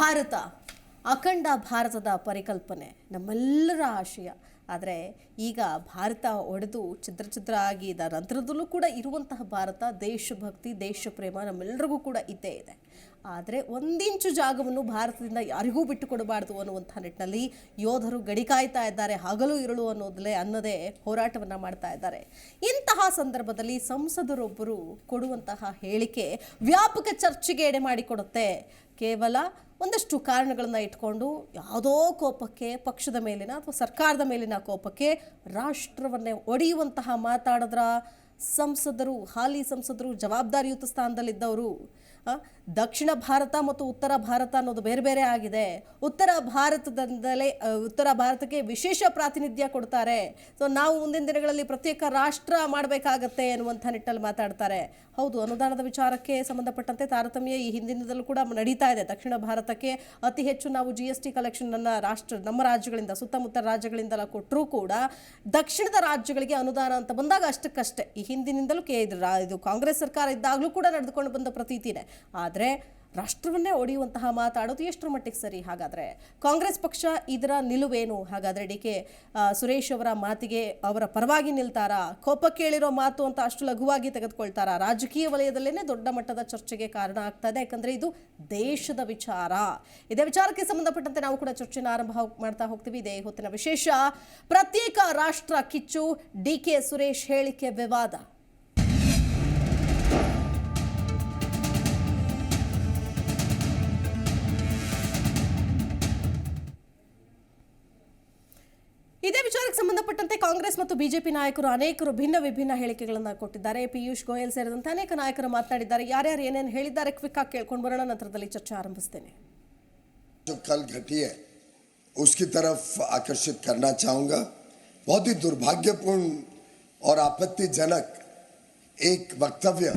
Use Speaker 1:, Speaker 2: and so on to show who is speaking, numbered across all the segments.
Speaker 1: ಭಾರತ ಅಖಂಡ ಭಾರತದ ಪರಿಕಲ್ಪನೆ ನಮ್ಮೆಲ್ಲರ ಆಶಯ. ಆದರೆ ಈಗ ಭಾರತ ಒಡೆದು ಚಿತ್ರ ಆಗಿ ಇದರ ನಂತರದಲ್ಲೂ ಕೂಡ ಇರುವಂತಹ ಭಾರತ ದೇಶಭಕ್ತಿ ದೇಶ ಪ್ರೇಮ ನಮ್ಮೆಲ್ಲರಿಗೂ ಕೂಡ ಇದ್ದೇ ಇದೆ. ಆದರೆ ಒಂದಿಂಚು ಜಾಗವನ್ನು ಭಾರತದಿಂದ ಯಾರಿಗೂ ಬಿಟ್ಟು ಕೊಡಬಾರ್ದು ಅನ್ನುವಂಥ ನಿಟ್ಟಿನಲ್ಲಿ ಯೋಧರು ಗಡಿ ಕಾಯ್ತಾ ಇದ್ದಾರೆ. ಹಗಲು ಇರುಳು ಅನ್ನದೇ ಹೋರಾಟವನ್ನು ಮಾಡ್ತಾ ಇದ್ದಾರೆ. ಇಂತಹ ಸಂದರ್ಭದಲ್ಲಿ ಸಂಸದರೊಬ್ಬರು ಕೊಡುವಂತಹ ಹೇಳಿಕೆ ವ್ಯಾಪಕ ಚರ್ಚೆಗೆ ಎಡೆ ಮಾಡಿಕೊಡುತ್ತೆ. ಕೇವಲ ಒಂದಷ್ಟು ಕಾರಣಗಳನ್ನು ಇಟ್ಕೊಂಡು ಯಾವುದೋ ಕೋಪಕ್ಕೆ, ಪಕ್ಷದ ಮೇಲಿನ ಅಥವಾ ಸರ್ಕಾರದ ಮೇಲಿನ ಕೋಪಕ್ಕೆ ರಾಷ್ಟ್ರವನ್ನೇ ಒಡೆಯುವಂತಹ ಮಾತಾಡಿದ್ರ ಸಂಸದರು, ಹಾಲಿ ಸಂಸದರು, ಜವಾಬ್ದಾರಿಯುತ ಸ್ಥಾನದಲ್ಲಿದ್ದವರು. ದಕ್ಷಿಣ ಭಾರತ ಮತ್ತು ಉತ್ತರ ಭಾರತ ಅನ್ನೋದು ಬೇರೆ ಬೇರೆ ಆಗಿದೆ. ಉತ್ತರ ಭಾರತಕ್ಕೆ ವಿಶೇಷ ಪ್ರಾತಿನಿಧ್ಯ ಕೊಡ್ತಾರೆ. ಸೊ ನಾವು ಮುಂದಿನ ದಿನಗಳಲ್ಲಿ ಪ್ರತ್ಯೇಕ ರಾಷ್ಟ್ರ ಮಾಡಬೇಕಾಗತ್ತೆ ಅನ್ನುವಂಥ ನಿಟ್ಟಲ್ಲಿ ಮಾತಾಡ್ತಾರೆ. ಹೌದು, ಅನುದಾನದ ವಿಚಾರಕ್ಕೆ ಸಂಬಂಧಪಟ್ಟಂತೆ ತಾರತಮ್ಯ ಈ ಹಿಂದಿನದಲ್ಲೂ ಕೂಡ ನಡೀತಾ ಇದೆ. ದಕ್ಷಿಣ ಭಾರತಕ್ಕೆ ಅತಿ ಹೆಚ್ಚು ನಾವು GST ಕಲೆಕ್ಷನ್ ನಮ್ಮ ರಾಜ್ಯಗಳಿಂದ, ಸುತ್ತಮುತ್ತ ರಾಜ್ಯಗಳಿಂದೆಲ್ಲ ಕೊಟ್ಟರೂ ಕೂಡ ದಕ್ಷಿಣದ ರಾಜ್ಯಗಳಿಗೆ ಅನುದಾನ ಅಂತ ಬಂದಾಗ ಅಷ್ಟಕ್ಕಷ್ಟೇ. ಈ ಹಿಂದಿನಿಂದಲೂ ಇದು ಕಾಂಗ್ರೆಸ್ ಸರ್ಕಾರ ಇದ್ದಾಗಲೂ ಕೂಡ ನಡೆದುಕೊಂಡು ಬಂದ ಪ್ರತೀತಿನೇ. ಆದರೆ ರಾಷ್ಟ್ರವನ್ನೇ ಒಡೆಯುವಂತಹ ಮಾತಾಡೋದು ಎಷ್ಟರ ಮಟ್ಟಿಗೆ ಸರಿ? ಹಾಗಾದರೆ ಕಾಂಗ್ರೆಸ್ ಪಕ್ಷ ಇದರ ನಿಲುವೇನು? ಹಾಗಾದರೆ DK ಸುರೇಶ್ ಅವರ ಮಾತಿಗೆ ಅವರ ಪರವಾಗಿ ನಿಲ್ತಾರಾ? ಕೋಪ ಕೇಳಿರೋ ಮಾತು ಅಂತ ಅಷ್ಟು ಲಘುವಾಗಿ ತೆಗೆದುಕೊಳ್ತಾರಾ? ರಾಜಕೀಯ ವಲಯದಲ್ಲೇ ದೊಡ್ಡ ಮಟ್ಟದ ಚರ್ಚೆಗೆ ಕಾರಣ ಆಗ್ತಾ ಇದೆ. ಯಾಕಂದರೆ ಇದು ದೇಶದ ವಿಚಾರ. ಇದೇ ವಿಚಾರಕ್ಕೆ ಸಂಬಂಧಪಟ್ಟಂತೆ ನಾವು ಕೂಡ ಚರ್ಚೆನ ಆರಂಭ ಮಾಡ್ತಾ ಹೋಗ್ತೀವಿ. ಇದೇ ಹೊತ್ತಿನ ವಿಶೇಷ ಪ್ರತ್ಯೇಕ ರಾಷ್ಟ್ರ ಕಿಚ್ಚು, DK ಸುರೇಶ್ ಹೇಳಿಕೆ ವಿವಾದ. ಇದೇ ವಿಚಾರಕ್ಕೆ ಸಂಬಂಧಪಟ್ಟಂತೆ ಕಾಂಗ್ರೆಸ್ ಮತ್ತು ಬಿಜೆಪಿ ನಾಯಕರು ಅನೇಕರು ಭಿನ್ನ ವಿಭಿನ್ನ ಹೇಳಿಕೆಗಳನ್ನು ಕೊಟ್ಟಿದ್ದಾರೆ. ಪಿಯೂಷ್ ಗೋಯಲ್ ಸೇರಿದಂತೆ ಅನೇಕ ನಾಯಕರು ಮಾತನಾಡಿದ್ದಾರೆ. ಯಾರ್ಯಾರು ಏನೇನು ಹೇಳಿದ್ದಾರೆ ಕ್ವಿಕ್ ಆಗಿ ಕೇಳ್ಕೊಂಡು ಬರೋಣ, ನಂತರದಲ್ಲಿ ಚರ್ಚೆ ಆರಂಭಿಸ್ತೇನೆ.
Speaker 2: जो कल घटी है उसकी तरफ आकर्षित करना चाहूंगा. बहुत ही दुर्भाग्यपूर्ण और आपत्तिजनक एक वक्तव्य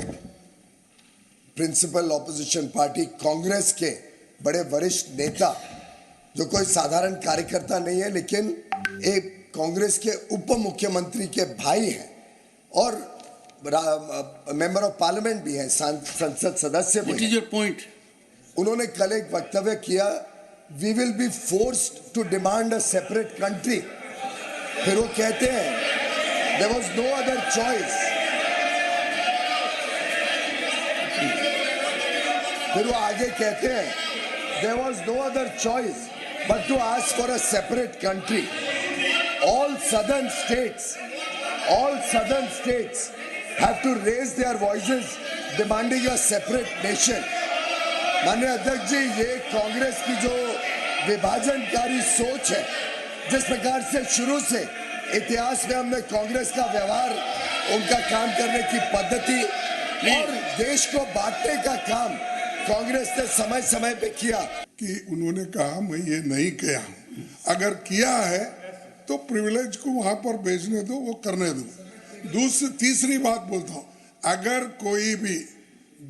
Speaker 2: प्रिंसिपल ऑपोजिशन पार्टी कांग्रेस के बड़े वरिष्ठ नेता, जो कोई साधारण कार्यकर्ता नहीं है लेकिन एक कांग्रेस के उप मुख्यमंत्री के भाई हैं और मेंबर ऑफ पार्लियामेंट भी हैं, संसद सदस्य भी हैं.
Speaker 3: What is your point?
Speaker 2: उन्होंने कल एक वक्तव्य किया, we will be forced to demand a separate country. फिर वो कहते हैं there was no other choice. फिर वो आगे कहते हैं there was no other choice but to ask for a separate country. All southern states have to raise their voices demanding a separate nation. माननीय अध्यक्ष जी, ये कांग्रेस की जो विभाजनकारी सोच है, जिस प्रकार से शुरू से इतिहास में हमने कांग्रेस का व्यवहार, उनका काम करने की पद्धति और देश को बांटने का काम कांग्रेस ने समय समय पे किया.
Speaker 4: कि उन्होंने कहा मैं ये नहीं किया. अगर किया है तो प्रिविलेज को वहां पर भेजने दो, वो करने दो. तीसरी बात बोलता हूं, अगर कोई भी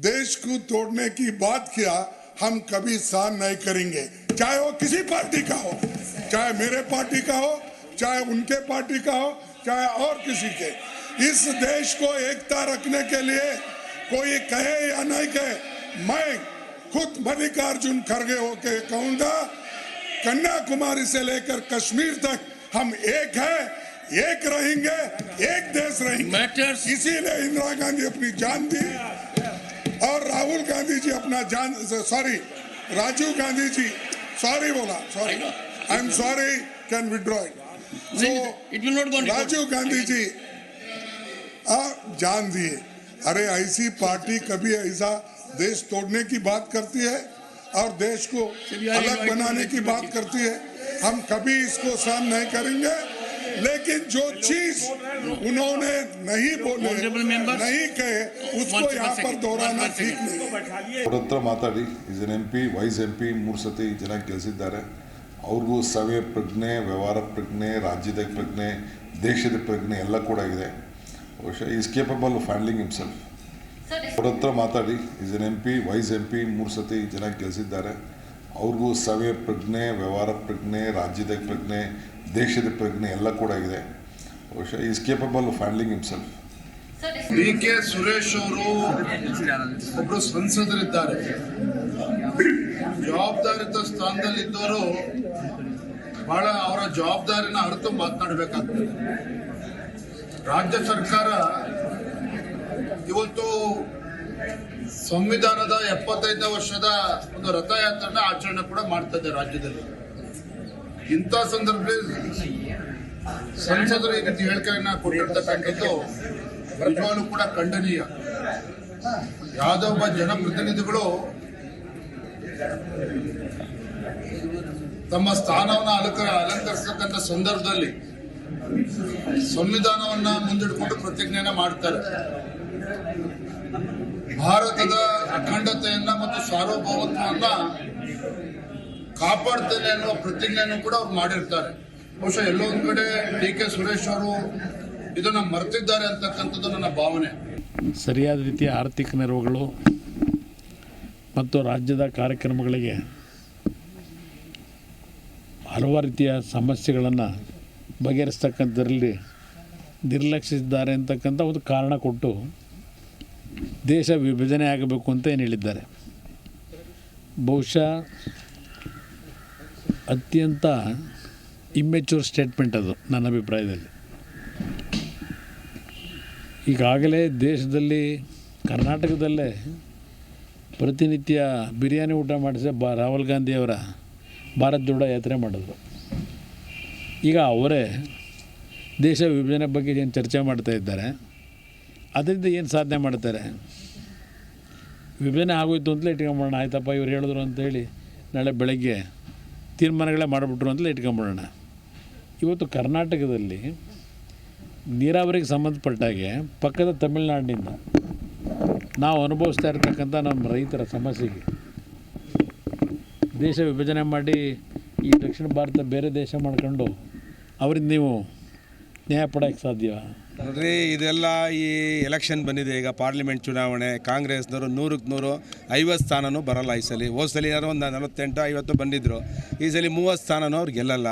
Speaker 4: देश को तोड़ने की बात किया हम कभी सहन नहीं करेंगे, चाहे वो किसी पार्टी का हो, चाहे मेरे पार्टी का हो, चाहे उनके पार्टी का हो, चाहे और किसी के. इस देश को एकता रखने के लिए कोई कहे या नहीं कहे, मैं खुद मल्लिकार्जुन खड़गे होके कहूंगा, कन्याकुमारी से लेकर कश्मीर तक हम एक है, एक रहेंगे, एक देश रहेंगे. इसीलिए इंदिरा गांधी अपनी जान दी और राहुल गांधी जी अपना राजीव गांधी जी सॉरी बोला, sorry, I am sorry, can withdraw it. Rajiv Gandhi ji जान दिए. अरे ऐसी पार्टी कभी ऐसा देश तोड़ने की बात करती है और देश को अलग बनाने की बात करती है, हम कभी इसको सहन नहीं करेंगे. लेकिन जो चीज उन्होंने नहीं बोले, नहीं कहे, उसको यहाँ पर दोहराना ठीक नहीं.
Speaker 5: ಹತ್ರ ಮಾತಾಡಿ ಇಸ್ ಎನ್ MP, ವೈಸ್ MP 3 ಸತಿ ಜನ ಗೆಲ್ಲಿಸಿದ್ದಾರೆ. ಅವ್ರಿಗೂ ಸಭೆ ಪ್ರಜ್ಞೆ, ವ್ಯವಹಾರ ಪ್ರಜ್ಞೆ, ರಾಜ್ಯದ ಪ್ರಜ್ಞೆ, ದೇಶದ ಪ್ರಜ್ಞೆ ಎಲ್ಲ ಕೂಡ ಇದೆ. ಬಹುಶಃ is capable of handling himself. ಹತ್ರ ಮಾತಾಡಿ ಇಸ್ ಎನ್ MP, ವೈಸ್ MP 3 ಸತಿ ಜನ ಗೆಲ್ಲಿಸಿದ್ದಾರೆ. ಅವ್ರಿಗೂ ಸಭೆ ಪ್ರಜ್ಞೆ, ವ್ಯವಹಾರ ಪ್ರಜ್ಞೆ, ರಾಜ್ಯದ ಪ್ರಜ್ಞೆ, ದೇಶದ ಪ್ರಜ್ಞೆ ಎಲ್ಲ ಕೂಡ ಇದೆ. ಬಹುಶಃ is capable of handling himself.
Speaker 3: DK Suresh ಅವರು ಒಬ್ಬರು ಸಂಸದರಿದ್ದಾರೆ. ಜವಾಬ್ದಾರಿತ ಸ್ಥಾನದಲ್ಲಿದ್ದವರು ಬಹಳ ಅವರ ಜವಾಬ್ದಾರಿನ ಅರಿತು ಮಾತನಾಡಬೇಕಾಗ್ತದೆ. ರಾಜ್ಯ ಸರ್ಕಾರ ಇವತ್ತು ಸಂವಿಧಾನದ 75ನೇ ವರ್ಷದ ಒಂದು ರಥಯಾತ್ರೆನ ಆಚರಣೆ ಕೂಡ ಮಾಡ್ತಾ ಇದೆ ರಾಜ್ಯದಲ್ಲಿ. ಇಂಥ ಸಂದರ್ಭದಲ್ಲಿ ಸಂಸದರು ಈ ರೀತಿ ಹೇಳಿಕೆಯನ್ನ ಕೊಟ್ಟಿರ್ತಕ್ಕಂಥದ್ದು ನಿಜವಾಗ್ಲೂ ಕೂಡ ಖಂಡನೀಯ. ಯಾವುದೋ ಒಬ್ಬ ಜನಪ್ರತಿನಿಧಿಗಳು ತಮ್ಮ ಸ್ಥಾನವನ್ನು ಅಲಂಕರಿಸತಕ್ಕಂಥ ಸಂದರ್ಭದಲ್ಲಿ ಸಂವಿಧಾನವನ್ನ ಮುಂದಿಟ್ಕೊಂಡು ಪ್ರತಿಜ್ಞೆಯನ್ನ ಮಾಡ್ತಾರೆ. ಭಾರತದ ಅಖಂಡತೆಯನ್ನ ಮತ್ತು ಸಾರ್ವಭೌಮತ್ವವನ್ನ ಕಾಪಾಡ್ತೇನೆ ಅನ್ನುವ ಪ್ರತಿಜ್ಞೆಯನ್ನು ಕೂಡ ಅವ್ರು ಮಾಡಿರ್ತಾರೆ. ಬಹುಶಃ ಎಲ್ಲೋ ಒಂದ್ ಕಡೆ DK ಸುರೇಶ್ ಅವರು ಇದನ್ನ ಮರೆತಿದ್ದಾರೆ ಅಂತಕ್ಕಂಥದ್ದು ನನ್ನ ಭಾವನೆ.
Speaker 6: ಸರಿಯಾದ ರೀತಿಯ ಆರ್ಥಿಕ ನೆರವುಗಳು ಮತ್ತು ರಾಜ್ಯದ ಕಾರ್ಯಕ್ರಮಗಳಿಗೆ ಹಲವಾರು ರೀತಿಯ ಸಮಸ್ಯೆಗಳನ್ನು ಬಗೆಹರಿಸ್ತಕ್ಕಂಥದ್ರಲ್ಲಿ ನಿರ್ಲಕ್ಷಿಸಿದ್ದಾರೆ ಅಂತಕ್ಕಂಥ ಒಂದು ಕಾರಣ ಕೊಟ್ಟು ದೇಶ ವಿಭಜನೆ ಆಗಬೇಕು ಅಂತ ಏನು ಹೇಳಿದ್ದಾರೆ. ಬಹುಶಃ ಅತ್ಯಂತ ಇಮ್ಮೆಚೂರ್ ಸ್ಟೇಟ್ಮೆಂಟ್ ಅದು ನನ್ನ ಅಭಿಪ್ರಾಯದಲ್ಲಿ. ಈಗಾಗಲೇ ದೇಶದಲ್ಲಿ ಕರ್ನಾಟಕದಲ್ಲೇ ಪ್ರತಿನಿತ್ಯ ಬಿರಿಯಾನಿ ಊಟ ಮಾಡಿಸಿ ರಾಹುಲ್ ಗಾಂಧಿಯವರ ಭಾರತ್ ಜೋಡೋ ಯಾತ್ರೆ ಮಾಡಿದ್ರು. ಈಗ ಅವರೇ ದೇಶ ವಿಭಜನೆ ಬಗ್ಗೆ ಏನು ಚರ್ಚೆ ಮಾಡ್ತಾ ಇದ್ದಾರೆ, ಅದರಿಂದ ಏನು ಸಾಧನೆ ಮಾಡ್ತಾರೆ? ವಿಭಜನೆ ಆಗೋಯ್ತು ಅಂತಲೇ ಇಟ್ಕೊಂಬೋಣ, ಆಯ್ತಪ್ಪ ಇವ್ರು ಹೇಳಿದ್ರು ಅಂತೇಳಿ ನಾಳೆ ಬೆಳಗ್ಗೆ ತೀರ್ಮಾನಗಳೇ ಮಾಡಿಬಿಟ್ರು ಅಂತಲೇ ಇಟ್ಕೊಂಬೋಣ. ಇವತ್ತು ಕರ್ನಾಟಕದಲ್ಲಿ ನೀರಾವರಿಗೆ ಸಂಬಂಧಪಟ್ಟಾಗೆ ಪಕ್ಕದ ತಮಿಳುನಾಡಿನಿಂದ ನಾವು ಅನುಭವಿಸ್ತಾ ಇರ್ತಕ್ಕಂಥ ನಮ್ಮ ರೈತರ ಸಮಸ್ಯೆಗೆ ದೇಶ ವಿಭಜನೆ ಮಾಡಿ ಈ ದಕ್ಷಿಣ ಭಾರತ ಬೇರೆ ದೇಶ ಮಾಡ್ಕೊಂಡು ಅವರಿಂದ ನೀವು ನ್ಯಾಯ ಪಡೋಕ್ಕೆ ಸಾಧ್ಯ?
Speaker 7: ನೋಡ್ರಿ, ಇದೆಲ್ಲ ಈ ಎಲೆಕ್ಷನ್ ಬಂದಿದೆ, ಈಗ ಪಾರ್ಲಿಮೆಂಟ್ ಚುನಾವಣೆ. ಕಾಂಗ್ರೆಸ್ನವರು 100ಕ್ಕೆ 100 50 ಸ್ಥಾನನೂ ಬರಲ್ಲ ಈ ಸಲ. ಹೋದ ಸಲ ಯಾರೋ ಒಂದು 48-50 ಬಂದಿದ್ದರು. ಈ ಸಲ 30 ಸ್ಥಾನನೂ ಅವ್ರು ಗೆಲ್ಲಲ್ಲ.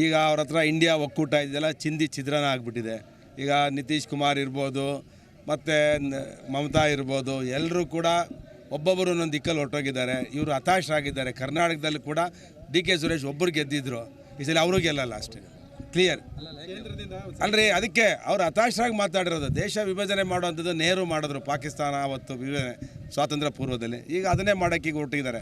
Speaker 7: ಈಗ ಅವ್ರ ಹತ್ರ ಇಂಡಿಯಾ ಒಕ್ಕೂಟ ಇದೆಲ್ಲ ಚಿಂದಿ ಚಿತ್ರಾನ ಆಗಿಬಿಟ್ಟಿದೆ. ಈಗ ನಿತೀಶ್ ಕುಮಾರ್ ಇರ್ಬೋದು, ಮತ್ತು ಮಮತಾ ಇರ್ಬೋದು, ಎಲ್ಲರೂ ಕೂಡ ಒಬ್ಬೊಬ್ಬರು ಒಂದೊಂದು ದಿಕ್ಕಲ್ಲಿ ಹೊರಟೋಗಿದ್ದಾರೆ. ಇವರು ಹತಾಶರಾಗಿದ್ದಾರೆ. ಕರ್ನಾಟಕದಲ್ಲಿ ಕೂಡ DK ಸುರೇಶ್ ಒಬ್ಬರು ಗೆದ್ದಿದ್ರು, ಈ ಸಲ ಅವರು ಗೆಲ್ಲಲ್ಲ ಅಷ್ಟೇ, ಕ್ಲಿಯರ್ ಅಲ್ರಿ. ಅದಕ್ಕೆ ಅವರು ಹತಾಶರಾಗಿ ಮಾತಾಡಿರೋದು. ದೇಶ ವಿಭಜನೆ ಮಾಡುವಂಥದ್ದು ನೆಹರು ಮಾಡಿದ್ರು, ಪಾಕಿಸ್ತಾನ ಅವತ್ತು ವಿಭಜನೆ ಸ್ವಾತಂತ್ರ್ಯ ಪೂರ್ವದಲ್ಲಿ. ಈಗ ಅದನ್ನೇ ಮಾಡೋಕ್ಕೆ ಈಗ ಹೊರಟಿದ್ದಾರೆ.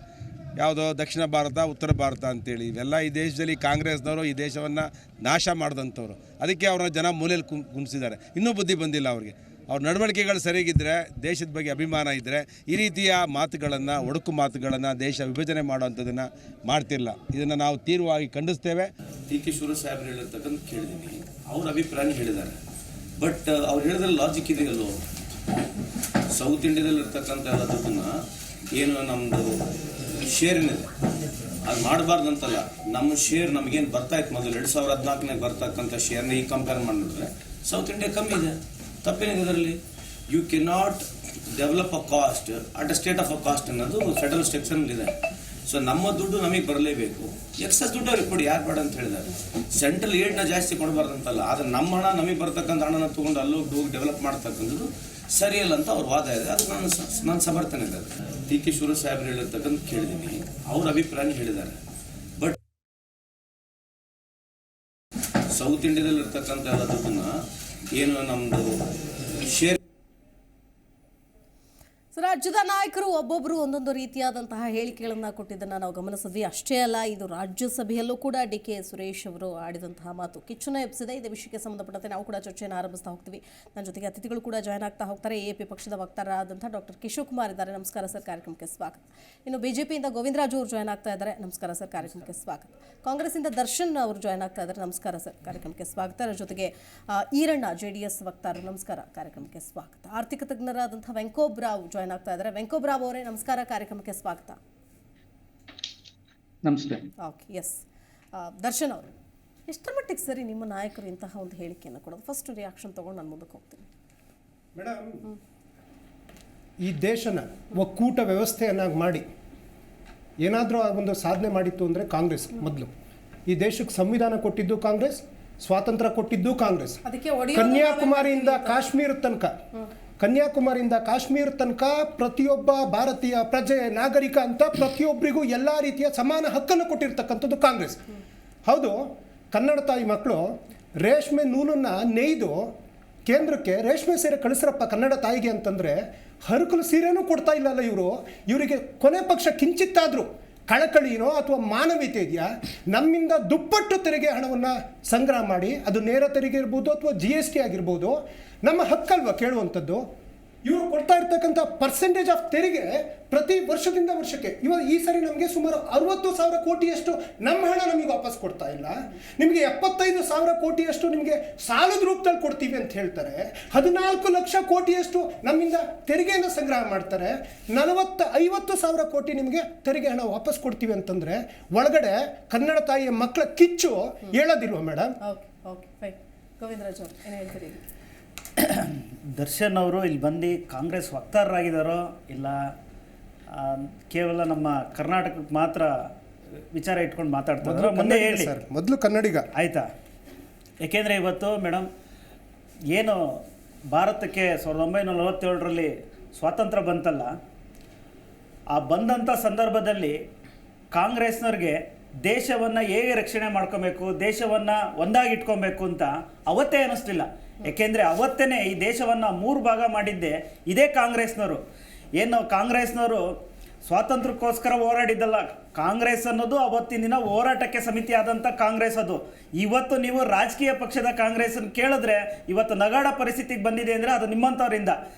Speaker 7: ಯಾವುದೋ ದಕ್ಷಿಣ ಭಾರತ ಉತ್ತರ ಭಾರತ ಅಂತೇಳಿ. ಇವೆಲ್ಲ ಈ ದೇಶದಲ್ಲಿ ಕಾಂಗ್ರೆಸ್ನವರು ಈ ದೇಶವನ್ನು ನಾಶ ಮಾಡಿದಂಥವ್ರು. ಅದಕ್ಕೆ ಅವ್ರನ್ನ ಜನ ಮೂಲೆಯಲ್ಲಿ ಕುಣಿಸಿದ್ದಾರೆ. ಇನ್ನೂ ಬುದ್ಧಿ ಬಂದಿಲ್ಲ ಅವ್ರಿಗೆ. ಅವ್ರ ನಡವಳಿಕೆಗಳು ಸರಿಗಿದ್ದರೆ, ದೇಶದ ಬಗ್ಗೆ ಅಭಿಮಾನ ಇದ್ದರೆ ಈ ರೀತಿಯ ಮಾತುಗಳನ್ನು, ಒಡಕು ಮಾತುಗಳನ್ನು, ದೇಶ ವಿಭಜನೆ ಮಾಡುವಂಥದ್ದನ್ನು ಮಾಡ್ತಿಲ್ಲ. ಇದನ್ನು ನಾವು ತೀವ್ರವಾಗಿ ಖಂಡಿಸ್ತೇವೆ.
Speaker 8: DK ಸುರೇಶ್ ಸಾಹೇಬ್ರು ಹೇಳಿರ್ತಕ್ಕಂಥ ಕೇಳಿದ್ದೀನಿ, ಅವ್ರ ಅಭಿಪ್ರಾಯ ಹೇಳಿದ್ದಾರೆ. ಬಟ್ ಅವ್ರು ಹೇಳಿದ್ರಲ್ಲಿ ಲಾಜಿಕ್ ಇದೆಯಲ್ಲೋ, ಸೌತ್ ಇಂಡಿಯಾದಲ್ಲಿ ಇರ್ತಕ್ಕಂಥ ಎಲ್ಲ ದುಡ್ಡನ್ನು ಏನು ನಮ್ಮದು ಶೇರ್ ಏನಿದೆ ಅದು ಮಾಡಬಾರ್ದಂತಲ್ಲ. ನಮ್ಮ ಶೇರ್ ನಮಗೇನು ಬರ್ತಾಯಿತ್ತು ಮೊದಲು 2014 ಬರ್ತಕ್ಕಂಥ ಶೇರ್ನ ಈಗ ಕಂಪೇರ್ ಮಾಡಿದ್ರೆ ಸೌತ್ ಇಂಡಿಯಾ ಕಮ್ಮಿ ಇದೆ. ತಪ್ಪೇನಿದೆ ಇದರಲ್ಲಿ? You cannot develop a caste at a state of a caste ಅನ್ನೋದು ಫೆಡರಲ್ ಸ್ಟ್ರಕ್ಚರ್ನಲ್ಲಿದೆ. ಸೊ ನಮ್ಮ ದುಡ್ಡು ನಮಗೆ ಬರಲೇಬೇಕು. ಎಕ್ಸಸ್ ದುಡ್ಡು ಅವ್ರಿಗೆ ಕೊಡಿ, ಯಾರು ಬೇಡ ಅಂತ ಹೇಳಿದ್ದಾರೆ. ಸೆಂಟ್ರಲ್ ಏಡ್ನ ಜಾಸ್ತಿ ಕೊಡಬಾರ್ದಂತಲ್ಲ, ಆದರೆ ನಮ್ಮ ಹಣ, ನಮಗೆ ಬರ್ತಕ್ಕಂಥ ಹಣನ ತೊಗೊಂಡು ಅಲ್ಲೋಗಿ ಹೋಗಿ ಡೆವಲಪ್ ಮಾಡ್ತಕ್ಕಂಥದ್ದು ಸರಿಯಲ್ಲ ಅಂತ ಅವ್ರ ವಾದ ಇದೆ. ಅದು ನನ್ನ ಸಮರ್ಥನೆ ಇದೆ. DK ಸುರೇಶ್ ಸಾಹೇಬ್ರು ಹೇಳಿರ್ತಕ್ಕಂಥ ಕೇಳಿದ್ದೀನಿ, ಅವ್ರ ಅಭಿಪ್ರಾಯ ಹೇಳಿದ್ದಾರೆ. ಬಟ್ ಸೌತ್ ಇಂಡಿಯಾದಲ್ಲಿ ಇರ್ತಕ್ಕಂಥ ಎಲ್ಲ ದುಡ್ಡನ್ನ ಏನು ನಮ್ಮದು ಶೇರ್.
Speaker 1: ರಾಜ್ಯದ ನಾಯಕರು ಒಬ್ಬೊಬ್ಬರು ಒಂದೊಂದು ರೀತಿಯಾದಂತಹ ಹೇಳಿಕೆಗಳನ್ನು ಕೊಟ್ಟಿದ್ದನ್ನು ನಾವು ಗಮನಿಸಿದ್ವಿ. ಅಷ್ಟೇ ಅಲ್ಲ, ಇದು ರಾಜ್ಯಸಭೆಯಲ್ಲೂ ಕೂಡ DK ಸುರೇಶ್ ಅವರು ಆಡಿದಂತಹ ಮಾತು ಕಿಚ್ಚುನ ಎಬ್ಸಿದೆ. ಇದೇ ವಿಷಯಕ್ಕೆ ಸಂಬಂಧಪಟ್ಟಂತೆ ನಾವು ಕೂಡ ಚರ್ಚೆಯನ್ನು ಆರಂಭಿಸ್ತಾ ಹೋಗ್ತೀವಿ. ನನ್ನ ಜೊತೆಗೆ ಅತಿಥಿಗಳು ಕೂಡ ಜಾಯ್ನ್ ಆಗ್ತಾ ಹೋಗ್ತಾರೆ. AAP ಪಕ್ಷದ ವಕ್ತಾರರಾದಂತಹ ಡಾಕ್ಟರ್ ಕಿಶೋರ್ ಕುಮಾರ್ ಇದ್ದಾರೆ. ನಮಸ್ಕಾರ ಸರ್, ಕಾರ್ಯಕ್ರಮಕ್ಕೆ ಸ್ವಾಗತ. ಇನ್ನು BJPಯಿಂದ ಗೋವಿಂದರಾಜು ಅವರು ಜಾಯ್ನ್ ಆಗ್ತಾ ಇದ್ದಾರೆ. ನಮಸ್ಕಾರ ಸರ್, ಕಾರ್ಯಕ್ರಮಕ್ಕೆ ಸ್ವಾಗತ. ಕಾಂಗ್ರೆಸ್ಸಿಂದ ದರ್ಶನ್ ಅವರು ಜಾಯ್ನ್ ಆಗ್ತಾ ಇದ್ದಾರೆ. ನಮಸ್ಕಾರ ಸರ್, ಕಾರ್ಯಕ್ರಮಕ್ಕೆ ಸ್ವಾಗತ. ಅದರ ಜೊತೆಗೆ ಈರಣ್ಣ JDS ವಕ್ತಾರರು, ನಮಸ್ಕಾರ, ಕಾರ್ಯಕ್ರಮಕ್ಕೆ ಸ್ವಾಗತ. ಆರ್ಥಿಕ ತಜ್ಞರಾದಂತಹ ವೆಂಕೋಬ್ರಾವ್ ಜಾಯ್ನ್ ಆಗ್ತಾ ಇದ್ದಾರೆ. ವೆಂಕೋಬ್ರಾವ್ ಅವರೇ ನಮಸ್ಕಾರ, ಕಾರ್ಯಕ್ರಮಕ್ಕೆ ಸ್ವಾಗತ.
Speaker 9: ನಮಸ್ತೆ.
Speaker 1: Okay, S. ದರ್ಶನ್ ಅವರು, ಎಷ್ಟರ ಮಟ್ಟಿಗೆ ಸರಿ ನಿಮ್ಮ ನಾಯಕರು ಇಂತಹ ಒಂದು ಹೇಳಿಕೆಯನ್ನು ಕೊಡೋದು? ಫಸ್ಟ್ ರಿಯಾಕ್ಷನ್ ತಗೊಂಡು ನಾನು ಮುಂದಕ್ಕೆ ಹೋಗ್ತೀನಿ.
Speaker 9: ಮೇಡಮ್, ಈ ದೇಶನ ಒಕ್ಕೂಟ ವ್ಯವಸ್ಥೆಯನ್ನಾಗಿ ಮಾಡಿ ಏನಾದರೂ ಒಂದು ಸಾಧನೆ ಮಾಡಿತ್ತು ಅಂದರೆ ಕಾಂಗ್ರೆಸ್. ಮೊದಲು ಈ ದೇಶಕ್ಕೆ ಸಂವಿಧಾನ ಕೊಟ್ಟಿದ್ದು ಕಾಂಗ್ರೆಸ್, ಸ್ವಾತಂತ್ರ್ಯ ಕೊಟ್ಟಿದ್ದು ಕಾಂಗ್ರೆಸ್.
Speaker 1: ಅದಕ್ಕೆ ಒಡೆಯೋದು
Speaker 9: ಕನ್ಯಾಕುಮಾರಿಯಿಂದ ಕಾಶ್ಮೀರ ತನಕ ಪ್ರತಿಯೊಬ್ಬ ಭಾರತೀಯ ಪ್ರಜೆ ನಾಗರಿಕ ಅಂತ ಪ್ರತಿಯೊಬ್ಬರಿಗೂ ಎಲ್ಲ ರೀತಿಯ ಸಮಾನ ಹಕ್ಕನ್ನು ಕೊಟ್ಟಿರ್ತಕ್ಕಂಥದ್ದು ಕಾಂಗ್ರೆಸ್. ಹೌದು, ಕನ್ನಡ ತಾಯಿ ಮಕ್ಕಳು ರೇಷ್ಮೆ ನೂಲನ್ನು ನೇಯ್ದು ಕೇಂದ್ರಕ್ಕೆ ರೇಷ್ಮೆ ಸೀರೆ ಕಳಿಸ್ರಪ್ಪ ಕನ್ನಡ ತಾಯಿಗೆ ಅಂತಂದರೆ ಹರಕಲು ಸೀರೆನೂ ಕೊಡ್ತಾ ಇಲ್ಲಲ್ಲ ಇವರಿಗೆ ಕೊನೆ ಪಕ್ಷ ಕಿಂಚಿತ್ತಾದರೂ ಕಳಕಳಿನೋ ಅಥವಾ ಮಾನವೀಯತೆ ಇದೆಯಾ? ನಮ್ಮಿಂದ ದುಪ್ಪಟ್ಟು ತೆರಿಗೆ ಹಣವನ್ನು ಸಂಗ್ರಹ ಮಾಡಿ, ಅದು ನೇರ ತೆರಿಗೆ ಇರ್ಬೋದು ಅಥವಾ GST ಆಗಿರ್ಬೋದು, ನಮ್ಮ ಹಕ್ಕಲ್ವ ಕೇಳುವಂಥದ್ದು. ಇವರು ಕೊಡ್ತಾ ಇರ್ತಕ್ಕಂಥ ಪರ್ಸೆಂಟೇಜ್ ಆಫ್ ತೆರಿಗೆ ಪ್ರತಿ ವರ್ಷದಿಂದ ವರ್ಷಕ್ಕೆ ಈ ಸರಿ ನಮಗೆ ಸುಮಾರು 60,000 ಕೋಟಿಯಷ್ಟು ನಮ್ಮ ಹಣ ನಮಗೆ ವಾಪಸ್ ಕೊಡ್ತಾ ಇಲ್ಲ. ನಿಮಗೆ 75,000 ಕೋಟಿಯಷ್ಟು ನಿಮಗೆ ಸಾಲದ ರೂಪದಲ್ಲಿ ಕೊಡ್ತೀವಿ ಅಂತ ಹೇಳ್ತಾರೆ. 14 ಲಕ್ಷ ಕೋಟಿಯಷ್ಟು ನಮ್ಮಿಂದ ತೆರಿಗೆಯನ್ನು ಸಂಗ್ರಹ ಮಾಡ್ತಾರೆ. 50,000 ಕೋಟಿ ನಿಮಗೆ ತೆರಿಗೆ ಹಣ ವಾಪಸ್ ಕೊಡ್ತೀವಿ ಅಂತಂದರೆ ಒಳಗಡೆ ಕನ್ನಡ ತಾಯಿಯ ಮಕ್ಕಳ ಕಿಚ್ಚು ಹೇಳೋದಿಲ್ವ ಮೇಡಮ್?
Speaker 1: Okay fine. ಗೋವಿಂದರಾಜ್ ಅವರು ಏನು ಹೇಳ್ತೀರಿ?
Speaker 10: ದರ್ಶನ್ ಅವರು ಇಲ್ಲಿ ಬಂದು ಕಾಂಗ್ರೆಸ್ ವಕ್ತಾರರಾಗಿದ್ದಾರೋ ಇಲ್ಲ ಕೇವಲ ನಮ್ಮ ಕರ್ನಾಟಕಕ್ಕೆ ಮಾತ್ರ ವಿಚಾರ ಇಟ್ಕೊಂಡು ಮಾತಾಡ್ತಾರೆ ಮುಂದೆ ಹೇಳಿ
Speaker 9: ಸರ್. ಮೊದಲು ಕನ್ನಡಿಗ
Speaker 10: ಆಯಿತಾ? ಏಕೆಂದರೆ ಇವತ್ತು ಮೇಡಮ್ ಏನು ಭಾರತಕ್ಕೆ 1947ರಲ್ಲಿ ಸ್ವಾತಂತ್ರ್ಯ ಬಂತಲ್ಲ, ಆ ಬಂದಂಥ ಸಂದರ್ಭದಲ್ಲಿ ಕಾಂಗ್ರೆಸ್ನವ್ರಿಗೆ ದೇಶವನ್ನು ಹೇಗೆ ರಕ್ಷಣೆ ಮಾಡ್ಕೊಬೇಕು, ದೇಶವನ್ನು ಒಂದಾಗಿಟ್ಕೊಬೇಕು ಅಂತ ಅವತ್ತೇ ಅನ್ನಿಸ್ಲಿಲ್ಲ. ಏಕೆಂದರೆ ಅವತ್ತೇ ಈ ದೇಶವನ್ನು 3 ಭಾಗ ಮಾಡಿದ್ದೆ ಇದೇ ಕಾಂಗ್ರೆಸ್ನವರು. ಏನು ಕಾಂಗ್ರೆಸ್ನವರು ಸ್ವಾತಂತ್ರ್ಯಕ್ಕೋಸ್ಕರ ಹೋರಾಡಿದ್ದಲ್ಲ, ಕಾಂಗ್ರೆಸ್ ಅನ್ನೋದು ಅವತ್ತಿನ ದಿನ ಹೋರಾಟಕ್ಕೆ ಸಮಿತಿ ಆದಂಥ ಕಾಂಗ್ರೆಸ್ ಅದು. ಇವತ್ತು ನೀವು ರಾಜಕೀಯ ಪಕ್ಷದ ಕಾಂಗ್ರೆಸ್ಸನ್ನು ಕೇಳಿದ್ರೆ ಇವತ್ತು ನಗಾಡ ಪರಿಸ್ಥಿತಿಗೆ ಬಂದಿದೆ ಅಂದರೆ ಅದು ನಿಮ್ಮಂಥವರಿಂದ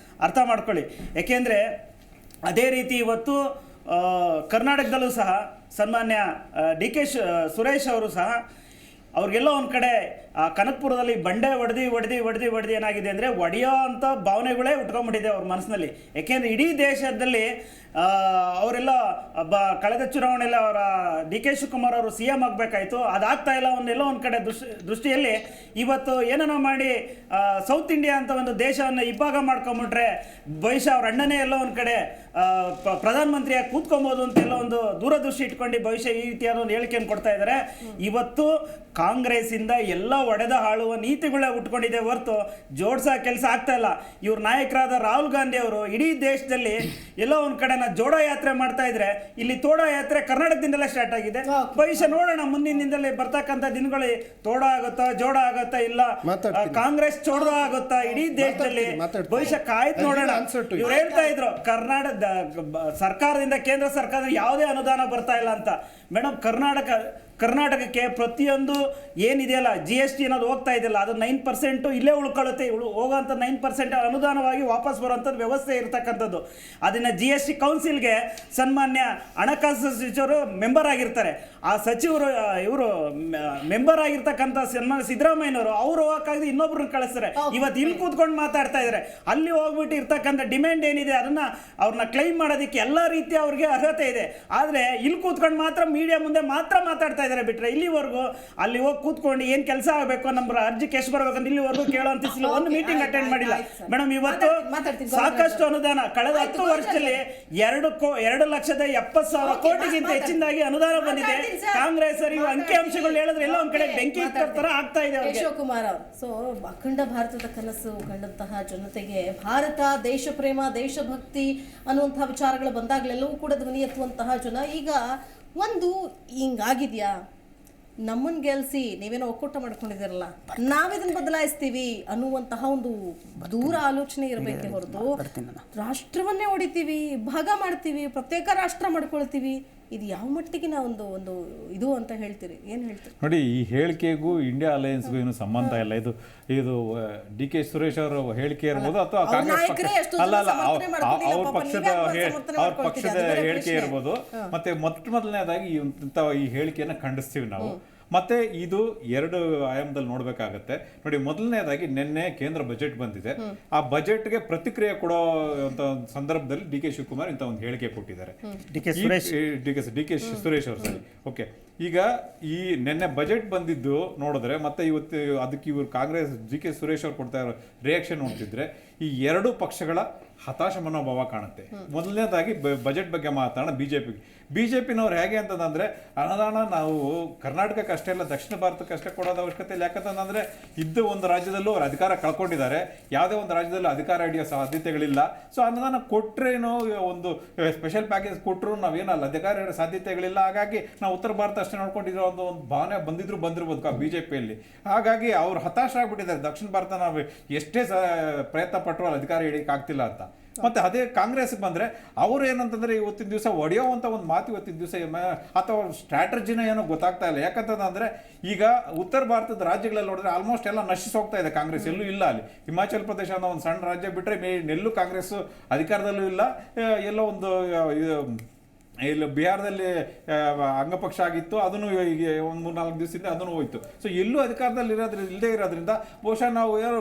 Speaker 10: ಅರ್ಥ ಮಾಡ್ಕೊಳ್ಳಿ. ಏಕೆಂದರೆ ಅದೇ ರೀತಿ ಇವತ್ತು ಕರ್ನಾಟಕದಲ್ಲೂ ಸಹ ಸನ್ಮಾನ್ಯ DK ಸುರೇಶ್ ಅವರು ಸಹ ಅವ್ರಿಗೆಲ್ಲ ಒಂದು ಕಡೆ ಕನಕಪುರದಲ್ಲಿ ಬಂಡೆ ಹೊಡೆದು ಏನಾಗಿದೆ ಅಂದರೆ ಒಡೆಯೋ ಅಂಥ ಭಾವನೆಗಳೇ ಉಟ್ಕೊಂಡ್ಬಿಟ್ಟಿದೆ ಅವ್ರ ಮನಸ್ಸಿನಲ್ಲಿ. ಯಾಕೆಂದರೆ ಇಡೀ ದೇಶದಲ್ಲಿ ಅವರೆಲ್ಲ ಕಳೆದ ಚುನಾವಣೆಯಲ್ಲಿ ಅವರ DK ಶಿವಕುಮಾರ್ ಅವರು CM ಆಗಬೇಕಾಯಿತು, ಅದಾಗ್ತಾ ಇಲ್ಲ. ಒಂದೆಲ್ಲ ಒಂದು ಕಡೆ ದೃಷ್ಟಿಯಲ್ಲಿ ಇವತ್ತು ಏನೋ ಮಾಡಿ ಸೌತ್ ಇಂಡಿಯಾ ಅಂತ ಒಂದು ದೇಶವನ್ನು ಇಬ್ಬಾಗ ಮಾಡ್ಕೊಂಬಿಟ್ರೆ ಬಹುಶಃ ಅವ್ರ ಅಣ್ಣನೇ ಎಲ್ಲ ಒಂದು ಕಡೆ ಪ್ರಧಾನಮಂತ್ರಿಯಾಗಿ ಕೂತ್ಕೊಬೋದು ಅಂತೆಲ್ಲ ಒಂದು ದೂರದೃಷ್ಟಿ ಇಟ್ಕೊಂಡು ಭವಿಷ್ಯ ಈ ರೀತಿಯಾದ ಒಂದು ಹೇಳಿಕೆಯನ್ನು ಕೊಡ್ತಾ ಇದ್ದಾರೆ. ಇವತ್ತು ಕಾಂಗ್ರೆಸ್ಸಿಂದ ಎಲ್ಲ ಒಡೆದ ಆಳುವ ನೀತಿಗಳೇ ಉಟ್ಕೊಂಡಿದೆ ಹೊರತು ಜೋಡಿಸೋ ಕೆಲಸ ಆಗ್ತಾ ಇಲ್ಲ. ಇವ್ರ ನಾಯಕರಾದ ರಾಹುಲ್ ಗಾಂಧಿ ಅವರು ಇಡೀ ದೇಶದಲ್ಲಿ ಎಲ್ಲೋ ಒಂದು ಕಡೆ ಜೋಡೋ ಯಾತ್ರೆ ಮಾಡ್ತಾ ಇದ್ರೆ, ಇಲ್ಲಿ ತೋಡೋ ಯಾತ್ರೆ ಕರ್ನಾಟಕದಿಂದಲೇ ಸ್ಟಾರ್ಟ್ ಆಗಿದೆ. ಭವಿಷ್ಯ ನೋಡೋಣ, ಮುಂದಿನ ದಿನದಲ್ಲಿ ಬರ್ತಕ್ಕಂಥ ದಿನಗಳು ತೋಡ ಆಗುತ್ತಾ ಜೋಡ ಆಗುತ್ತಾ ಇಲ್ಲ ಕಾಂಗ್ರೆಸ್ ಚೋಡ ಆಗುತ್ತಾ ಇಡೀ ದೇಶದಲ್ಲಿ ಭವಿಷ್ಯ ಕಾಯ್ದು ನೋಡೋಣ. ಇವ್ರು ಹೇಳ್ತಾ ಇದ್ರು ಕರ್ನಾಟಕ ಸರ್ಕಾರದಿಂದ ಕೇಂದ್ರ ಸರ್ಕಾರದಿಂದ ಯಾವುದೇ ಅನುದಾನ ಬರ್ತಾ ಇಲ್ಲ ಅಂತ. ಮೇಡಮ್ ಕರ್ನಾಟಕಕ್ಕೆ ಪ್ರತಿಯೊಂದು ಏನಿದೆಯಲ್ಲ GST ಅನ್ನೋದು ಹೋಗ್ತಾ ಇದೆಯಲ್ಲ, ಅದು 9% ಇಲ್ಲೇ ಉಳ್ಕೊಳ್ಳುತ್ತೆ. ಹೋಗೋಂಥ 9% ಅನುದಾನವಾಗಿ ವಾಪಸ್ ಬರುವಂಥದ್ದು ವ್ಯವಸ್ಥೆ ಇರತಕ್ಕಂಥದ್ದು. ಅದನ್ನು GST ಕೌನ್ಸಿಲ್ಗೆ ಸನ್ಮಾನ್ಯ ಹಣಕಾಸು ಸಚಿವರು ಮೆಂಬರ್ ಆಗಿರ್ತಾರೆ. ಆ ಸಚಿವರು ಇವರು ಮೆಂಬರ್ ಆಗಿರ್ತಕ್ಕಂಥ ಸನ್ಮಾನ್ಯ ಸಿದ್ದರಾಮಯ್ಯನವರು ಅವರು ಹೋಗೋಕ್ಕಾಗದೆ ಇನ್ನೊಬ್ರನ್ನ ಕಳಿಸ್ತಾರೆ. ಇವತ್ತು ಇಲ್ಲಿ ಕೂತ್ಕೊಂಡು ಮಾತಾಡ್ತಾ ಇದ್ದಾರೆ. ಅಲ್ಲಿ ಹೋಗ್ಬಿಟ್ಟು ಇರ್ತಕ್ಕಂಥ ಡಿಮ್ಯಾಂಡ್ ಏನಿದೆ ಅದನ್ನು ಅವ್ರನ್ನ ಕ್ಲೈಮ್ ಮಾಡೋದಕ್ಕೆ ಎಲ್ಲ ರೀತಿಯ ಅವ್ರಿಗೆ ಅರ್ಹತೆ ಇದೆ. ಆದರೆ ಇಲ್ಲಿ ಕೂತ್ಕೊಂಡು ಮಾತ್ರ ಮೀಡಿಯಾ ಮುಂದೆ ಮಾತ್ರ ಮಾತಾಡ್ತಾ ಇದ್ದಾರೆ ಬಿಟ್ರೆ ಇಲ್ಲಿವರೆಗೂ ಅಲ್ಲಿ ಹೋಗಿ ಕೂತ್ಕೊಂಡು ಏನು ಕೆಲಸ ಆಗಬೇಕು, ನಮ್ಮ ಅರ್ಜಿಗೆ ಎಷ್ಟು ಬರಬೇಕಂತ ಇಲ್ಲಿವರೆಗೂ ಕೇಳೋಂತ ಒಂದು ಮೀಟಿಂಗ್ ಅಟೆಂಡ್ ಮಾಡಿಲ್ಲ. ಮೇಡಮ್ ಇವತ್ತು ಸಾಕಷ್ಟು ಅನುದಾನ ಕಳೆದ 10 ವರ್ಷದಲ್ಲಿ 2,70,000 ಕೋಟಿಗಿಂತ ಹೆಚ್ಚಿನದಾಗಿ ಅನುದಾನ ಬಂದಿದೆ. ಕಾಂಗ್ರೆಸ್ ಇವು ಅಂಕಿಅಂಶಗಳು ಹೇಳಿದ್ರೆ ಎಲ್ಲ ಒಂದ್ ಕಡೆ ಬೆಂಕಿ ತರ ಆಗ್ತಾ ಇದೆ.
Speaker 1: ಶಿವಕುಮಾರ್ ಅವರು ಸೊ ಅಖಂಡ ಭಾರತದ ಕನಸು ಕಂಡಂತಹ ಜನತೆಗೆ ಭಾರತ, ದೇಶ ಪ್ರೇಮ, ದೇಶಭಕ್ತಿ ಅನ್ನುವಂತಹ ವಿಚಾರಗಳು ಬಂದಾಗಲೆಲ್ಲವೂ ಕೂಡ ಧ್ವನಿ ಎತ್ತುವಂತಹ ಜನ ಈಗ ಒಂದು ಹಿಂಗಾಗಿದ್ಯಾ, ನಮ್ಮನ್ನು ಗೆಲ್ಸಿ ನೀವೇನೋ ಒಕ್ಕೂಟ ಮಾಡ್ಕೊಂಡಿದ್ದೀರಲ್ಲ, ನಾವಿದನ್ನು ಬದಲಾಯಿಸ್ತೀವಿ ಅನ್ನುವಂತಹ ಒಂದು ದೂರ ಆಲೋಚನೆ ಇರಬೇಕೆ ಹೊರತು ರಾಷ್ಟ್ರವನ್ನೇ ಹೊಡಿತೀವಿ, ಭಾಗ ಮಾಡ್ತೀವಿ, ಪ್ರತ್ಯೇಕ ರಾಷ್ಟ್ರ ಮಾಡ್ಕೊಳ್ತೀವಿ, ಇದು ಯಾವ ಮಟ್ಟಿಗೆ ಒಂದು ಒಂದು ಇದು ಅಂತ ಹೇಳ್ತೀರಿ? ಏನು ಹೇಳ್ತೀರಿ?
Speaker 11: ನೋಡಿ, ಈ ಹೇಳಿಕೆಗೂ ಇಂಡಿಯಾ ಅಲಯನ್ಸ್ಗೂ ಏನು ಸಂಬಂಧ ಇಲ್ಲ. ಇದು DK ಸುರೇಶ್ ಅವರ ಹೇಳಿಕೆ ಇರ್ಬೋದು ಅಥವಾ ಕಾಂಗ್ರೆಸ್ ಅವ್ರ ಪಕ್ಷದ ಹೇಳಿಕೆ ಇರ್ಬೋದು. ಮತ್ತೆ ಮೊದಲನೇದಾಗಿ ಈ ಹೇಳಿಕೆಯನ್ನು ಖಂಡಿಸ್ತೀವಿ ನಾವು. ಮತ್ತೆ ಇದು 2 ಆಯಾಮದಲ್ಲಿ ನೋಡ್ಬೇಕಾಗತ್ತೆ. ನೋಡಿ, ಮೊದಲನೇದಾಗಿ ನಿನ್ನೆ ಕೇಂದ್ರ ಬಜೆಟ್ ಬಂದಿದೆ. ಆ ಬಜೆಟ್ಗೆ ಪ್ರತಿಕ್ರಿಯೆ ಕೊಡೋ ಸಂದರ್ಭದಲ್ಲಿ DK ಶಿವಕುಮಾರ್ ಇಂಥ ಒಂದು ಹೇಳಿಕೆ ಕೊಟ್ಟಿದ್ದಾರೆ. DK ಸುರೇಶ್ ಅವರು ಸರಿ ಓಕೆ. ಈಗ ಈ ನಿನ್ನೆ ಬಜೆಟ್ ಬಂದಿದ್ದು ನೋಡಿದ್ರೆ ಮತ್ತೆ ಇವತ್ತು ಅದಕ್ಕೆ ಇವರು ಕಾಂಗ್ರೆಸ್ DK ಸುರೇಶ್ ಅವ್ರು ಕೊಡ್ತಾ ಇರೋ ರಿಯಾಕ್ಷನ್ ನೋಡ್ತಿದ್ರೆ ಈ 2 ಪಕ್ಷಗಳ ಹತಾಶ ಮನೋಭಾವ ಕಾಣುತ್ತೆ. ಮೊದಲನೇದಾಗಿ ಬಜೆಟ್ ಬಗ್ಗೆ ಮಾತಾಡೋಣ. ಬಿಜೆಪಿನವ್ರು ಹೇಗೆ ಅಂತಂದ್ರೆ ಅನುದಾನ ನಾವು ಕರ್ನಾಟಕಕ್ಕೆ ಅಷ್ಟೇ ಅಲ್ಲ, ದಕ್ಷಿಣ ಭಾರತಕ್ಕೆ ಅಷ್ಟೇ ಕೊಡೋದು ಅವಶ್ಯಕತೆ ಇಲ್ಲ. ಯಾಕಂತಂದ್ರೆ ಇದ್ದು ಒಂದು ರಾಜ್ಯದಲ್ಲೂ ಅವ್ರು ಅಧಿಕಾರ ಕಳ್ಕೊಂಡಿದ್ದಾರೆ, ಯಾವುದೇ ಒಂದು ರಾಜ್ಯದಲ್ಲೂ ಅಧಿಕಾರ ಹಿಡಿಯೋ ಸಾಧ್ಯತೆಗಳಿಲ್ಲ. ಸೊ ಅನುದಾನ ಕೊಟ್ಟರೇನು, ಒಂದು ಸ್ಪೆಷಲ್ ಪ್ಯಾಕೇಜ್ ಕೊಟ್ಟರು ನಾವೇನಲ್ಲ ಅಧಿಕಾರ ಹಿಡಿಯೋ ಸಾಧ್ಯತೆಗಳಿಲ್ಲ. ಹಾಗಾಗಿ ನಾವು ಉತ್ತರ ಭಾರತ ಅಷ್ಟೇ ನೋಡ್ಕೊಂಡಿರೋ ಒಂದು ಭಾವನೆ ಬಂದಿರ್ಬೋದು ಬಿಜೆಪಿಯಲ್ಲಿ. ಹಾಗಾಗಿ ಅವ್ರು ಹತಾಶ ಆಗ್ಬಿಟ್ಟಿದ್ದಾರೆ. ದಕ್ಷಿಣ ಭಾರತ ನಾವು ಎಷ್ಟೇ ಪ್ರಯತ್ನ ಪಟ್ಟರು ಅಲ್ಲಿ ಅಧಿಕಾರ ಹಿಡಿಯಕ್ಕೆ ಆಗ್ತಿಲ್ಲ ಅಂತ. ಮತ್ತೆ ಅದೇ ಕಾಂಗ್ರೆಸ್ ಬಂದ್ರೆ ಅವ್ರು ಏನಂತಂದ್ರೆ ಇವತ್ತಿನ ದಿವಸ ಹೊಡೆಯೋವಂಥ ಒಂದು ಮಾತು ಇವತ್ತಿನ ದಿವಸ ಅಥವಾ ಸ್ಟ್ರಾಟಜಿನ ಏನೋ ಗೊತ್ತಾಗ್ತಾ ಇಲ್ಲ. ಯಾಕಂತಂದ್ರೆ ಈಗ ಉತ್ತರ ಭಾರತದ ರಾಜ್ಯಗಳಲ್ಲಿ ನೋಡಿದ್ರೆ ಆಲ್ಮೋಸ್ಟ್ ಎಲ್ಲ ನಶಿಸಿ ಹೋಗ್ತಾ ಇದೆ. ಕಾಂಗ್ರೆಸ್ ಎಲ್ಲೂ ಇಲ್ಲ ಅಲ್ಲಿ. ಹಿಮಾಚಲ ಪ್ರದೇಶ ಅನ್ನೋ ಒಂದು ಸಣ್ಣ ರಾಜ್ಯ ಬಿಟ್ಟರೆ ಎಲ್ಲೂ ಕಾಂಗ್ರೆಸ್ ಅಧಿಕಾರದಲ್ಲೂ ಇಲ್ಲ. ಎಲ್ಲೋ ಒಂದು ಇಲ್ಲಿ ಬಿಹಾರದಲ್ಲಿ ಅಂಗಪಕ್ಷ ಆಗಿತ್ತು, ಅದನ್ನು ಈಗ ಒಂದು 3-4 ದಿವಸದಿಂದ ಅದನ್ನು ಹೋಯ್ತು. ಸೊ ಎಲ್ಲೂ ಅಧಿಕಾರದಲ್ಲಿ ಇಲ್ಲದೇ ಇರೋದ್ರಿಂದ ಬಹುಶಃ ನಾವು ಯಾರು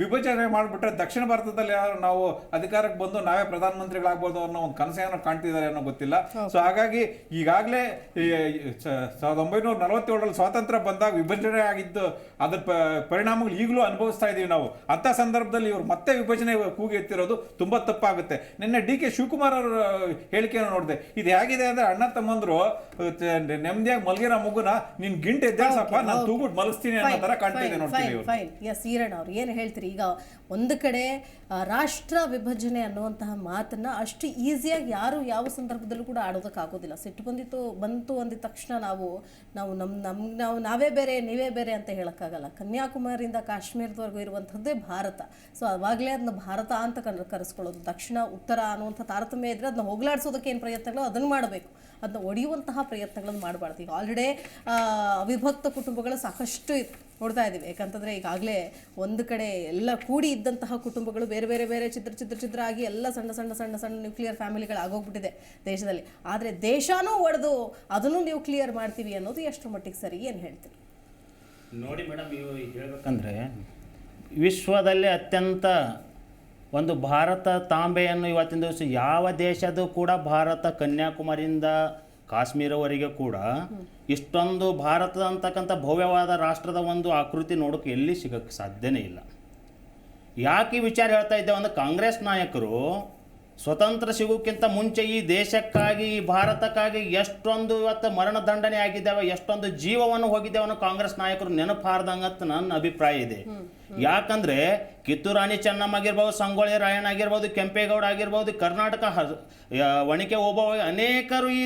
Speaker 11: ವಿಭಜನೆ ಮಾಡಿಬಿಟ್ರೆ ದಕ್ಷಿಣ ಭಾರತದಲ್ಲಿ ಯಾರು ನಾವು ಅಧಿಕಾರಕ್ಕೆ ಬಂದು ನಾವೇ ಪ್ರಧಾನಮಂತ್ರಿಗಳಾಗ್ಬೋದು ಅನ್ನೋ ಒಂದು ಕನಸೇನೋ ಕಾಣ್ತಿದ್ದಾರೆ ಅನ್ನೋ ಗೊತ್ತಿಲ್ಲ. ಸೊ ಹಾಗಾಗಿ ಈಗಾಗಲೇ 1947ರಲ್ಲಿ ಸ್ವಾತಂತ್ರ್ಯ ಬಂದಾಗ ವಿಭಜನೆ ಆಗಿದ್ದು ಅದ್ರ ಪರಿಣಾಮಗಳು ಈಗಲೂ ಅನುಭವಿಸ್ತಾ ಇದೀವಿ ನಾವು. ಅಂಥ ಸಂದರ್ಭದಲ್ಲಿ ಇವರು ಮತ್ತೆ ವಿಭಜನೆ ಕೂಗಿ ಎತ್ತಿರೋದು ತುಂಬ ತಪ್ಪಾಗುತ್ತೆ. ನಿನ್ನೆ ಡಿ ಕೆ ಶಿವಕುಮಾರ್ ಅವರ ಹೇಳಿಕೆಯನ್ನು ನೋಡಿದೆ. ಇದು ಹೇಗಿದೆ ಅಂದ್ರೆ ಅಣ್ಣ ತಮ್ಮಂದ್ರು ನೆಮ್ಮದಿಯಾಗಿ ಮಲಗಿರೋ ಮಗುನ ನೀನ್ ಗಿಂಟ್ ಎದ್ದೇಳ್ಸಪ್ಪ ನಾನು ತೂಗುಟ್ ಮಲಗಿಸ್ತೀನಿ ಅನ್ನೋ ತರ ಕಾಣ್ತಿದೆ ನೋಡ್ತೀವಿ.
Speaker 1: ಎಸ್ ಈರಣ್ಣ ಅವ್ರು ಏನು ಹೇಳ್ತೀರಿ? ಈಗ ಒಂದು ಕಡೆ ರಾಷ್ಟ್ರ ವಿಭಜನೆ ಅನ್ನುವಂತಹ ಮಾತನ್ನ ಅಷ್ಟು ಈಸಿಯಾಗಿ ಯಾರು ಯಾವ ಸಂದರ್ಭದಲ್ಲೂ ಕೂಡ ಆಡೋದಕ್ಕಾಗೋದಿಲ್ಲ. ಸಿಟ್ಟು ಬಂತು ಅಂದಿದ ತಕ್ಷಣ ನಾವು ನಾವೇ ಬೇರೆ ನೀವೇ ಬೇರೆ ಅಂತ ಹೇಳೋಕ್ಕಾಗಲ್ಲ. ಕನ್ಯಾಕುಮಾರಿಯಿಂದ ಕಾಶ್ಮೀರದವರೆಗೂ ಇರುವಂಥದ್ದೇ ಭಾರತ. ಸೊ ಅವಾಗಲೇ ಅದನ್ನ ಭಾರತ ಅಂತ ಕರೆಸ್ಕೊಳ್ಳೋದು. ದಕ್ಷಿಣ ಉತ್ತರ ಅನ್ನುವಂಥ ತಾರತಮ್ಯ ಇದ್ರೆ ಅದನ್ನ ಹೋಗ್ಲಾಡಿಸೋದಕ್ಕೆ ಏನು ಪ್ರಯತ್ನಗಳು ಅದನ್ನು ಮಾಡಬೇಕು, ಅದನ್ನ ಒಡೆಯುವಂತಹ ಪ್ರಯತ್ನಗಳನ್ನು ಮಾಡಬಾರ್ದು. ಈಗ ಆಲ್ರೆಡಿ ಅವಿಭಕ್ತ ಕುಟುಂಬಗಳು ಸಾಕಷ್ಟು ನೋಡ್ತಾ ಇದ್ದೀವಿ. ಯಾಕಂತಂದರೆ ಈಗಾಗಲೇ ಒಂದು ಕಡೆ ಎಲ್ಲ ಕೂಡಿ ಇದ್ದಂತಹ ಕುಟುಂಬಗಳು ಬೇರೆ ಬೇರೆ ಬೇರೆ ಚಿತ್ರ ಆಗಿ ಎಲ್ಲ ಸಣ್ಣ ನ್ಯೂಕ್ಲಿಯರ್ ಫ್ಯಾಮಿಲಿಗಳು ಆಗೋಗ್ಬಿಟ್ಟಿದೆ ದೇಶದಲ್ಲಿ. ಆದರೆ ದೇಶನೂ ಒಡೆದು ಅದನ್ನು ನ್ಯೂಕ್ಲಿಯರ್ ಮಾಡ್ತೀವಿ ಅನ್ನೋದು ಎಷ್ಟರ ಮಟ್ಟಿಗೆ ಸರಿ, ಏನು ಹೇಳ್ತೀವಿ?
Speaker 10: ನೋಡಿ ಮೇಡಮ್, ಇವು ಹೇಳ್ಬೇಕಂದ್ರೆ ವಿಶ್ವದಲ್ಲೇ ಅತ್ಯಂತ ಒಂದು ಭಾರತ ತಾಂಬೆಯನ್ನು ಇವತ್ತಿನ ದಿವಸ ಯಾವ ದೇಶದ್ದು ಕೂಡ ಭಾರತ ಕನ್ಯಾಕುಮಾರಿಯಿಂದ ಕಾಶ್ಮೀರವರೆಗೆ ಕೂಡ ಇಷ್ಟೊಂದು ಭಾರತದ ಅಂತಕ್ಕಂಥ ಭವ್ಯವಾದ ರಾಷ್ಟ್ರದ ಒಂದು ಆಕೃತಿ ನೋಡೋಕೆ ಎಲ್ಲಿ ಸಿಗೋಕ್ಕೆ ಸಾಧ್ಯನೇ ಇಲ್ಲ. ಯಾಕೆ ಈ ವಿಚಾರ ಹೇಳ್ತಾ ಇದ್ದೇವೆ ಅಂದರೆ ಕಾಂಗ್ರೆಸ್ ನಾಯಕರು ಸ್ವತಂತ್ರ ಸಿಗೋಕ್ಕಿಂತ ಮುಂಚೆ ಈ ದೇಶಕ್ಕಾಗಿ ಈ ಭಾರತಕ್ಕಾಗಿ ಎಷ್ಟೊಂದು ಇವತ್ತು ಮರಣದಂಡನೆ ಆಗಿದ್ದಾವೆ, ಎಷ್ಟೊಂದು ಜೀವವನ್ನು ಹೋಗಿದ್ದೇವೆ ಅನ್ನೋ ಕಾಂಗ್ರೆಸ್ ನಾಯಕರು ನೆನಪಾರ್ದಂಗಂತ ನನ್ನ ಅಭಿಪ್ರಾಯ ಇದೆ. ಯಾಕಂದರೆ ಕಿತ್ತೂರು ರಾಣಿ ಚೆನ್ನಮ್ಮ ಆಗಿರ್ಬೋದು, ಸಂಗೊಳ್ಳಿ ರಾಯಣ್ಣ ಆಗಿರ್ಬೋದು, ಕೆಂಪೇಗೌಡ ಆಗಿರ್ಬೋದು, ಕರ್ನಾಟಕ ಒಣಕೆ ಓಬವ್ವ ಅನೇಕರು ಈ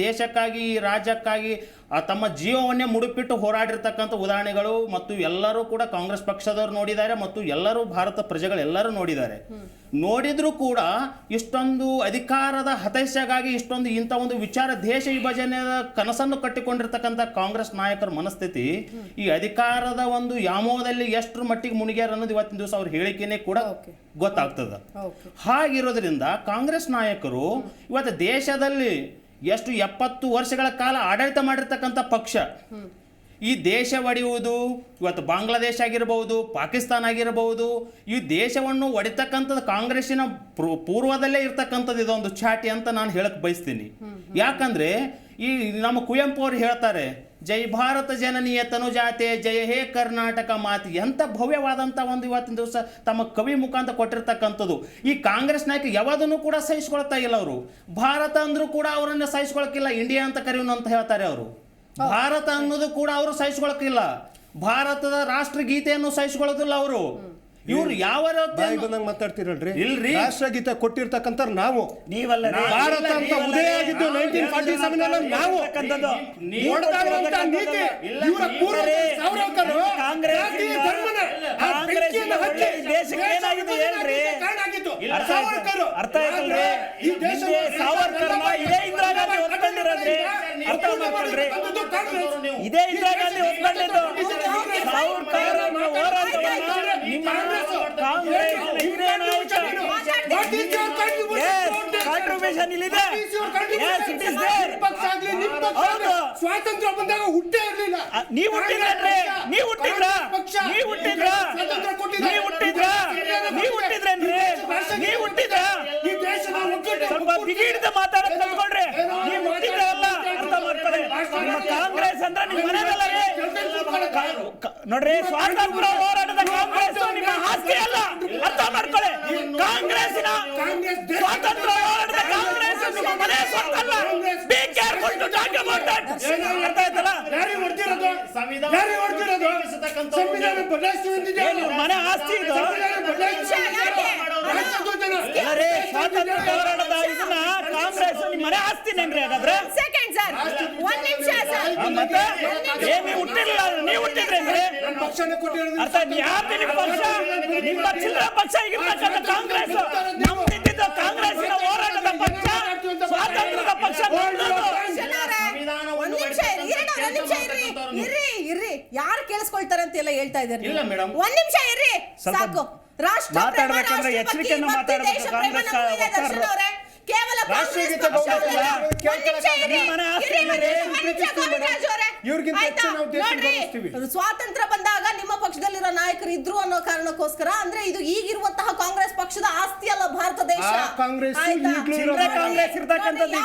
Speaker 10: ದೇಶಕ್ಕಾಗಿ ಈ ರಾಜ್ಯಕ್ಕಾಗಿ ತಮ್ಮ ಜೀವವನ್ನೇ ಮುಡುಪಿಟ್ಟು ಹೋರಾಡಿರ್ತಕ್ಕಂಥ ಉದಾಹರಣೆಗಳು ಮತ್ತು ಎಲ್ಲರೂ ಕೂಡ ಕಾಂಗ್ರೆಸ್ ಪಕ್ಷದವರು ನೋಡಿದ್ದಾರೆ ಮತ್ತು ಎಲ್ಲರೂ ಭಾರತ ಪ್ರಜೆಗಳೆಲ್ಲರೂ ನೋಡಿದ್ದಾರೆ. ನೋಡಿದ್ರೂ ಕೂಡ ಇಷ್ಟೊಂದು ಅಧಿಕಾರದ ಹತಾಶೆಗಾಗಿ ಇಷ್ಟೊಂದು ಇಂಥ ಒಂದು ವಿಚಾರ ದೇಶ ವಿಭಜನೆಯ ಕನಸನ್ನು ಕಟ್ಟಿಕೊಂಡಿರ್ತಕ್ಕಂಥ ಕಾಂಗ್ರೆಸ್ ನಾಯಕರ ಮನಸ್ಥಿತಿ ಈ ಅಧಿಕಾರದ ಒಂದು ಯಾಮೋಹದಲ್ಲಿ ಎಷ್ಟರ ಮಟ್ಟಿಗೆ ಮುಣಿಗ್ಯಾರ ಅನ್ನೋದು ಇವತ್ತಿನ ದಿವಸ ಅವ್ರ ಹೇಳಿಕೆನೇ ಕೂಡ ಗೊತ್ತಾಗ್ತದೆ. ಹಾಗಿರೋದ್ರಿಂದ ಕಾಂಗ್ರೆಸ್ ನಾಯಕರು ಇವತ್ತು ದೇಶದಲ್ಲಿ ಎಷ್ಟು 70 ವರ್ಷಗಳ ಕಾಲ ಆಡಳಿತ ಮಾಡಿರ್ತಕ್ಕಂಥ ಪಕ್ಷ ಈ ದೇಶ ಒಡೆಯುವುದು, ಇವತ್ತು ಬಾಂಗ್ಲಾದೇಶ ಆಗಿರ್ಬೋದು, ಪಾಕಿಸ್ತಾನ ಆಗಿರ್ಬೋದು, ಈ ದೇಶವನ್ನು ಒಡಿತಕ್ಕಂಥದ್ದು ಕಾಂಗ್ರೆಸ್ಸಿನ ಪೂರ್ವದಲ್ಲೇ ಇರ್ತಕ್ಕಂಥದ್ದು ಇದೊಂದು ಚಾಟಿ ಅಂತ ನಾನು ಹೇಳಕ್ಕೆ ಬಯಸ್ತೀನಿ. ಯಾಕಂದರೆ ಈ ನಮ್ಮ ಕುವೆಂಪು ಅವರು ಹೇಳ್ತಾರೆ, ಜೈ ಭಾರತ ಜನನೀಯ ತನುಜಾತೆ ಜಯ ಹೇ ಕರ್ನಾಟಕ ಮಾತಿ. ಎಂಥ ಭವ್ಯವಾದಂಥ ಒಂದು ಇವತ್ತಿನ ದಿವಸ ತಮ್ಮ ಕವಿ ಮುಖಾಂತರ ಕೊಟ್ಟಿರ್ತಕ್ಕಂಥದ್ದು. ಈ ಕಾಂಗ್ರೆಸ್ ನಾಯಕ ಯಾವ್ದನ್ನು ಕೂಡ ಸಹಿಸ್ಕೊಳ್ತಾ ಇಲ್ಲ. ಅವರು ಭಾರತ ಅಂದ್ರೂ ಕೂಡ ಅವರನ್ನು ಸಹಿಸ್ಕೊಳಕ್ಕಿಲ್ಲ, ಇಂಡಿಯಾ ಅಂತ ಕರೆಯೋನು ಅಂತ ಹೇಳ್ತಾರೆ ಅವರು. ಭಾರತ ಅನ್ನೋದು ಕೂಡ ಅವರು ಸಹಿಸ್ಕೊಳಕ್ಕಿಲ್ಲ, ಭಾರತದ ರಾಷ್ಟ್ರಗೀತೆಯನ್ನು ಸಹಿಸ್ಕೊಳ್ಳೋದಿಲ್ಲ ಅವರು. ಇವ್ರು ಯಾವ
Speaker 9: ಮಾತಾಡ್ತಿರಲ್ರಿ?
Speaker 10: ಇಲ್ರಿ,
Speaker 9: ರಾಷ್ಟ್ರಗೀತೆ ಕೊಟ್ಟಿರ್ತಕ್ಕಂಥ ನಾವು
Speaker 10: ನೀವಲ್ಲ.
Speaker 9: ಭಾರತ ಅಂತ ಉದಯ ಆಗಿದ್ದು 1947 ನಾವು
Speaker 10: ಅರ್ಥ ಆಯ್ತಲ್ರಿ? ಸಾವರ್ಕರ್ನ ಇದೇ ಇಂದಿರಾ ಗಾಂಧಿ ಒಪ್ಕೊಂಡಿರೋದ್ರಿ. ಅರ್ಥ ಮಾಡ್ಕೊಳ್ರಿ, ಇದೇ ಇಂದಿರಾ ಗಾಂಧಿ ಒಪ್ಕೊಂಡಿದ್ದು ಸಾವರ್ಕರ್ ಹೋರಾಟವನ್ನ ನಿಮ್ಮ ಕಾಂಗ್ರೆಸ್ ಹಿರಿಯ ನಾಯಕ ಕಾಂಟ್ರಿಬ್ಯೂಷನ್ ಇಲ್ಲಿದೆ.
Speaker 9: ಸ್ವಾತಂತ್ರ್ಯ ಬಂದಾಗ ಹುಟ್ಟೇ ಇರಲಿಲ್ಲ.
Speaker 10: ನೀವು ಹುಟ್ಟಿದ್ರೇನ್ರಿ? ನೀವು ಹುಟ್ಟಿದ್ರ? ನೀವು ಹುಟ್ಟಿದ್ರ? ನೀವು ಹುಟ್ಟಿದ್ರ? ನೀವು ಹುಟ್ಟಿದ್ರೇನ್ರಿ? ನೀವು ಹುಟ್ಟಿದ್ರ? ಸ್ವಲ್ಪ ಬಿಗಿಡಿದ ಮಾತಾಡಕ್ ಕಲ್ತ್ಕೊಂಡ್ರಿ. ನೀವು ಹುಟ್ಟಿದ್ರ ಅಲ್ಲ, ಅರ್ಥ ಮಾಡ್ಕೊಳ್ಳಿ. ಕಾಂಗ್ರೆಸ್ ಅಂದ್ರೆ ನಿಮ್ಮ ಮನೆಯಲ್ಲ ರೀ. ನೋಡ್ರಿ, ಸ್ವಾತಂತ್ರ್ಯ ಹೋರಾಟದ ಕಾಂಗ್ರೆಸ್ ನಿಮ್ಮ ಆಸ್ತಿ ಅಲ್ಲ, ಅರ್ಥ ಮಾಡ್ಕೊಳ್ಳಿ. ಕಾಂಗ್ರೆಸ್ಸಿನ ಸ್ವಾತಂತ್ರ್ಯ ಹೋರಾಟದ ಕಾಂಗ್ರೆಸ್ ನಿಮ್ಮ ಮನೆ ಸ್ವತ್ತು ಅಲ್ಲ. Be careful to talk about that. ಅರ್ಥ ಆಯ್ತಲ್ಲ? ಮನೆ ಆಸ್ತಿ ಇದು. ಸ್ವಾತಂತ್ರ್ಯ ಹೋರಾಟದ ಇದನ್ನ ಕಾಂಗ್ರೆಸ್ ನಿಮ್ಮ ಮನೆ ಆಸ್ತಿನೇನ್ರಿ ಹಾಗಾದ್ರೆ? ಮತ್ತೆ ನೀವು ಹುಟ್ಟಿರ್ಲಿಲ್ಲ, ನೀವು ಹುಟ್ಟಿದ್ರೇನ್ರಿ? ಅರ್ಥ ಯಾರು ನಿಮ್ಮ ಪಕ್ಷ? ನಿಮ್ಮ ಚಿಲ್ಲರ ಪಕ್ಷ ಆಗಿರ್ತಕ್ಕಂಥ ಕಾಂಗ್ರೆಸ್. ನಮ್ದಿದ್ದು ಕಾಂಗ್ರೆಸ್ಸಿನ ಹೋರಾಟದ ಪಕ್ಷ, ಸ್ವಾತಂತ್ರ್ಯದ ಪಕ್ಷ.
Speaker 1: ಇರ್ರಿ, ಯಾರು ಕೇಳಿಸ್ಕೊಳ್ತಾರೆ ಅಂತ ಎಲ್ಲ ಹೇಳ್ತಾ ಇದ್ದಾರೆ.
Speaker 8: ಇಲ್ಲ ಮೇಡಮ್,
Speaker 1: ಒಂದ್ ನಿಮಿಷ ಇರ್ರಿ, ಸಾಕು. ರಾಷ್ಟ್ರ
Speaker 10: ಮಾತಾಡ್ಬೇಕಂದ್ರೆ ಎಚ್ಚರಿಕೆಯನ್ನು ಮಾತಾಡಬೇಕು ಕಾಂಗ್ರೆಸ್ ವಕ್ತಾರರು.
Speaker 1: ಕೇವಲ ಸ್ವಾತಂತ್ರ್ಯ ಬಂದಾಗ ನಿಮ್ಮ ಪಕ್ಷದಲ್ಲಿರೋ ನಾಯಕರು ಇದ್ರು ಅನ್ನೋ ಕಾರಣಕ್ಕೋಸ್ಕರ, ಅಂದ್ರೆ ಇದು ಈಗಿರುವಂತಹ ಕಾಂಗ್ರೆಸ್ ಪಕ್ಷದ ಆಸ್ತಿ ಅಲ್ಲ ಭಾರತ ದೇಶ.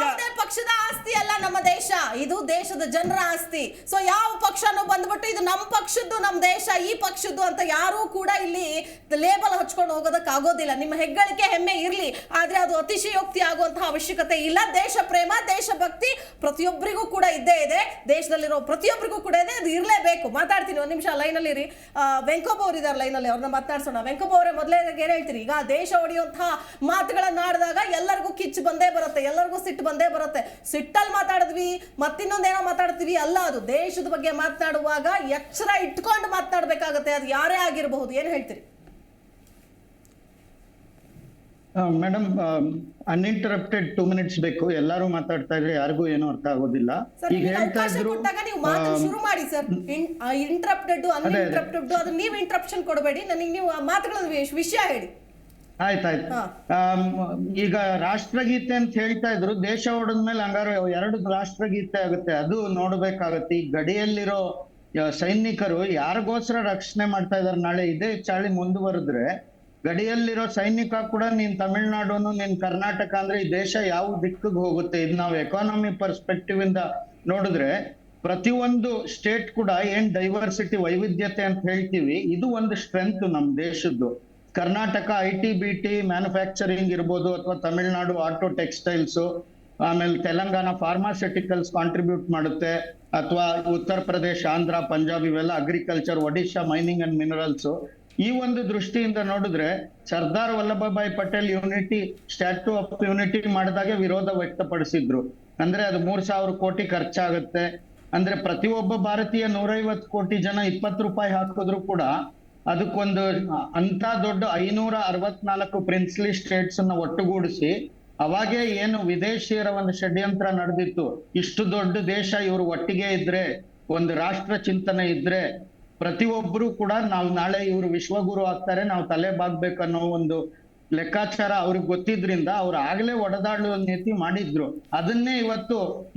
Speaker 1: ಯಾವುದೇ ಪಕ್ಷದ ಆಸ್ತಿ ಅಲ್ಲ ನಮ್ಮ ದೇಶ, ಇದು ದೇಶದ ಜನರ ಆಸ್ತಿ. ಸೊ ಯಾವ ಪಕ್ಷನೂ ಬಂದ್ಬಿಟ್ಟು ಇದು ನಮ್ಮ ಪಕ್ಷದ್ದು, ನಮ್ಮ ದೇಶ ಈ ಪಕ್ಷದ್ದು ಅಂತ ಯಾರೂ ಕೂಡ ಇಲ್ಲಿ ಲೇಬಲ್ ಹಚ್ಕೊಂಡು ಹೋಗೋದಕ್ಕೆ ಆಗೋದಿಲ್ಲ. ನಿಮ್ಮ ಹೆಗ್ಗಳಿಕೆ ಹೆಮ್ಮೆ ಇರ್ಲಿ, ಆದ್ರೆ ಅದು ಅತಿಶಯೋಕ್ತಿ ಆಗುವಂತಹ ಅವಶ್ಯಕತೆ ಇಲ್ಲ. ದೇಶ ಪ್ರೇಮ, ದೇಶಭಕ್ತಿ ಪ್ರತಿಯೊಬ್ಬರಿಗೂ ಕೂಡ ಇದ್ದೇ ಇದೆ, ದೇಶದಲ್ಲಿರೋ ಪ್ರತಿಯೊಬ್ಬರಿಗೂ ಕೂಡ ಇದೆ, ಅದು ಇರಲೇಬೇಕು. ಮಾತಾಡ್ತೀನಿ, ಒಂದು ನಿಮಿಷ ಲೈನಲ್ಲಿ ಇರಿ. ವೆಂಕಪ್ಪ ಅವರು ಇದ್ದಾರೆ ಲೈನಲ್ಲಿ, ಅವ್ರನ್ನ ಮಾತಾಡ್ಸೋಣ. ವೆಂಕಪ್ಪ ಅವರೇ, ಮೊದಲೇ ಏನ್ ಹೇಳ್ತೀರಿ? ಈಗ ದೇಶ ಹೊಡೆಯುವಂತಹ ಮಾತುಗಳನ್ನ ಆಡಿದಾಗ ಎಲ್ಲರಿಗೂ ಕಿಚ್ಚು ಬಂದೇ ಬರುತ್ತೆ, ಎಲ್ಲರಿಗೂ ಸಿಟ್ಟು ಬಂದೇ ಬರುತ್ತೆ. ಸಿಟ್ಟಲ್ಲಿ ಮಾತಾಡಿದ್ವಿ, ಮತ್ತಿನ್ನೊಂದೇನೋ ಮಾತಾಡ್ತೀವಿ ಅಲ್ಲ, ಅದು ದೇಶದ ಬಗ್ಗೆ ಮಾತನಾಡುವಾಗ ಎಚ್ಚರ ಇಟ್ಕೊಂಡು ಮಾತನಾಡಬೇಕಾಗತ್ತೆ, ಅದು ಯಾರೇ ಆಗಿರಬಹುದು. ಏನ್ ಹೇಳ್ತೀರಿ?
Speaker 12: ಮೇಡಮ್, ಅನ್ಇಂಟರಪ್ಟೆಡ್ 2 minutes ಬೇಕು. ಎಲ್ಲರೂ ಮಾತಾಡ್ತಾ ಇದ್ರೆ ಯಾರಿಗೂ ಏನೂ ಅರ್ಥ ಆಗೋದಿಲ್ಲ. ಈಗ ಹೇಳ್ತಾ ಇದ್ರು
Speaker 1: ನೀವು ಮಾತು ಶುರು ಮಾಡಿ ಸರ್. ಇಂಟರಪ್ಟೆಡ್, ಅನ್ಇಂಟರಪ್ಟೆಡ್, ಅದು ನೀವು ಇಂಟರಪ್ಷನ್ ಕೊಡಬೇಡಿ ನನಗೆ, ನೀವು ಮಾತುಗಳ ವಿಷಯ ಹೇಳಿ.
Speaker 12: ಆಯ್ತಾಯ್ತು. ಈಗ ರಾಷ್ಟ್ರಗೀತೆ ಅಂತ ಹೇಳ್ತಾ ಇದ್ರು, ದೇಶ ಹೊಡೆದ್ಮೇಲೆ ಹಂಗಾರೆ 2 ರಾಷ್ಟ್ರಗೀತೆ ಆಗುತ್ತೆ, ಅದು ನೋಡ್ಬೇಕಾಗತ್ತೆ. ಈ ಗಡಿಯಲ್ಲಿರೋ ಸೈನಿಕರು ಯಾರಿಗೋಸ್ಕರ ರಕ್ಷಣೆ ಮಾಡ್ತಾ ಇದಾರೆ? ನಾಳೆ ಇದೇ ಚಾಳಿ ಮುಂದುವರೆದ್ರೆ ಗಡಿಯಲ್ಲಿರೋ ಸೈನಿಕ ಕೂಡ ನೀನ್ ತಮಿಳ್ನಾಡುನು, ನೀನ್ ಕರ್ನಾಟಕ ಅಂದ್ರೆ ಈ ದೇಶ ಯಾವ ದಿಕ್ಕಿಗೆ ಹೋಗುತ್ತೆ? ಇದು ನಾವು ಎಕಾನಮಿ ಪರ್ಸ್ಪೆಕ್ಟಿವ್ ಇಂದ ನೋಡಿದ್ರೆ ಪ್ರತಿಯೊಂದು ಸ್ಟೇಟ್ ಕೂಡ ಏನ್ ಡೈವರ್ಸಿಟಿ, ವೈವಿಧ್ಯತೆ ಅಂತ ಹೇಳ್ತೀವಿ, ಇದು ಒಂದು ಸ್ಟ್ರೆಂತ್ ನಮ್ ದೇಶದ್ದು. ಕರ್ನಾಟಕ IT-BT ಮ್ಯಾನುಫ್ಯಾಕ್ಚರಿಂಗ್ ಇರ್ಬೋದು, ಅಥವಾ ತಮಿಳ್ನಾಡು ಆಟೋ ಟೆಕ್ಸ್ಟೈಲ್ಸ್, ಆಮೇಲೆ ತೆಲಂಗಾಣ ಫಾರ್ಮಾಸ್ಯೂಟಿಕಲ್ಸ್ ಕಾಂಟ್ರಿಬ್ಯೂಟ್ ಮಾಡುತ್ತೆ, ಅಥವಾ ಉತ್ತರ ಪ್ರದೇಶ, ಆಂಧ್ರ, ಪಂಜಾಬ್ ಇವೆಲ್ಲ agriculture, Odisha mining and minerals. ಈ ಒಂದು ದೃಷ್ಟಿಯಿಂದ ನೋಡಿದ್ರೆ Sardar Vallabhbhai Patel unity statue of unity ಮಾಡಿದಾಗೆ ವಿರೋಧ ವ್ಯಕ್ತಪಡಿಸಿದ್ರು. ಅಂದ್ರೆ ಅದು 3,000 ಕೋಟಿ ಖರ್ಚಾಗುತ್ತೆ. ಅಂದ್ರೆ ಪ್ರತಿಯೊಬ್ಬ ಭಾರತೀಯ 150 ಕೋಟಿ ಜನ 20 ರೂಪಾಯಿ ಹಾಕಿದ್ರು ಕೂಡ ಅದಕ್ಕೊಂದು ಅಂತ ದೊಡ್ಡ 564 ಪ್ರಿನ್ಸ್ಲಿ ಸ್ಟೇಟ್ಸ್ ಅನ್ನ ಒಟ್ಟುಗೂಡಿಸಿ, ಅವಾಗೇ ಏನು ವಿದೇಶಿಯರ ಒಂದು ಷಡ್ಯಂತ್ರ ನಡೆದಿತ್ತು, ಇಷ್ಟು ದೊಡ್ಡ ದೇಶ ಇವರು ಒಟ್ಟಿಗೆ ಇದ್ರೆ, ಒಂದು ರಾಷ್ಟ್ರ ಚಿಂತನೆ ಇದ್ರೆ ಪ್ರತಿಯೊಬ್ಬರು ಕೂಡ ನಾವು ನಾಳೆ ಇವರು ವಿಶ್ವಗುರು ಆಗ್ತಾರೆ, ನಾವು ತಲೆ ಬಾಗ್ಬೇಕು ಅನ್ನೋ ಒಂದು ಲೆಕ್ಕಾಚಾರ ಅವ್ರಿಗೆ ಗೊತ್ತಿದ್ರಿಂದ ಅವ್ರು ಆಗ್ಲೇ ಒಡೆದಾಡುವ ನೀತಿ ಮಾಡಿದ್ರು. ಅದನ್ನೇ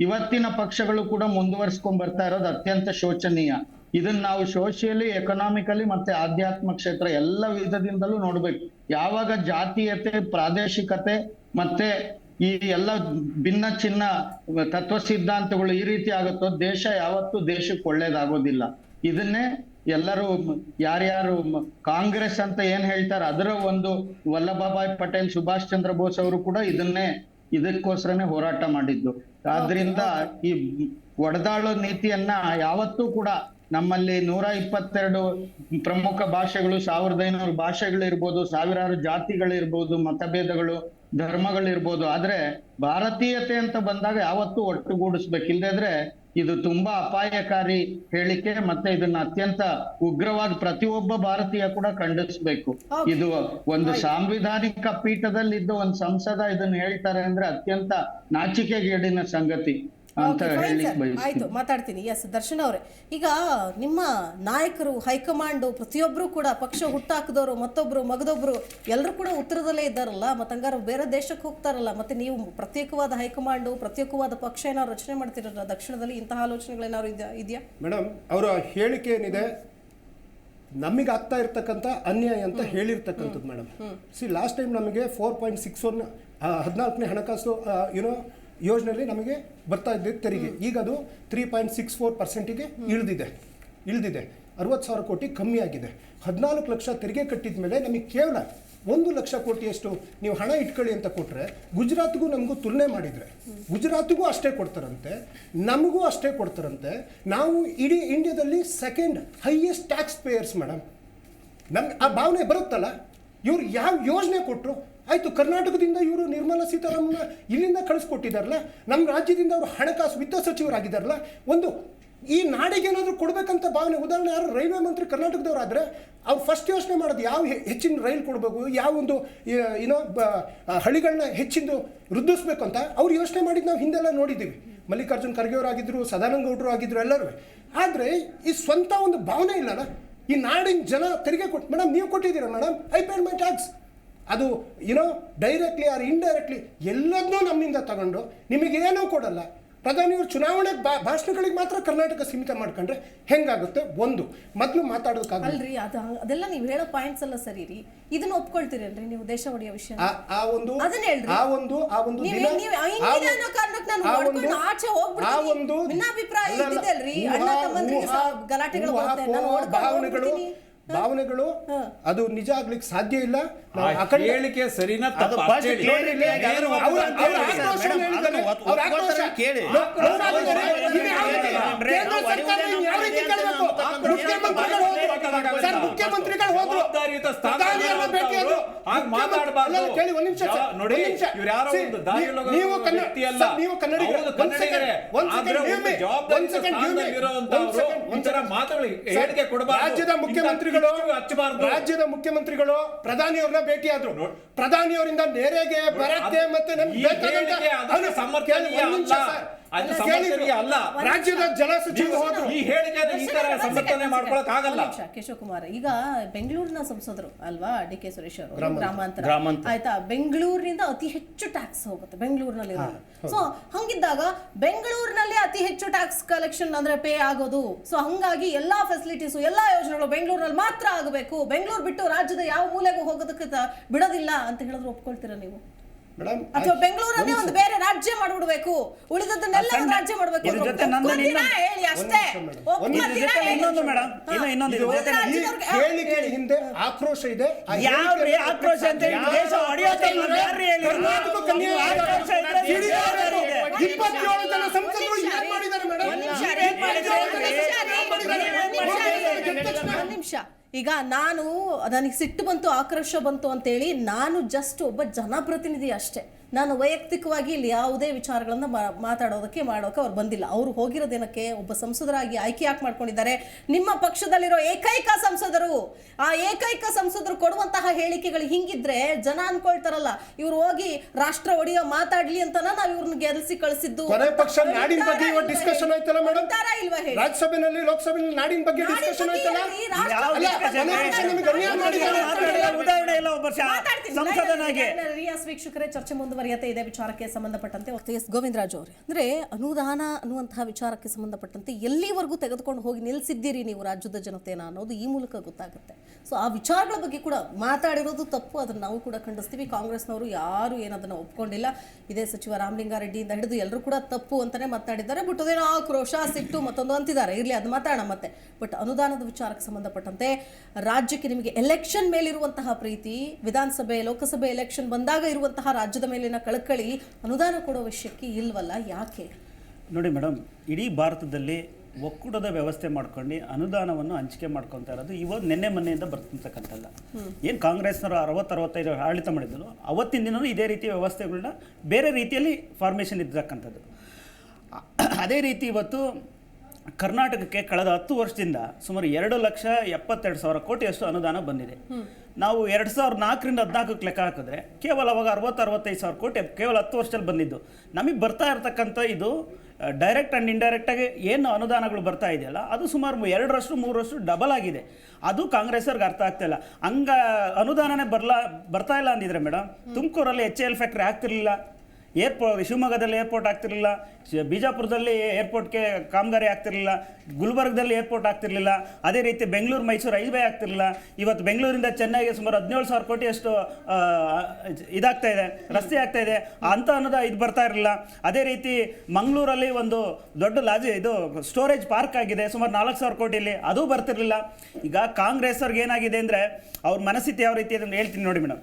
Speaker 12: ಇವತ್ತಿನ ಪಕ್ಷಗಳು ಕೂಡ ಮುಂದುವರ್ಸ್ಕೊಂಡ್ ಬರ್ತಾ ಇರೋದು ಅತ್ಯಂತ ಶೋಚನೀಯ. ಇದನ್ನ ನಾವು ಸೋಷಿಯಲಿ, ಎಕನಾಮಿಕಲಿ ಮತ್ತೆ ಆಧ್ಯಾತ್ಮ ಕ್ಷೇತ್ರ ಎಲ್ಲ ವಿಧದಿಂದಲೂ ನೋಡ್ಬೇಕು. ಯಾವಾಗ ಜಾತೀಯತೆ, ಪ್ರಾದೇಶಿಕತೆ ಮತ್ತೆ ಈ ಎಲ್ಲ ಭಿನ್ನ ಚಿನ್ನ ತತ್ವ ಸಿದ್ಧಾಂತಗಳು ಈ ರೀತಿ ಆಗುತ್ತೋ ದೇಶ ಯಾವತ್ತೂ ದೇಶಕ್ಕೆ ಒಳ್ಳೇದಾಗೋದಿಲ್ಲ. ಇದನ್ನೇ ಎಲ್ಲರೂ ಯಾರ್ಯಾರು ಕಾಂಗ್ರೆಸ್ ಅಂತ ಏನ್ ಹೇಳ್ತಾರೆ ಅದರ ಒಂದು ವಲ್ಲಭಭಾಯಿ ಪಟೇಲ್, ಸುಭಾಷ್ ಚಂದ್ರ ಬೋಸ್ ಅವರು ಕೂಡ ಇದಕ್ಕೋಸ್ಕರನೇ ಹೋರಾಟ ಮಾಡಿದ್ದು. ಆದ್ರಿಂದ ಈ ಒಡೆದಾಳೋ ನೀತಿಯನ್ನ ಯಾವತ್ತೂ ಕೂಡ ನಮ್ಮಲ್ಲಿ 122 ಪ್ರಮುಖ ಭಾಷೆಗಳು, 1500 ಭಾಷೆಗಳಿರ್ಬೋದು, ಸಾವಿರಾರು ಜಾತಿಗಳಿರ್ಬೋದು, ಮತಭೇದಗಳು, ಧರ್ಮಗಳಿರ್ಬೋದು, ಆದ್ರೆ ಭಾರತೀಯತೆ ಅಂತ ಬಂದಾಗ ಯಾವತ್ತೂ ಒಟ್ಟುಗೂಡಿಸ್ಬೇಕು. ಇಲ್ಲದಿದ್ರೆ ಇದು ತುಂಬಾ ಅಪಾಯಕಾರಿ ಹೇಳಿಕೆ, ಮತ್ತೆ ಇದನ್ನ ಅತ್ಯಂತ ಉಗ್ರವಾಗಿ ಪ್ರತಿಯೊಬ್ಬ ಭಾರತೀಯ ಕೂಡ ಖಂಡಿಸ್ಬೇಕು. ಇದು ಒಂದು ಸಾಂವಿಧಾನಿಕ ಪೀಠದಲ್ಲಿದ್ದ ಒಂದು ಸಂಸದ ಇದನ್ನ ಹೇಳ್ತಾರೆ ಅಂದ್ರೆ ಅತ್ಯಂತ ನಾಚಿಕೆಗೇಡಿನ ಸಂಗತಿ ಅಂತ ಹೇಳಿ
Speaker 1: ಆಯ್ತು, ಮಾತಾಡ್ತೀನಿ. ಎಸ್, ದರ್ಶನ್ ಅವರೇ, ಈಗ ನಿಮ್ಮ ನಾಯಕರು, ಹೈಕಮಾಂಡು ಪ್ರತಿಯೊಬ್ರು ಕೂಡ ಪಕ್ಷ ಹುಟ್ಟಾಕಿದವರು, ಮತ್ತೊಬ್ರು ಮಗದೊಬ್ರು ಎಲ್ಲರೂ ಕೂಡ ಉತ್ತರದಲ್ಲೇ ಇದ್ದಾರಲ್ಲ, ಮತ್ತೆ ಹಂಗಾರ ಬೇರೆ ದೇಶಕ್ಕೆ ಹೋಗ್ತಾರಲ್ಲ, ಮತ್ತೆ ನೀವು ಪ್ರತ್ಯೇಕವಾದ ಹೈಕಮಾಂಡು, ಪ್ರತ್ಯೇಕವಾದ ಪಕ್ಷ ಏನಾದ್ರು ರಚನೆ ಮಾಡ್ತಿರಲ್ಲ ದಕ್ಷಿಣದಲ್ಲಿ, ಇಂತಹ ಆಲೋಚನೆಗಳೇನಾದ್ರು ಇದೆಯಾ?
Speaker 9: ಮೇಡಮ್, ಅವರ ಹೇಳಿಕೆ ಏನಿದೆ ನಮಗೆ ಆಗ್ತಾ ಇರ್ತಕ್ಕಂಥ ಅನ್ಯಾಯ ಅಂತ ಹೇಳಿರ್ತಕ್ಕಂಥದ್ದು ಮೇಡಮ್. ಲಾಸ್ಟ್ ಟೈಮ್ ನಮಗೆ 4.61 14ನೇ ಹಣಕಾಸು ಯೋಜನೆಯಲ್ಲಿ ನಮಗೆ ಬರ್ತಾ ಇದ್ದ ತೆರಿಗೆ ಈಗ ಅದು 3.64%ಗೆ ಇಳಿದಿದೆ. 60,000 ಕೋಟಿ ಕಮ್ಮಿ ಆಗಿದೆ. 14 ಲಕ್ಷ ತೆರಿಗೆ ಕಟ್ಟಿದ ಮೇಲೆ ನಮಗೆ ಕೇವಲ 1 ಲಕ್ಷ ಕೋಟಿಯಷ್ಟು ನೀವು ಹಣ ಇಟ್ಕೊಳ್ಳಿ ಅಂತ ಕೊಟ್ಟರೆ, ಗುಜರಾತ್ಗೂ ನಮಗೂ ತುಲನೆ ಮಾಡಿದರೆ ಗುಜರಾತ್ಗೂ ಅಷ್ಟೇ ಕೊಡ್ತಾರಂತೆ, ನಮಗೂ ಅಷ್ಟೇ ಕೊಡ್ತಾರಂತೆ. ನಾವು ಇಡೀ ಇಂಡಿಯಾದಲ್ಲಿ second highest tax payers madam. ನಮ್ಗೆ ಆ ಭಾವನೆ ಬರುತ್ತಲ್ಲ. ಇವ್ರು ಯಾವ ಯೋಜನೆ ಕೊಟ್ಟರು? ಆಯಿತು, ಕರ್ನಾಟಕದಿಂದ ಇವರು ನಿರ್ಮಲಾ ಸೀತಾರಾಮನ್ ಇಲ್ಲಿಂದ ಕಳಿಸ್ಕೊಟ್ಟಿದ್ದಾರಲ್ಲ, ನಮ್ಮ ರಾಜ್ಯದಿಂದ ಅವರು ಹಣಕಾಸು ವಿತ್ತ ಸಚಿವರಾಗಿದ್ದಾರಲ್ಲ, ಒಂದು ಈ ನಾಡಿಗೆ ಏನಾದರೂ ಕೊಡಬೇಕಂತ ಭಾವನೆ. ಉದಾಹರಣೆ, ಯಾರು ರೈಲ್ವೆ ಮಂತ್ರಿ ಕರ್ನಾಟಕದವರಾದರೆ ಅವ್ರು ಫಸ್ಟ್ ಯೋಚನೆ ಮಾಡೋದು ಯಾವ ಹೆಚ್ಚಿನ ರೈಲು ಕೊಡಬೇಕು, ಯಾವ ಒಂದು ಹಳ್ಳಿಗಳನ್ನ ಹೆಚ್ಚಿಂದು ವೃದ್ಧಿಸ್ಬೇಕು ಅಂತ ಅವ್ರು ಯೋಚನೆ ಮಾಡಿದ್ದು ನಾವು ಹಿಂದೆಲ್ಲ ನೋಡಿದ್ದೀವಿ. ಮಲ್ಲಿಕಾರ್ಜುನ್ ಖರ್ಗೆ ಅವರಾಗಿದ್ದರು, ಸದಾನಂದ ಗೌಡರು ಆಗಿದ್ದರು, ಎಲ್ಲರೂ. ಆದರೆ ಈ ಸ್ವಂತ ಒಂದು ಭಾವನೆ ಇಲ್ಲಲ್ಲ. ಈ ನಾಡಿನ ಜನ ತೆರಿಗೆ ಕೊಟ್ಟು, ಮೇಡಮ್ ನೀವು ಕೊಟ್ಟಿದ್ದೀರಾ madam, I paid my tax. ಅದು ಡೈರೆಕ್ಟ್ಲಿ ಆರ್ ಇಂಡೈರೆಕ್ಟ್ಲಿ ಎಲ್ಲದನ್ನೂ ನಮ್ಮಿಂದ ತಗೊಂಡು ನಿಮಗೇನೂ ಕೊಡಲ್ಲ. ಪ್ರಧಾನಿಯವರು ಚುನಾವಣೆ ಭಾಷಣಗಳಿಗೆ ಮಾತ್ರ ಕರ್ನಾಟಕ ಸೀಮಿತ ಮಾಡ್ಕೊಂಡ್ರೆ ಹೆಂಗಾಗುತ್ತೆ? ಒಂದು ಮೊದಲು ಮಾತಾಡೋದಕ್ಕಾಗಲ್ಲ.
Speaker 1: ಅಲ್ರಿ, ಅದೆಲ್ಲ ನೀವು ಹೇಳೋ ಪಾಯಿಂಟ್ಸ್ ಎಲ್ಲ ಸರಿ ರೀ. ಇದನ್ನ ಒಪ್ಕೊಳ್ತೀರಲ್ರಿ ನೀವು ದೇಶ ಒಡೆಯೋ ವಿಷಯ?
Speaker 9: ಭಾವನೆಗಳು ಅದು ನಿಜ ಆಗ್ಲಿಕ್ಕೆ ಸಾಧ್ಯ ಇಲ್ಲ.
Speaker 11: ಹೇಳಿಕೆ ಸರಿನಾ ತಪ್ಪಾ
Speaker 9: ಮುಖ್ಯಮಂತ್ರಿಗಳು ಹೋದ್ರು, ನೀವು ರಾಜ್ಯದ ಮುಖ್ಯಮಂತ್ರಿಗಳು ಪ್ರಧಾನಿಯವ್ರನ್ನ ಭೇಟಿಯಾದ್ರು. ಪ್ರಧಾನಿಯವರಿಂದ ನೇರೆಗೆ ಬರಕ್ಕೆ ಮತ್ತೆ ರಾಜ್ಯದ ಜಲ ಸಚಿವರು ಹೋದ್ರು.
Speaker 11: ಈ ಹೇಳಿಕೆ ಈ ತರ ಸಮರ್ಥನೆ ಮಾಡ್ಕೊಳಕ್ ಆಗಲ್ಲ.
Speaker 1: ಕೇಶವ್ ಕುಮಾರ್, ಈಗ ಬೆಂಗಳೂರಿನ ಸಂಸದರು ಅಲ್ವಾ ಡಿ.ಕೆ. ಸುರೇಶ್ ಅವರು, ಗ್ರಾಮಾಂತರ ಆಯ್ತಾ, ಬೆಂಗಳೂರಿನಿಂದ ಅತಿ ಹೆಚ್ಚು ಟ್ಯಾಕ್ಸ್ ಹೋಗುತ್ತೆ ಬೆಂಗಳೂರಿನಲ್ಲಿ. ಸೊ ಹಂಗಿದ್ದಾಗ ಬೆಂಗಳೂರಿನಲ್ಲಿ ಅತಿ ಹೆಚ್ಚು ಟ್ಯಾಕ್ಸ್ ಕಲೆಕ್ಷನ್ ಅಂದ್ರೆ ಪೇ ಆಗೋದು. ಸೊ ಹಂಗಾಗಿ ಎಲ್ಲಾ ಫೆಸಿಲಿಟೀಸು, ಎಲ್ಲಾ ಯೋಜನೆಗಳು ಬೆಂಗಳೂರಿನಲ್ಲಿ ಮಾತ್ರ ಆಗಬೇಕು, ಬೆಂಗಳೂರು ಬಿಟ್ಟು ರಾಜ್ಯದ ಯಾವ ಮೂಲೆಗೂ ಹೋಗೋದಕ್ಕೆ ಬಿಡೋದಿಲ್ಲ ಅಂತ ಹೇಳಿದ್ರು ಒಪ್ಕೊಳ್ತೀರಾ ನೀವು? ಅಥವಾ ಬೆಂಗಳೂರನ್ನೇ ಒಂದು ಬೇರೆ ರಾಜ್ಯ ಮಾಡ್ಬಿಡ್ಬೇಕು, ಉಳಿದದನ್ನೆಲ್ಲ ಒಂದು ರಾಜ್ಯ ಮಾಡ್ಬೇಕು ಹೇಳಿ ಅಷ್ಟೇ?
Speaker 9: ಹೇಳಿಕೆ ಹಿಂದೆ ಆಕ್ರೋಶ ಇದೆ.
Speaker 10: ಆಕ್ರೋಶ ಅಂತ
Speaker 9: 27 ಜನ ಸಂಸದರು ಏನ್ ಮಾಡಿದ್ದಾರೆ ಮೇಡಮ್?
Speaker 1: ನಿಮಿಷ. ಈಗ ನನಗೆ ಸಿಟ್ಟು ಬಂತು, ಆಕ್ರೋಶ ಬಂತು ಅಂತೇಳಿ ನಾನು ಜಸ್ಟ್ ಒಬ್ಬ ಜನಪ್ರತಿನಿಧಿ ಅಷ್ಟೇ. ನಾನು ವೈಯಕ್ತಿಕವಾಗಿ ಇಲ್ಲಿ ಯಾವುದೇ ವಿಚಾರಗಳನ್ನು ಮಾಡೋಕೆ ಅವ್ರು ಬಂದಿಲ್ಲ. ಅವರು ಹೋಗಿರೋದೇನಕ್ಕೆ? ಒಬ್ಬ ಸಂಸದರಾಗಿ ಆಯ್ಕೆ ಯಾಕೆ ಮಾಡ್ಕೊಂಡಿದ್ದಾರೆ? ನಿಮ್ಮ ಪಕ್ಷದಲ್ಲಿರೋ ಏಕೈಕ ಸಂಸದರು, ಆ ಏಕೈಕ ಸಂಸದರು ಕೊಡುವಂತಹ ಹೇಳಿಕೆಗಳು ಹಿಂಗಿದ್ರೆ ಜನ ಅನ್ಕೊಳ್ತಾರಲ್ಲ, ಇವ್ರು ಹೋಗಿ ರಾಷ್ಟ್ರ ಒಡೆಯೋ ಮಾತಾಡ್ಲಿ ಅಂತನ ನಾವು ಇವ್ರನ್ನ ಗೆಲ್ಸಿ ಕಳಿಸಿದ್ದು.
Speaker 9: ಪಕ್ಷ ನಾಡಿನ ಬಗ್ಗೆ ಡಿಸ್ಕಷನ್ ಆಯ್ತಲ್ಲ ಮೇಡಮ್, ರಾಜ್ಯಸಭೆಯಲ್ಲಿ ಲೋಕಸಭೆಯಲ್ಲಿ ನಾಡಿನ ಬಗ್ಗೆ ಡಿಸ್ಕಷನ್ ಆಯ್ತಲ್ಲ.
Speaker 1: ವೀಕ್ಷಕರೇ, ಚರ್ಚೆ ಮುಂದುವರಿಯುತ್ತೆ ಇದೇ ವಿಚಾರಕ್ಕೆ ಸಂಬಂಧಪಟ್ಟಂತೆ. ಎಸ್ ಗೋವಿಂದರಾಜು ಅವರೇ, ಅಂದ್ರೆ ಅನುದಾನ ಅನ್ನುವಂತಹ ವಿಚಾರಕ್ಕೆ ಸಂಬಂಧಪಟ್ಟಂತೆ ಎಲ್ಲಿವರೆಗೂ ತೆಗೆದುಕೊಂಡು ಹೋಗಿ ನಿಲ್ಲಿಸಿದ್ದೀರಿ ನೀವು ರಾಜ್ಯದ ಜನತೆನ ಅನ್ನೋದು ಈ ಮೂಲಕ ಗೊತ್ತಾಗುತ್ತೆ. ಸೊ ಆ ವಿಚಾರಗಳ ಬಗ್ಗೆ ಕೂಡ ಮಾತಾಡಿರೋದು ತಪ್ಪು, ಅದನ್ನು ನಾವು ಕೂಡ ಖಂಡಿಸ್ತೀವಿ. ಕಾಂಗ್ರೆಸ್ನವರು ಯಾರು ಏನದನ್ನು ಒಪ್ಕೊಂಡಿಲ್ಲ. ಇದೇ ಸಚಿವ ರಾಮಲಿಂಗಾರೆಡ್ಡಿಯಿಂದ ಹಿಡಿದು ಎಲ್ಲರೂ ಕೂಡ ತಪ್ಪು ಅಂತಾನೆ ಮಾತಾಡಿದ್ದಾರೆ. ಬಟ್ ಅದೇನೋ ಆಕ್ರೋಶ, ಸಿಟ್ಟು ಮತ್ತೊಂದು ಅಂತಿದ್ದಾರೆ. ಇರಲಿ, ಅದು ಮಾತಾಡೋಣ ಮತ್ತೆ. ಬಟ್ ಅನುದಾನದ ವಿಚಾರಕ್ಕೆ ಸಂಬಂಧಪಟ್ಟಂತೆ ರಾಜ್ಯಕ್ಕೆ ನಿಮಗೆ ಎಲೆಕ್ಷನ್ ಮೇಲಿರುವಂತಹ ಪ್ರೀತಿ, ವಿಧಾನಸಭೆ ಲೋಕಸಭೆ ಎಲೆಕ್ಷನ್ ಬಂದಾಗ ಇರುವಂತಹ ರಾಜ್ಯದ ಮೇಲಿನ ಕಳಕಳಿ ಅನುದಾನ ಕೊಡೋ ವಿಷಯಕ್ಕೆ ಇಲ್ವಲ್ಲ, ಯಾಕೆ?
Speaker 10: ನೋಡಿ ಮೇಡಮ್, ಇಡೀ ಭಾರತದಲ್ಲಿ ಒಕ್ಕೂಟದ ವ್ಯವಸ್ಥೆ ಮಾಡ್ಕೊಂಡು ಅನುದಾನವನ್ನು ಹಂಚಿಕೆ ಮಾಡ್ಕೊತಾ ಇರೋದು ಇವತ್ತು ನಿನ್ನೆ ಮೊನ್ನೆಯಿಂದ ಬರ್ತಿರ್ತಕ್ಕಂಥಲ್ಲ. ಏನು ಕಾಂಗ್ರೆಸ್ನವರು 60-65 ಆಡಳಿತ ಮಾಡಿದ್ರು, ಅವತ್ತಿನ ದಿನವೂ ಇದೇ ರೀತಿಯ ವ್ಯವಸ್ಥೆಗಳನ್ನ ಬೇರೆ ರೀತಿಯಲ್ಲಿ ಫಾರ್ಮೇಷನ್ ಇರ್ತಕ್ಕಂಥದ್ದು. ಅದೇ ರೀತಿ ಇವತ್ತು ಕರ್ನಾಟಕಕ್ಕೆ ಕಳೆದ 10 ವರ್ಷದಿಂದ ಸುಮಾರು 2,72,000 ಕೋಟಿಯಷ್ಟು ಅನುದಾನ ಬಂದಿದೆ. ನಾವು 2004ರಿಂದ 14ಕ್ಕೆ ಲೆಕ್ಕ ಹಾಕಿದ್ರೆ ಕೇವಲ ಅವಾಗ 60-65,000 ಕೋಟಿ ಕೇವಲ 10 ವರ್ಷದಲ್ಲಿ ಬಂದಿದ್ದು. ನಮಗೆ ಬರ್ತಾ ಇರತಕ್ಕಂಥ ಇದು ಡೈರೆಕ್ಟ್ ಆ್ಯಂಡ್ ಇಂಡೈರೆಕ್ಟಾಗಿ ಏನು ಅನುದಾನಗಳು ಬರ್ತಾ ಇದೆಯಲ್ಲ, ಅದು ಸುಮಾರು 2-3 ಡಬಲ್ ಆಗಿದೆ. ಅದು ಕಾಂಗ್ರೆಸ್ಸವ್ರಿಗೆ ಅರ್ಥ ಆಗ್ತಾಯಿಲ್ಲ. ಅನುದಾನನೇ ಬರ್ತಾ ಇಲ್ಲ ಅಂದಿದ್ರೆ ಮೇಡಮ್, ತುಮಕೂರಲ್ಲಿ HAL ಫ್ಯಾಕ್ಟ್ರಿ ಆಗ್ತಿರ್ಲಿಲ್ಲ, ಶಿವಮೊಗ್ಗದಲ್ಲಿ ಏರ್ಪೋರ್ಟ್ ಆಗ್ತಿರಲಿಲ್ಲ, ಬಿಜಾಪುರದಲ್ಲಿ ಏರ್ಪೋರ್ಟ್ಗೆ ಕಾಮಗಾರಿ ಆಗ್ತಿರಲಿಲ್ಲ, ಗುಲ್ಬರ್ಗದಲ್ಲಿ ಏರ್ಪೋರ್ಟ್ ಆಗ್ತಿರಲಿಲ್ಲ, ಅದೇ ರೀತಿ ಬೆಂಗಳೂರು ಮೈಸೂರು ರೈಲ್ವೆ ಆಗ್ತಿರಲಿಲ್ಲ. ಇವತ್ತು ಬೆಂಗಳೂರಿಂದ ಚೆನ್ನೈಗೆ ಸುಮಾರು 17,000 ಕೋಟಿಯಷ್ಟು ಇದಾಗ್ತಾ ಇದೆ, ರಸ್ತೆ ಆಗ್ತಾ ಇದೆ, ಅಂತ ಅನ್ನೋದು ಇದು ಬರ್ತಾ ಇರಲಿಲ್ಲ. ಅದೇ ರೀತಿ ಮಂಗಳೂರಲ್ಲಿ ಒಂದು ದೊಡ್ಡ ಇದು ಸ್ಟೋರೇಜ್ ಪಾರ್ಕ್ ಆಗಿದೆ ಸುಮಾರು 4,000 ಕೋಟಿಯಲ್ಲಿ, ಅದು ಬರ್ತಿರಲಿಲ್ಲ. ಈಗ ಕಾಂಗ್ರೆಸ್ ಅವ್ರಿಗೆ ಏನಾಗಿದೆ ಅಂದರೆ ಅವ್ರ ಮನಸ್ಥಿತಿ ಯಾವ ರೀತಿ ಅದನ್ನು ಹೇಳ್ತೀನಿ ನೋಡಿ ಮೇಡಮ್.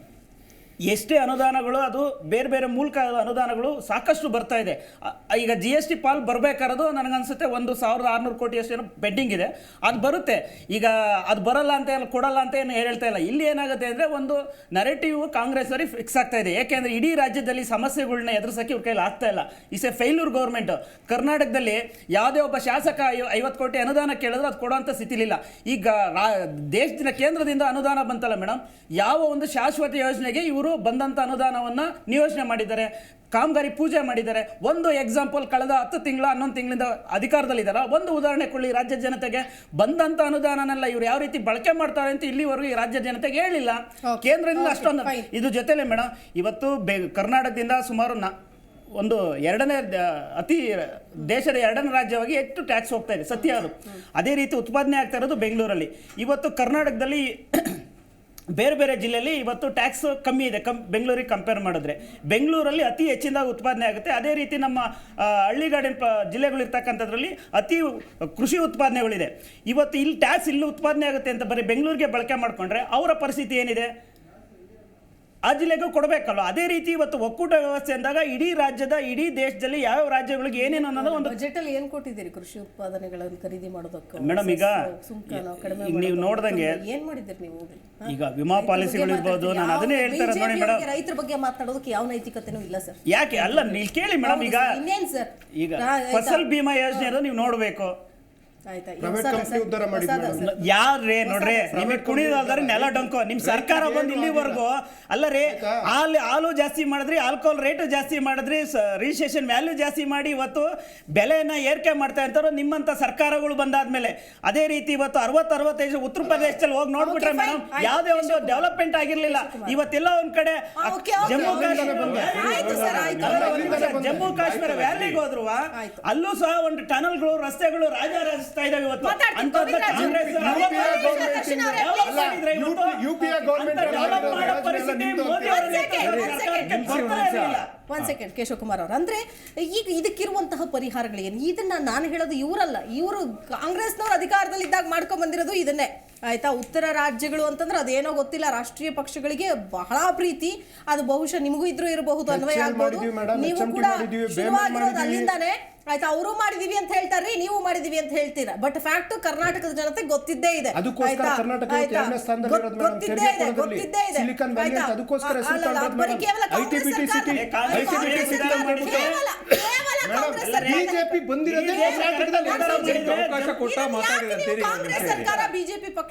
Speaker 10: ಎಷ್ಟೇ ಅನುದಾನಗಳು ಅದು ಬೇರೆ ಬೇರೆ ಮೂಲಕ ಅನುದಾನಗಳು ಸಾಕಷ್ಟು ಬರ್ತಾ ಇದೆ. ಈಗ GST ಪಾಲ್ ಬರಬೇಕಾರೋದು ನನಗನ್ಸುತ್ತೆ 1,600 ಕೋಟಿಯಷ್ಟು ಏನೋ ಪೆಂಡಿಂಗ್ ಇದೆ, ಅದು ಬರುತ್ತೆ. ಈಗ ಅದು ಬರಲ್ಲ ಅಂತ ಏನು ಕೊಡಲ್ಲ ಅಂತ ಏನು ಹೇಳ್ತಾ ಇಲ್ಲ. ಇಲ್ಲಿ ಏನಾಗುತ್ತೆ ಅಂದರೆ ಒಂದು ನರೇಟಿವ್ ಕಾಂಗ್ರೆಸ್ ಅವರಿಗೆ ಫಿಕ್ಸ್ ಆಗ್ತಾ ಇದೆ. ಯಾಕೆಂದರೆ ಇಡೀ ರಾಜ್ಯದಲ್ಲಿ ಸಮಸ್ಯೆಗಳನ್ನ ಎದುರಿಸೋಕ್ಕೆ ಇವ್ರ ಕೈಲಿ ಆಗ್ತಾ ಇಲ್ಲ. Is A failure government. ಕರ್ನಾಟಕದಲ್ಲಿ ಯಾವುದೇ ಒಬ್ಬ ಶಾಸಕ 50 ಕೋಟಿ ಅನುದಾನ ಕೇಳಿದ್ರೆ ಅದು ಕೊಡೋಂಥ ಸ್ಥಿತಿಲಿಲ್ಲ. ಈಗ ದೇಶದ ಕೇಂದ್ರದಿಂದ ಅನುದಾನ ಬಂತಲ್ಲ ಮೇಡಮ್, ಯಾವ ಒಂದು ಶಾಶ್ವತ ಯೋಜನೆಗೆ ಇವರು ಬಂದಂಥ ಅನುದಾನವನ್ನು ನಿಯೋಜನೆ ಮಾಡಿದ್ದಾರೆ, ಕಾಮಗಾರಿ ಪೂಜೆ ಮಾಡಿದ್ದಾರೆ. ಒಂದು ಎಕ್ಸಾಂಪಲ್, ಕಳೆದ 10 ತಿಂಗಳ 11 ತಿಂಗಳಿಂದ ಅಧಿಕಾರದಲ್ಲಿದ್ದಾರೆ. ಒಂದು ಉದಾಹರಣೆ ಕೊಡಲಿ ರಾಜ್ಯ ಜನತೆಗೆ. ಬಂದಂಥ ಅನುದಾನನೆಲ್ಲ ಇವ್ರು ಯಾವ ರೀತಿ ಬಳಕೆ ಮಾಡ್ತಾರೆ ಅಂತ ಇಲ್ಲಿವರೆಗೂ ಈ ರಾಜ್ಯ ಜನತೆಗೆ ಹೇಳಿಲ್ಲ. ಕೇಂದ್ರದಿಂದ ಅಷ್ಟೊಂದು ಇದು ಜೊತೆಲೆ ಮೇಡಮ್, ಇವತ್ತು ಕರ್ನಾಟಕದಿಂದ ಸುಮಾರು ಒಂದು ದೇಶದ 2ನೇ ರಾಜ್ಯವಾಗಿ ಹೆಚ್ಚು ಟ್ಯಾಕ್ಸ್ ಹೋಗ್ತಾ ಇದೆ, ಸತ್ಯ ಅದು. ಅದೇ ರೀತಿ ಉತ್ಪಾದನೆ ಆಗ್ತಾ ಇರೋದು ಬೆಂಗಳೂರಲ್ಲಿ. ಇವತ್ತು ಕರ್ನಾಟಕದಲ್ಲಿ ಬೇರೆ ಬೇರೆ ಜಿಲ್ಲೆಯಲ್ಲಿ ಇವತ್ತು ಟ್ಯಾಕ್ಸ್ ಕಮ್ಮಿ ಇದೆ ಬೆಂಗಳೂರಿಗೆ ಕಂಪೇರ್ ಮಾಡಿದ್ರೆ. ಬೆಂಗಳೂರಲ್ಲಿ ಅತಿ ಹೆಚ್ಚಿನದಾಗಿ ಉತ್ಪಾದನೆ ಆಗುತ್ತೆ. ಅದೇ ರೀತಿ ನಮ್ಮ ಹಳ್ಳಿಗಾಡಿನ ಜಿಲ್ಲೆಗಳಿರ್ತಕ್ಕಂಥದ್ರಲ್ಲಿ ಅತಿ ಕೃಷಿ ಉತ್ಪಾದನೆಗಳಿದೆ. ಇವತ್ತು ಇಲ್ಲಿ ಟ್ಯಾಕ್ಸ್ ಇಲ್ಲಿ ಉತ್ಪಾದನೆ ಆಗುತ್ತೆ ಅಂತ ಬರೀ ಬೆಂಗಳೂರಿಗೆ ಬಳಕೆ ಮಾಡಿಕೊಂಡ್ರೆ ಅವರ ಪರಿಸ್ಥಿತಿ ಏನಿದೆ? ಆ ಜಿಲ್ಲೆಗೂ ಕೊಡಬೇಕಲ್ವ. ಅದೇ ರೀತಿ ಇವತ್ತು ಒಕ್ಕೂಟ ವ್ಯವಸ್ಥೆ ಅಂದಾಗ ಇಡೀ ರಾಜ್ಯದ ಇಡೀ ದೇಶದಲ್ಲಿ ಯಾವ ರಾಜ್ಯಗಳಿಗೆ ಏನೇನು ಅನ್ನೋದು ಒಂದು
Speaker 1: ಬಜೆಟಲ್ಲಿ ಏನು ಕೊಟ್ಟಿದ್ದೀರಿ ಕೃಷಿ ಉತ್ಪಾದನೆಗಳನ್ನು ಖರೀದಿ ಮಾಡೋದಕ್ಕೆ
Speaker 10: ಮೇಡಮ್? ಈಗ ನೀವು ನೋಡ್ದಂಗೆ
Speaker 1: ಏನು ಮಾಡಿದ್ದೀರಿ ನೀವು?
Speaker 10: ಈಗ ವಿಮಾ ಪಾಲಿಸಿಗಳು ಇರ್ಬೋದು, ನಾನು ಅದನ್ನೇ ಹೇಳ್ತಾರೆ ನೋಡಿ ಮೇಡಮ್.
Speaker 1: ರೈತರ ಬಗ್ಗೆ ಮಾತಾಡೋದಕ್ಕೆ ಯಾವ ನೈತಿಕತೆನೂ ಇಲ್ಲ ಸರ್.
Speaker 10: ಯಾಕೆ ಅಲ್ಲ, ನೀವು ಕೇಳಿ ಮೇಡಮ್. ಈಗ
Speaker 1: ಇನ್ನೇನು ಸರ್,
Speaker 10: ಈಗ ಫಸಲ್ ಬಿಮಾ ಯೋಜನೆ ಅದು ನೀವು ನೋಡಬೇಕು. ಯಾರ್ರೇ ನೋಡ್ರಿ, ನಿಮಗೆ ಕುಣಿದಾದ್ರೆ ನೆಲ ಡೊಂಕೋ. ನಿಮ್ ಸರ್ಕಾರ ಬಂದು ಇಲ್ಲಿವರೆಗೂ ಅಲ್ಲ ರೀ, ಹಾಲು ಜಾಸ್ತಿ ಮಾಡಿದ್ರಿ, ಆಲ್ಕೋಹಾಲ್ ರೇಟು ಜಾಸ್ತಿ ಮಾಡಿದ್ರಿ, ರಿಜಿಸ್ಟ್ರೇಷನ್ ವ್ಯಾಲ್ಯೂ ಜಾಸ್ತಿ ಮಾಡಿ ಇವತ್ತು ಬೆಲೆಯನ್ನ ಏರಿಕೆ ಮಾಡ್ತಾ ಇರ್ತಾರೋ ನಿಮ್ಮಂತ ಸರ್ಕಾರಗಳು ಬಂದಾದ್ಮೇಲೆ. ಅದೇ ರೀತಿ ಇವತ್ತು 60-65 ಉತ್ತರ ಪ್ರದೇಶದಲ್ಲಿ ಹೋಗಿ ನೋಡ್ಬಿಟ್ರೆ ಮೇಡಮ್, ಯಾವುದೇ ಒಂದು ಡೆವಲಪ್ಮೆಂಟ್ ಆಗಿರ್ಲಿಲ್ಲ. ಇವತ್ತೆಲ್ಲ ಒಂದ್ ಕಡೆ ಜಮ್ಮು ಕಾಶ್ಮೀರ ವ್ಯಾಲಿಗೆ ಹೋದ್ರು, ಅಲ್ಲೂ ಸಹ ಒಂದು ಟನಲ್ಗಳು, ರಸ್ತೆಗಳು ರಾಜಾರಾಜಿಸ್ತಾ ಇದಾವೆ ಇವತ್ತು.
Speaker 1: ಒಂದ್ ಸೆಕೆಂಡ್ ಕೇಶವ್ ಕುಮಾರ್ ಅವ್ರು, ಅಂದ್ರೆ ಈಗ ಇದಕ್ಕಿರುವಂತಹ ಪರಿಹಾರಗಳೇನು? ಇದನ್ನ ನಾನು ಹೇಳೋದು ಇವರಲ್ಲ, ಇವರು ಕಾಂಗ್ರೆಸ್ನವ್ರು ಅಧಿಕಾರದಲ್ಲಿದ್ದಾಗ ಮಾಡ್ಕೊಂಡ್ ಬಂದಿರೋದು ಇದನ್ನೇ. ಆಯ್ತಾ, ಉತ್ತರ ರಾಜ್ಯಗಳು ಅಂತಂದ್ರೆ ಅದೇನೋ ಗೊತ್ತಿಲ್ಲ, ರಾಷ್ಟ್ರೀಯ ಪಕ್ಷಗಳಿಗೆ ಬಹಳ ಪ್ರೀತಿ. ಅದು ಬಹುಶಃ ನಿಮಗೂ ಇದ್ರೂ ಇರಬಹುದು, ಅನ್ವಯ ಆಗ್ಬೋದು. ನೀವು ಕೂಡ ಶುರುವಾಗಿರೋದು ಅಲ್ಲಿಂದಾನೆ. ಆಯ್ತಾ, ಅವರು ಮಾಡಿದೀವಿ ಅಂತ ಹೇಳ್ತಾರ್ರಿ, ನೀವು ಮಾಡಿದೀವಿ ಅಂತ ಹೇಳ್ತೀರಾ. ಬಟ್ ಫ್ಯಾಕ್ಟ್ ಕರ್ನಾಟಕದ ಜನತೆ ಗೊತ್ತಿದ್ದೇ ಇದೆ. ಗೊತ್ತಿದ್ದೇ ಇದೆ. ಬರೀ ಕೇವಲ
Speaker 9: ಬಿಜೆಪಿ ಬಂದಿರೋದೇ
Speaker 1: ಕಾಂಗ್ರೆಸ್ ಸರ್ಕಾರ ಬಿಜೆಪಿ ಪಕ್ಷ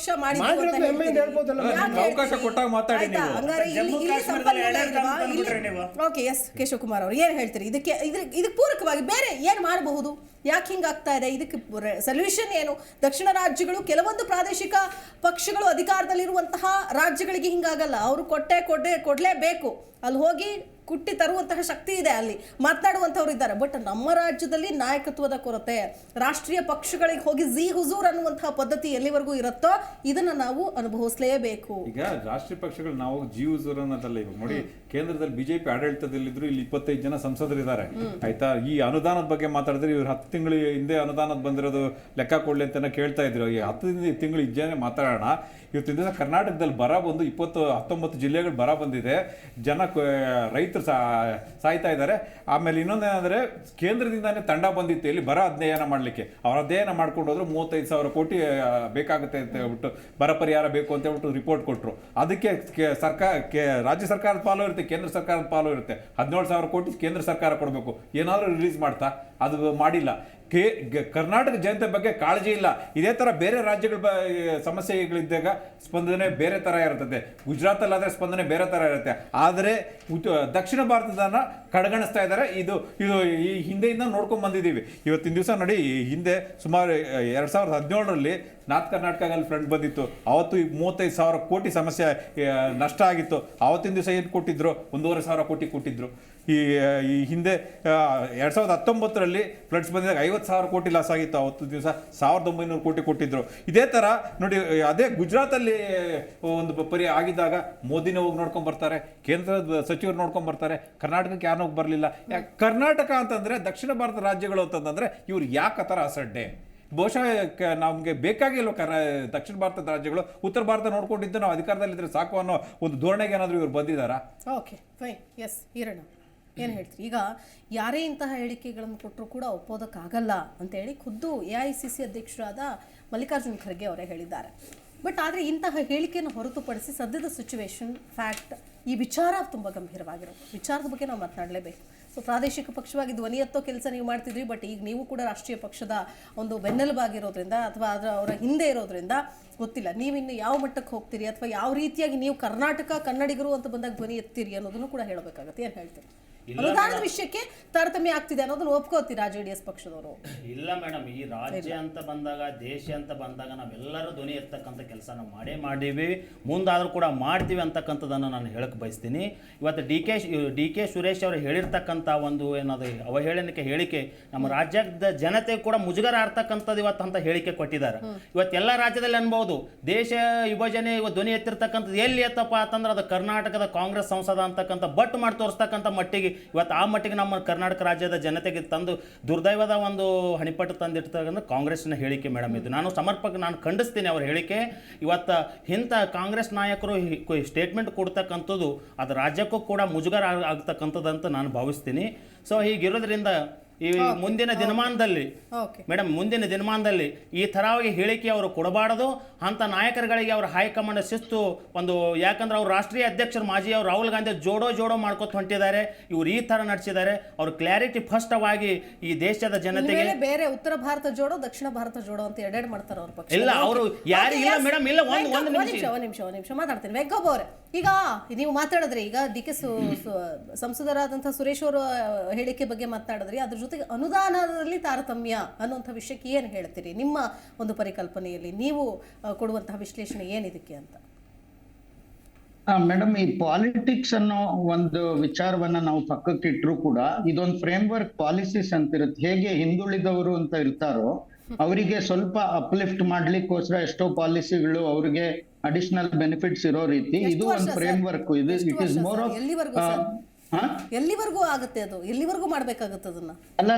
Speaker 1: ಓಕೆ, ಎಸ್ ಕೇಶವ್ ಕುಮಾರ್ ಅವರು ಏನ್ ಹೇಳ್ತೀರಿ? ಇದಕ್ಕೆ ಪೂರಕವಾಗಿ ಬೇರೆ ಏನ್ ಮಾಡಬಹುದು? ಯಾಕೆ ಹಿಂಗಾಗ್ತಾ ಇದೆ? ಇದಕ್ಕೆ ಸೊಲ್ಯೂಷನ್ ಏನು? ದಕ್ಷಿಣ ರಾಜ್ಯಗಳು, ಕೆಲವೊಂದು ಪ್ರಾದೇಶಿಕ ಪಕ್ಷಗಳು ಅಧಿಕಾರದಲ್ಲಿರುವಂತಹ ರಾಜ್ಯಗಳಿಗೆ ಹಿಂಗಾಗಲ್ಲ. ಅವರು ಕೊಡ್ಲೇಬೇಕು. ಅಲ್ಲಿ ಹೋಗಿ ಕುಟ್ಟಿ ತರುವಂತಹ ಶಕ್ತಿ ಇದೆ, ಅಲ್ಲಿ ಮಾತನಾಡುವಂಥವ್ರು ಇದ್ದಾರೆ. ಬಟ್ ನಮ್ಮ ರಾಜ್ಯದಲ್ಲಿ ನಾಯಕತ್ವದ ಕೊರತೆ, ರಾಷ್ಟ್ರೀಯ ಪಕ್ಷಗಳಿಗೆ ಹೋಗಿ ಹುಜೂರ್ ಅನ್ನುವಂತಹ ಪದ್ಧತಿ ಎಲ್ಲಿವರೆಗೂ ಇರುತ್ತೋ ಇದನ್ನ ನಾವು ಅನುಭವಿಸಲೇಬೇಕು.
Speaker 11: ಈಗ ರಾಷ್ಟ್ರೀಯ ಪಕ್ಷಗಳು ನಾವು ಹುಜೂರ್ ಅನ್ನೋದಲ್ಲ. ಇವಾಗ ನೋಡಿ, ಕೇಂದ್ರದಲ್ಲಿ ಬಿಜೆಪಿ ಆಡಳಿತದಲ್ಲಿದ್ರು ಇಲ್ಲಿ 25 ಜನ ಸಂಸದರಿದ್ದಾರೆ. ಆಯ್ತಾ, ಈ ಅನುದಾನದ ಬಗ್ಗೆ ಮಾತಾಡಿದ್ರೆ ಇವ್ರು 10 ತಿಂಗಳ ಹಿಂದೆ ಅನುದಾನದ ಬಂದಿರೋದು ಲೆಕ್ಕ ಕೊಡ್ಲಿ ಅಂತ ಕೇಳ್ತಾ ಇದ್ರು. ಈ 10 ತಿಂಗಳು ಇಜ್ಜಾನೆ ಮಾತಾಡೋಣ. ಇವತ್ತಿನ ದಿವಸ ಕರ್ನಾಟಕದಲ್ಲಿ ಬರ ಬಂದು 19 ಜಿಲ್ಲೆಗಳು ಬರ ಬಂದಿದೆ. ರೈತರು ಸಾಯ್ತಾ ಇದ್ದಾರೆ. ಆಮೇಲೆ ಇನ್ನೊಂದೇನಂದ್ರೆ, ಕೇಂದ್ರದಿಂದಾನೇ ತಂಡ ಬಂದಿತ್ತು ಇಲ್ಲಿ ಬರ ಅಧ್ಯಯನ ಮಾಡಲಿಕ್ಕೆ. ಅವ್ರ ಅಧ್ಯಯನ ಮಾಡ್ಕೊಂಡು ಹೋದ್ರು 35,000 ಕೋಟಿ ಬೇಕಾಗುತ್ತೆ ಅಂತ ಹೇಳ್ಬಿಟ್ಟು, ಬರ ಪರಿಹಾರ ಬೇಕು ಅಂತ ಹೇಳ್ಬಿಟ್ಟು ರಿಪೋರ್ಟ್ ಕೊಟ್ಟರು. ಅದಕ್ಕೆ ರಾಜ್ಯ ಸರ್ಕಾರದ ಪಾಲು ಇರುತ್ತೆ, ಕೇಂದ್ರ ಸರ್ಕಾರದ ಪಾಲು ಇರುತ್ತೆ. 17,000 ಕೋಟಿ ಕೇಂದ್ರ ಸರ್ಕಾರ ಕೊಡಬೇಕು. ಏನಾದರೂ ರಿಲೀಸ್ ಮಾಡ್ತಾ? ಅದು ಮಾಡಿಲ್ಲ. ಕರ್ನಾಟಕ ಜನತೆ ಬಗ್ಗೆ ಕಾಳಜಿ ಇಲ್ಲ. ಇದೇ ತರ ಬೇರೆ ರಾಜ್ಯಗಳ ಸಮಸ್ಯೆಗಳಿದ್ದಾಗ ಸ್ಪಂದನೆ ಬೇರೆ ತರ ಇರ್ತದೆ. ಗುಜರಾತಲ್ಲಾದ್ರೆ ಸ್ಪಂದನೆ ಬೇರೆ ತರ ಇರುತ್ತೆ. ಆದರೆ ದಕ್ಷಿಣ ಭಾರತದನ್ನ ಕಡೆಗಣಿಸ್ತಾ ಇದ್ದಾರೆ. ಇದು ಈ ಹಿಂದೆಯಿಂದ ನೋಡ್ಕೊಂಡ್ ಬಂದಿದ್ದೀವಿ. ಇವತ್ತಿನ ದಿವಸ ನೋಡಿ, ಹಿಂದೆ ಸುಮಾರು 2017ರಲ್ಲಿ ನಾರ್ತ್ ಕರ್ನಾಟಕದಲ್ಲಿ ಫ್ರಂಟ್ ಬಂದಿತ್ತು, ಅವತ್ತು ಈ 35,000 ಕೋಟಿ ಸಮಸ್ಯೆ ನಷ್ಟ ಆಗಿತ್ತು. ಆವತ್ತಿನ ದಿವಸ ಏನು ಕೊಟ್ಟಿದ್ರು? 1,500 ಕೋಟಿ ಕೊಟ್ಟಿದ್ರು. ಈ ಹಿಂದೆ 2019ರಲ್ಲಿ ಫ್ಲಡ್ಸ್ ಬಂದಿದ್ದಾಗ 50,000 ಕೋಟಿ ಲಾಸ್ ಆಗಿತ್ತು. ಅವತ್ತು ದಿವಸ 1,900 ಕೋಟಿ ಕೊಟ್ಟಿದ್ರು. ಇದೇ ಥರ ನೋಡಿ, ಅದೇ ಗುಜರಾತಲ್ಲಿ ಒಂದು ಆಗಿದ್ದಾಗ ಮೋದಿನೇ ಹೋಗಿ ನೋಡ್ಕೊಂಡ್ ಬರ್ತಾರೆ, ಕೇಂದ್ರದ ಸಚಿವರು ನೋಡ್ಕೊಂಡ್ ಬರ್ತಾರೆ, ಕರ್ನಾಟಕಕ್ಕೆ ಯಾರು ಹೋಗಿ ಬರಲಿಲ್ಲ. ಕರ್ನಾಟಕ ಅಂತಂದ್ರೆ ದಕ್ಷಿಣ ಭಾರತ ರಾಜ್ಯಗಳು ಅಂತಂದ್ರೆ ಇವ್ರು ಯಾಕೆ ಆ ಥರ ಅಸಡ್ಡೆ? ಬಹುಶಃ ನಮಗೆ ಬೇಕಾಗಿಲ್ವ ದಕ್ಷಿಣ ಭಾರತದ ರಾಜ್ಯಗಳು? ಉತ್ತರ ಭಾರತ ನೋಡ್ಕೊಂಡಿದ್ದು ನಾವು ಅಧಿಕಾರದಲ್ಲಿದ್ದರೆ ಸಾಕು ಅನ್ನೋ ಒಂದು ಧೋರಣೆಗೆ ಏನಾದರೂ ಇವ್ರು ಬಂದಿದ್ದಾರಾ?
Speaker 1: Okay fine. ಎಸ್ ಈರಣ್ಣ ಏನು ಹೇಳ್ತೀರಿ? ಈಗ ಯಾರೇ ಇಂತಹ ಹೇಳಿಕೆಗಳನ್ನು ಕೊಟ್ಟರು ಕೂಡ ಒಪ್ಪೋದಕ್ಕಾಗಲ್ಲ ಅಂತೇಳಿ ಖುದ್ದು AICC ಅಧ್ಯಕ್ಷರಾದ ಮಲ್ಲಿಕಾರ್ಜುನ್ ಖರ್ಗೆ ಅವರೇ ಹೇಳಿದ್ದಾರೆ. ಬಟ್ ಆದರೆ ಇಂತಹ ಹೇಳಿಕೆಯನ್ನು ಹೊರತುಪಡಿಸಿ ಸದ್ಯದ ಸಿಚುವೇಶನ್, ಫ್ಯಾಕ್ಟ್, ಈ ವಿಚಾರ ತುಂಬ ಗಂಭೀರವಾಗಿರೋ ವಿಚಾರದ ಬಗ್ಗೆ ನಾವು ಮಾತನಾಡಲೇಬೇಕು. ಸೊ ಪ್ರಾದೇಶಿಕ ಪಕ್ಷವಾಗಿ ಧ್ವನಿ ಎತ್ತೋ ಕೆಲಸ ನೀವು ಮಾಡ್ತಿದ್ರಿ, ಬಟ್ ಈಗ ನೀವು ಕೂಡ ರಾಷ್ಟ್ರೀಯ ಪಕ್ಷದ ಒಂದು ಬೆನ್ನೆಲುಬಾಗಿರೋದ್ರಿಂದ ಅಥವಾ ಅವರ ಹಿಂದೆ ಇರೋದ್ರಿಂದ ಗೊತ್ತಿಲ್ಲ ನೀವಿನ್ನು ಯಾವ ಮಟ್ಟಕ್ಕೆ ಹೋಗ್ತೀರಿ ಅಥವಾ ಯಾವ ರೀತಿಯಾಗಿ ನೀವು ಕನ್ನಡಿಗರು ಅಂತ ಬಂದಾಗ ಧ್ವನಿ ಎತ್ತೀರಿ ಅನ್ನೋದನ್ನು ಕೂಡ ಹೇಳಬೇಕಾಗತ್ತೆ. ಏನು ಹೇಳ್ತೀರಿ? ಅನುದಾನದ ವಿಷಯಕ್ಕೆ ತಾರತಮ್ಯ ಆಗ್ತಿದೆ ಅನ್ನೋದನ್ನ ಒಪ್ಕೋತೀರಾ JDS ಪಕ್ಷದವರು?
Speaker 10: ಇಲ್ಲ ಮೇಡಮ್, ಈ ರಾಜ್ಯ ಅಂತ ಬಂದಾಗ, ದೇಶ ಅಂತ ಬಂದಾಗ ನಾವೆಲ್ಲರೂ ಧ್ವನಿ ಎತ್ತಕ್ಕಂಥ ಕೆಲಸ ನಾವು ಮಾಡೀವಿ, ಮುಂದಾದರೂ ಕೂಡ ಮಾಡ್ತೀವಿ ಅಂತಕ್ಕಂಥದ್ದನ್ನು ನಾನು ಹೇಳಕ್ಕೆ ಬಯಸ್ತೀನಿ. ಇವತ್ತು ಡಿ ಕೆ ಸುರೇಶ್ ಅವರು ಹೇಳಿರ್ತಕ್ಕಂಥ ಒಂದು ಏನದು ಅವಹೇಳನಿಕೆ ಹೇಳಿಕೆ ನಮ್ಮ ರಾಜ್ಯದ ಜನತೆ ಕೂಡ ಮುಜುಗರ ಆಗ್ತಕ್ಕಂಥದ್ದು ಇವತ್ತು ಅಂತ ಹೇಳಿಕೆ ಕೊಟ್ಟಿದ್ದಾರೆ. ಇವತ್ತೆಲ್ಲ ರಾಜ್ಯದಲ್ಲಿ ಅನ್ಬೋದು ದೇಶ ವಿಭಜನೆ ಧ್ವನಿ ಎತ್ತಿರ್ತಕ್ಕಂಥದ್ದು ಎಲ್ಲಿ ಎತ್ತಪ್ಪ ಅಂತಂದ್ರೆ ಅದು ಕರ್ನಾಟಕದ ಕಾಂಗ್ರೆಸ್ ಸಂಸದ ಅಂತಕ್ಕಂಥ ಬಟ್ ಮಾಡಿ ತೋರಿಸ್ತಕ್ಕಂಥ ಮಟ್ಟಿಗೆ ಇವತ್ತು ಆ ಮಟ್ಟಿಗೆ ನಮ್ಮ ಕರ್ನಾಟಕ ರಾಜ್ಯದ ಜನತೆಗೆ ತಂದು ದುರ್ದೈವದ ಒಂದು ಹಣಿಪಟ್ಟು ತಂದಿರ್ತಕ್ಕಂಥ ಕಾಂಗ್ರೆಸ್ನ ಹೇಳಿಕೆ ಮೇಡಮ್. ಇದು ನಾನು ಖಂಡಿಸ್ತೀನಿ ಅವ್ರ ಹೇಳಿಕೆ. ಇವತ್ತು ಇಂಥ ಕಾಂಗ್ರೆಸ್ ನಾಯಕರು ಸ್ಟೇಟ್ಮೆಂಟ್ ಕೊಡ್ತಕ್ಕಂಥದ್ದು ಅದು ರಾಜ್ಯಕ್ಕೂ ಕೂಡ ಮುಜುಗರ ಆಗ್ತಕ್ಕಂಥದ್ದು ಅಂತ ನಾನು ಭಾವಿಸ್ತೀನಿ. ಸೊ ಹೀಗಿರೋದ್ರಿಂದ ಈ ಮುಂದಿನ ದಿನಮಾನದಲ್ಲಿ ಮೇಡಮ್, ಮುಂದಿನ ದಿನಮಾನದಲ್ಲಿ ಈ ಥರವಾಗಿ ಹೇಳಿಕೆ ಅವರು ಕೊಡಬಾರದು. ಅಂಥ ನಾಯಕರುಗಳಿಗೆ ಅವರ ಹೈಕಮಾಂಡ್ ಶಿಸ್ತು ಒಂದು, ಯಾಕಂದ್ರೆ ಅವ್ರು ರಾಷ್ಟ್ರೀಯ ಅಧ್ಯಕ್ಷರು ಮಾಜಿ ಅವರು ರಾಹುಲ್ ಗಾಂಧಿ ಜೋಡೋ ಮಾಡ್ಕೊತ ಹೊಂಟಿದ್ದಾರೆ. ಇವ್ರು ಈ ಥರ ನಡೆಸಿದ್ದಾರೆ. ಅವ್ರು ಕ್ಲಾರಿಟಿ ಫಸ್ಟವಾಗಿ ಈ ದೇಶದ ಜನತೆಗೆ
Speaker 1: ಬೇರೆ ಉತ್ತರ ಭಾರತ ಜೋಡೋ, ದಕ್ಷಿಣ ಭಾರತ ಜೋಡೋ ಅಂತ ಎರಡೆರಡು ಮಾಡ್ತಾರೆ ಅವ್ರ ಪಕ್ಷ.
Speaker 10: ಇಲ್ಲ, ಅವರು ಯಾರು ಇಲ್ಲ ಮೇಡಮ್. ಇಲ್ಲ, ಒಂದು
Speaker 1: ನಿಮಿಷ ಮಾತಾಡ್ತೀನಿ. ವೆಂಕಬ್ಬ ಅವರೇ, ಈಗ ನೀವು ಮಾತಾಡಿದ್ರಿ, ಈಗ DK ಸಂಸದರಾದಂತಹ ಸುರೇಶ್ ಅವರ ಹೇಳಿಕೆ ಬಗ್ಗೆ ಮಾತಾಡಿದ್ರಿ, ಅದ್ರ ಜೊತೆಗೆ ಅನುದಾನದಲ್ಲಿ ತಾರತಮ್ಯ ಅನ್ನುವಂಥ ವಿಷಯಕ್ಕೆ ಏನು ಹೇಳ್ತೀರಿ? ನಿಮ್ಮ ಒಂದು ಪರಿಕಲ್ಪನೆಯಲ್ಲಿ ನೀವು ಕೊಡುವಂತಹ ವಿಶ್ಲೇಷಣೆ ಏನಿದಕ್ಕೆ ಅಂತ?
Speaker 12: ಮೇಡಮ್, ಈ ಪಾಲಿಟಿಕ್ಸ್ ಅನ್ನೋ ಒಂದು ವಿಚಾರವನ್ನ ನಾವು ಪಕ್ಕಕ್ಕೆ ಇಟ್ಟರು ಕೂಡ ಇದೊಂದು ಫ್ರೇಮ್ವರ್ಕ್ ಪಾಲಿಸೀಸ್ ಅಂತ ಇರುತ್ತೆ. ಹೇಗೆ ಹಿಂದುಳಿದವರು ಅಂತ ಇರ್ತಾರೋ ಅವರಿಗೆ ಸ್ವಲ್ಪ ಅಪ್ಲಿಫ್ಟ್ ಮಾಡ್ಲಿಕ್ಕೋಸ್ಕರ ಎಷ್ಟೋ ಪಾಲಿಸಿಗಳು ಅವ್ರಿಗೆ ಅಡಿಷನಲ್ ಬೆನಿಫಿಟ್ಸ್ ಇರೋ ರೀತಿ ಇದು ಒಂದು ಫ್ರೇಮ್ ವರ್ಕ್. ಇದು ಇಟ್ ಇಸ್ ಮೋರ್ ಆಫ್
Speaker 1: ಎಲ್ಲಿವರೆಗೂ ಆಗುತ್ತೆ? ಅದು ಎಲ್ಲಿವರೆಗೂ ಮಾಡ್ಬೇಕಾಗುತ್ತೆ ಅದನ್ನ?
Speaker 12: ಅಲ್ಲ,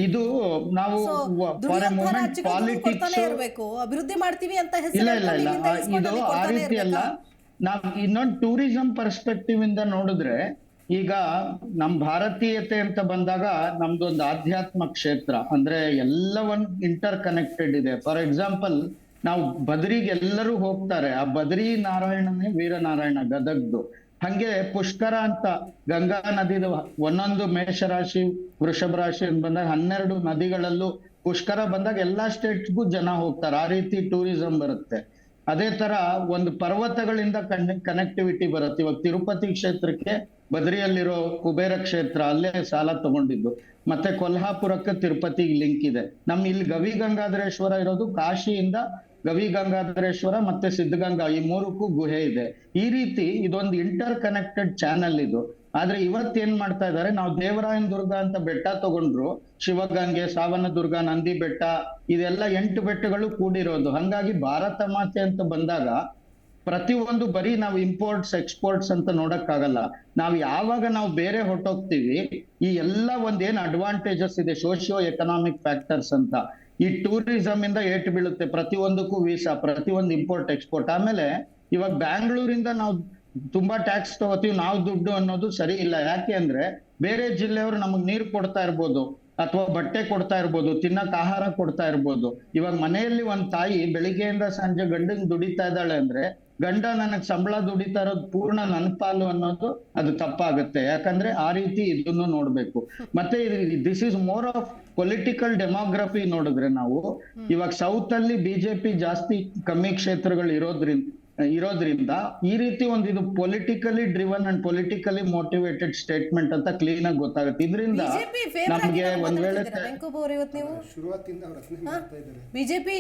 Speaker 12: ಇದು ನಾವು ಫಾರ್ ಎ ಮೂಮೆಂಟ್ ಪಾಲಿಟಿಕ್ಸ್
Speaker 1: ಅಭಿವೃದ್ಧಿ ಮಾಡ್ತೀವಿ ಅಂತ
Speaker 12: ಇಲ್ಲ, ಇದು ಆ ರೀತಿ ಅಲ್ಲ. ನಾವು ಇನ್ನೊಂದು ಟೂರಿಸಂ ಪರ್ಸ್ಪೆಕ್ಟಿವ್ ಇಂದ ನೋಡಿದ್ರೆ, ಈಗ ನಮ್ ಭಾರತೀಯತೆ ಅಂತ ಬಂದಾಗ ನಮ್ದೊಂದು ಆಧ್ಯಾತ್ಮ ಕ್ಷೇತ್ರ, ಅಂದ್ರೆ ಎಲ್ಲವನ್ ಇಂಟರ್ ಕನೆಕ್ಟೆಡ್ ಇದೆ. ಫಾರ್ ಎಕ್ಸಾಂಪಲ್, ನಾವು ಬದ್ರಿಗೆ ಎಲ್ಲರೂ ಹೋಗ್ತಾರೆ. ಆ ಬದ್ರಿ ನಾರಾಯಣನೇ ವೀರನಾರಾಯಣ ಗದಗ್ದು. ಹಂಗೆ ಪುಷ್ಕರ ಅಂತ ಗಂಗಾ ನದಿದ ಒಂದೊಂದು ಮೇಷರಾಶಿ ವೃಷಭ ರಾಶಿ ಅಂತ ಬಂದಾಗ 12 ನದಿಗಳಲ್ಲೂ ಪುಷ್ಕರ ಬಂದಾಗ ಎಲ್ಲಾ ಸ್ಟೇಟ್ಸ್ಗೂ ಜನ ಹೋಗ್ತಾರೆ. ಆ ರೀತಿ ಟೂರಿಸಂ ಬರುತ್ತೆ. ಅದೇ ತರ ಒಂದು ಪರ್ವತಗಳಿಂದ ಕನೆಕ್ಟಿವಿಟಿ ಬರುತ್ತೆ. ಇವಾಗ ತಿರುಪತಿ ಕ್ಷೇತ್ರಕ್ಕೆ ಬದ್ರಿಯಲ್ಲಿರೋ ಕುಬೇರ ಕ್ಷೇತ್ರ ಅಲ್ಲೇ ಸಾಲ ತಗೊಂಡಿದ್ದು. ಮತ್ತೆ ಕೊಲ್ಹಾಪುರಕ್ಕೆ ತಿರುಪತಿಗೆ ಲಿಂಕ್ ಇದೆ. ಇಲ್ಲಿ ಗವಿ ಗಂಗಾಧರೇಶ್ವರ ಇರೋದು ಕಾಶಿಯಿಂದ ಗವಿ ಗಂಗಾಧರೇಶ್ವರ ಮತ್ತೆ ಸಿದ್ಧಗಂಗಾ, ಈ 3ಕ್ಕೂ ಗುಹೆ ಇದೆ. ಈ ರೀತಿ ಇದೊಂದು ಇಂಟರ್ ಕನೆಕ್ಟೆಡ್ ಚಾನಲ್ ಇದು. ಆದ್ರೆ ಇವತ್ತೇನ್ ಮಾಡ್ತಾ ಇದ್ದಾರೆ, ನಾವು ದೇವರಾಯನ ದುರ್ಗ ಅಂತ ಬೆಟ್ಟ ತಗೊಂಡ್ರು, ಶಿವಗಂಗೆ, ಸಾವನದುರ್ಗ, ನಂದಿ ಬೆಟ್ಟ, ಇದೆಲ್ಲ 8 ಬೆಟ್ಟಗಳು ಕೂಡಿರೋದು. ಹಂಗಾಗಿ ಭಾರತ ಮಾತೆ ಅಂತ ಬಂದಾಗ ಪ್ರತಿಯೊಂದು ಬರೀ ನಾವು ಇಂಪೋರ್ಟ್ಸ್ ಎಕ್ಸ್ಪೋರ್ಟ್ಸ್ ಅಂತ ನೋಡಕ್ಕಾಗಲ್ಲ. ನಾವು ಯಾವಾಗ ನಾವು ಬೇರೆ ಹೊಟ್ಟೋಗ್ತೀವಿ, ಈ ಎಲ್ಲ ಒಂದೇನ್ ಅಡ್ವಾಂಟೇಜಸ್ ಇದೆ, ಸೋಶಿಯೋ ಎಕನಾಮಿಕ್ ಫ್ಯಾಕ್ಟರ್ಸ್ ಅಂತ, ಈ ಟೂರಿಸಂ ಇಂದ ಏಟು ಬೀಳುತ್ತೆ. ಪ್ರತಿಯೊಂದಕ್ಕೂ ವೀಸಾ, ಪ್ರತಿಯೊಂದು ಇಂಪೋರ್ಟ್ ಎಕ್ಸ್ಪೋರ್ಟ್. ಆಮೇಲೆ ಇವಾಗ ಬ್ಯಾಂಗ್ಳೂರಿಂದ ನಾವು ತುಂಬಾ ಟ್ಯಾಕ್ಸ್ ತಗೋತೀವಿ, ನಾವು ದುಡ್ಡು ಅನ್ನೋದು ಸರಿ ಇಲ್ಲ. ಯಾಕೆ ಅಂದ್ರೆ ಬೇರೆ ಜಿಲ್ಲೆಯವರು ನಮಗ್ ನೀರು ಕೊಡ್ತಾ ಇರ್ಬೋದು, ಅಥವಾ ಬಟ್ಟೆ ಕೊಡ್ತಾ ಇರ್ಬೋದು, ತಿನ್ನಕ್ ಆಹಾರ ಕೊಡ್ತಾ ಇರ್ಬೋದು. ಇವಾಗ ಮನೆಯಲ್ಲಿ ಒಂದ್ ತಾಯಿ ಬೆಳಿಗ್ಗೆಯಿಂದ ಸಂಜೆ ಗಂಡನ್ ದುಡಿತಾ ಇದ್ದಾಳೆ ಅಂದ್ರೆ, ಗಂಡ ನನಗ್ ಸಂಬಳ ದುಡಿತಾ ಇರೋದು ಪೂರ್ಣ ನನ್ನ ಪಾಲು ಅನ್ನೋದು ಅದು ತಪ್ಪಾಗುತ್ತೆ. ಯಾಕಂದ್ರೆ ಆ ರೀತಿ ಇದನ್ನು ನೋಡ್ಬೇಕು. ಮತ್ತೆ this is more of political demography. ನೋಡಿದ್ರೆ ನಾವು ಇವಾಗ ಸೌತ್ ಅಲ್ಲಿ ಬಿಜೆಪಿ ಜಾಸ್ತಿ, ಕಮ್ಮಿ ಕ್ಷೇತ್ರಗಳು ಇರೋದ್ರಿಂದ ಇರೋದ್ರಿಂದ ಈ ರೀತಿ ಒಂದು ಇದು politically driven and politically motivated statement ಅಂತ ಕ್ಲೀನ್ ಆಗಿ ಗೊತ್ತಾಗುತ್ತೆ. ಇದರಿಂದ ನಮ್ಗೆ ಒಂದ್ ವೇಳೆ
Speaker 9: ಶುರುವಾತಿಂದ ಅವ್ರ ರಚನೆ ಮಾಡ್ತಾ ಇದ್ದಾರೆ.
Speaker 1: ಬಿಜೆಪಿ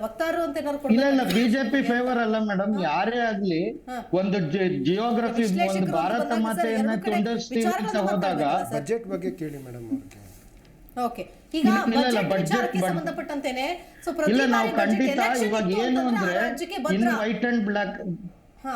Speaker 1: ವಕ್ತಾರರು ಅಂತ ಏನಾದ್ರು
Speaker 12: ಇಲ್ಲ ಬಿಜೆಪಿ ಫೇವರ್ ಅಲ್ಲ ಮೇಡಮ್. ಯಾರೇ ಆಗ್ಲಿ ಒಂದು ಜಿಯೋಗ್ರಫಿ ಒಂದು ಭಾರತ ಮಾತೆಯನ್ನ ತುಂಡಿಸ್ತೀವಿ ಅಂತ ಹೋದಾಗ
Speaker 9: ಬಜೆಟ್ ಬಗ್ಗೆ ಕೇಳಿ ಮೇಡಮ್ ಅವ್ರಿಗೆ.
Speaker 1: ಓಕೆ, ಈಗ ಬಜೆಟ್ಗೆ ಸಂಬಂಧಪಟ್ಟಂತೆನೆ
Speaker 12: ಇಲ್ಲ ನಾವು ಖಂಡಿತ ಇವಾಗ ಏನು ಅಂದ್ರೆ ಇನ್ ವೈಟ್ ಅಂಡ್ ಬ್ಲಾಕ್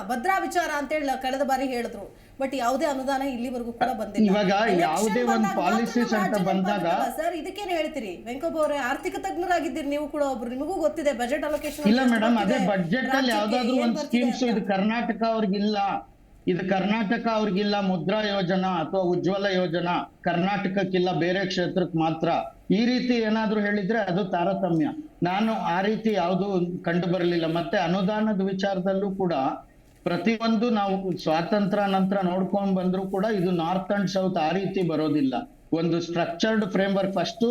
Speaker 1: ಭದ್ರಾ ವಿಚಾರ ಅಂತ ಹೇಳಿ ಕಳೆದ ಬಾರಿ ಹೇಳಿದ್ರು, ಬಟ್ ಯಾವುದೇ ಅನುದಾನ ಇಲ್ಲಿವರೆಗೂ ಕೂಡ ಬಂದಿಲ್ಲ.
Speaker 12: ಇವಾಗ ಯಾವುದೇ ಒಂದು ಪಾಲಿಸೀಸ್ ಅಂತ ಬಂದಾಗ
Speaker 1: ಸರ್ ಇದಕ್ಕೇನು ಹೇಳ್ತೀರಿ? ವೆಂಕಪ್ಪ ಅವರೇ ಆರ್ಥಿಕ ತಜ್ಞರಾಗಿದ್ದೀರಿ, ನೀವು ಕೂಡ ಒಬ್ರು, ನಿಮಗೂ ಗೊತ್ತಿದೆ ಬಜೆಟ್ ಅಲೋಕೇಶನ್.
Speaker 12: ಇಲ್ಲ ಮೇಡಮ್, ಅದೇ ಬಜೆಟ್ ಅಲ್ಲಿ ಯಾವ್ದಾದ್ರು ಒಂದು ಸ್ಕೀಮ್ಸ್ ಇದು ಕರ್ನಾಟಕ ಅವ್ರಿಗಿಲ್ಲ, ಇದು ಕರ್ನಾಟಕ ಅವ್ರಿಗಿಲ್ಲ, ಮುದ್ರಾ ಯೋಜನಾ ಅಥವಾ ಉಜ್ವಲ ಯೋಜನಾ ಕರ್ನಾಟಕಕ್ಕಿಲ್ಲ, ಬೇರೆ ಕ್ಷೇತ್ರಕ್ಕೆ ಮಾತ್ರ, ಈ ರೀತಿ ಏನಾದ್ರು ಹೇಳಿದ್ರೆ ಅದು ತಾರತಮ್ಯ. ನಾನು ಆ ರೀತಿ ಯಾವುದು ಕಂಡು ಬರಲಿಲ್ಲ. ಮತ್ತೆ ಅನುದಾನದ ವಿಚಾರದಲ್ಲೂ ಕೂಡ ಪ್ರತಿಯೊಂದು ನಾವು ಸ್ವಾತಂತ್ರ್ಯ ನಂತರ ನೋಡ್ಕೊಂಡ್ ಬಂದ್ರು ಕೂಡ ಇದು ನಾರ್ತ್ ಅಂಡ್ ಸೌತ್ ಆ ರೀತಿ ಬರೋದಿಲ್ಲ. ಒಂದು structured framework, first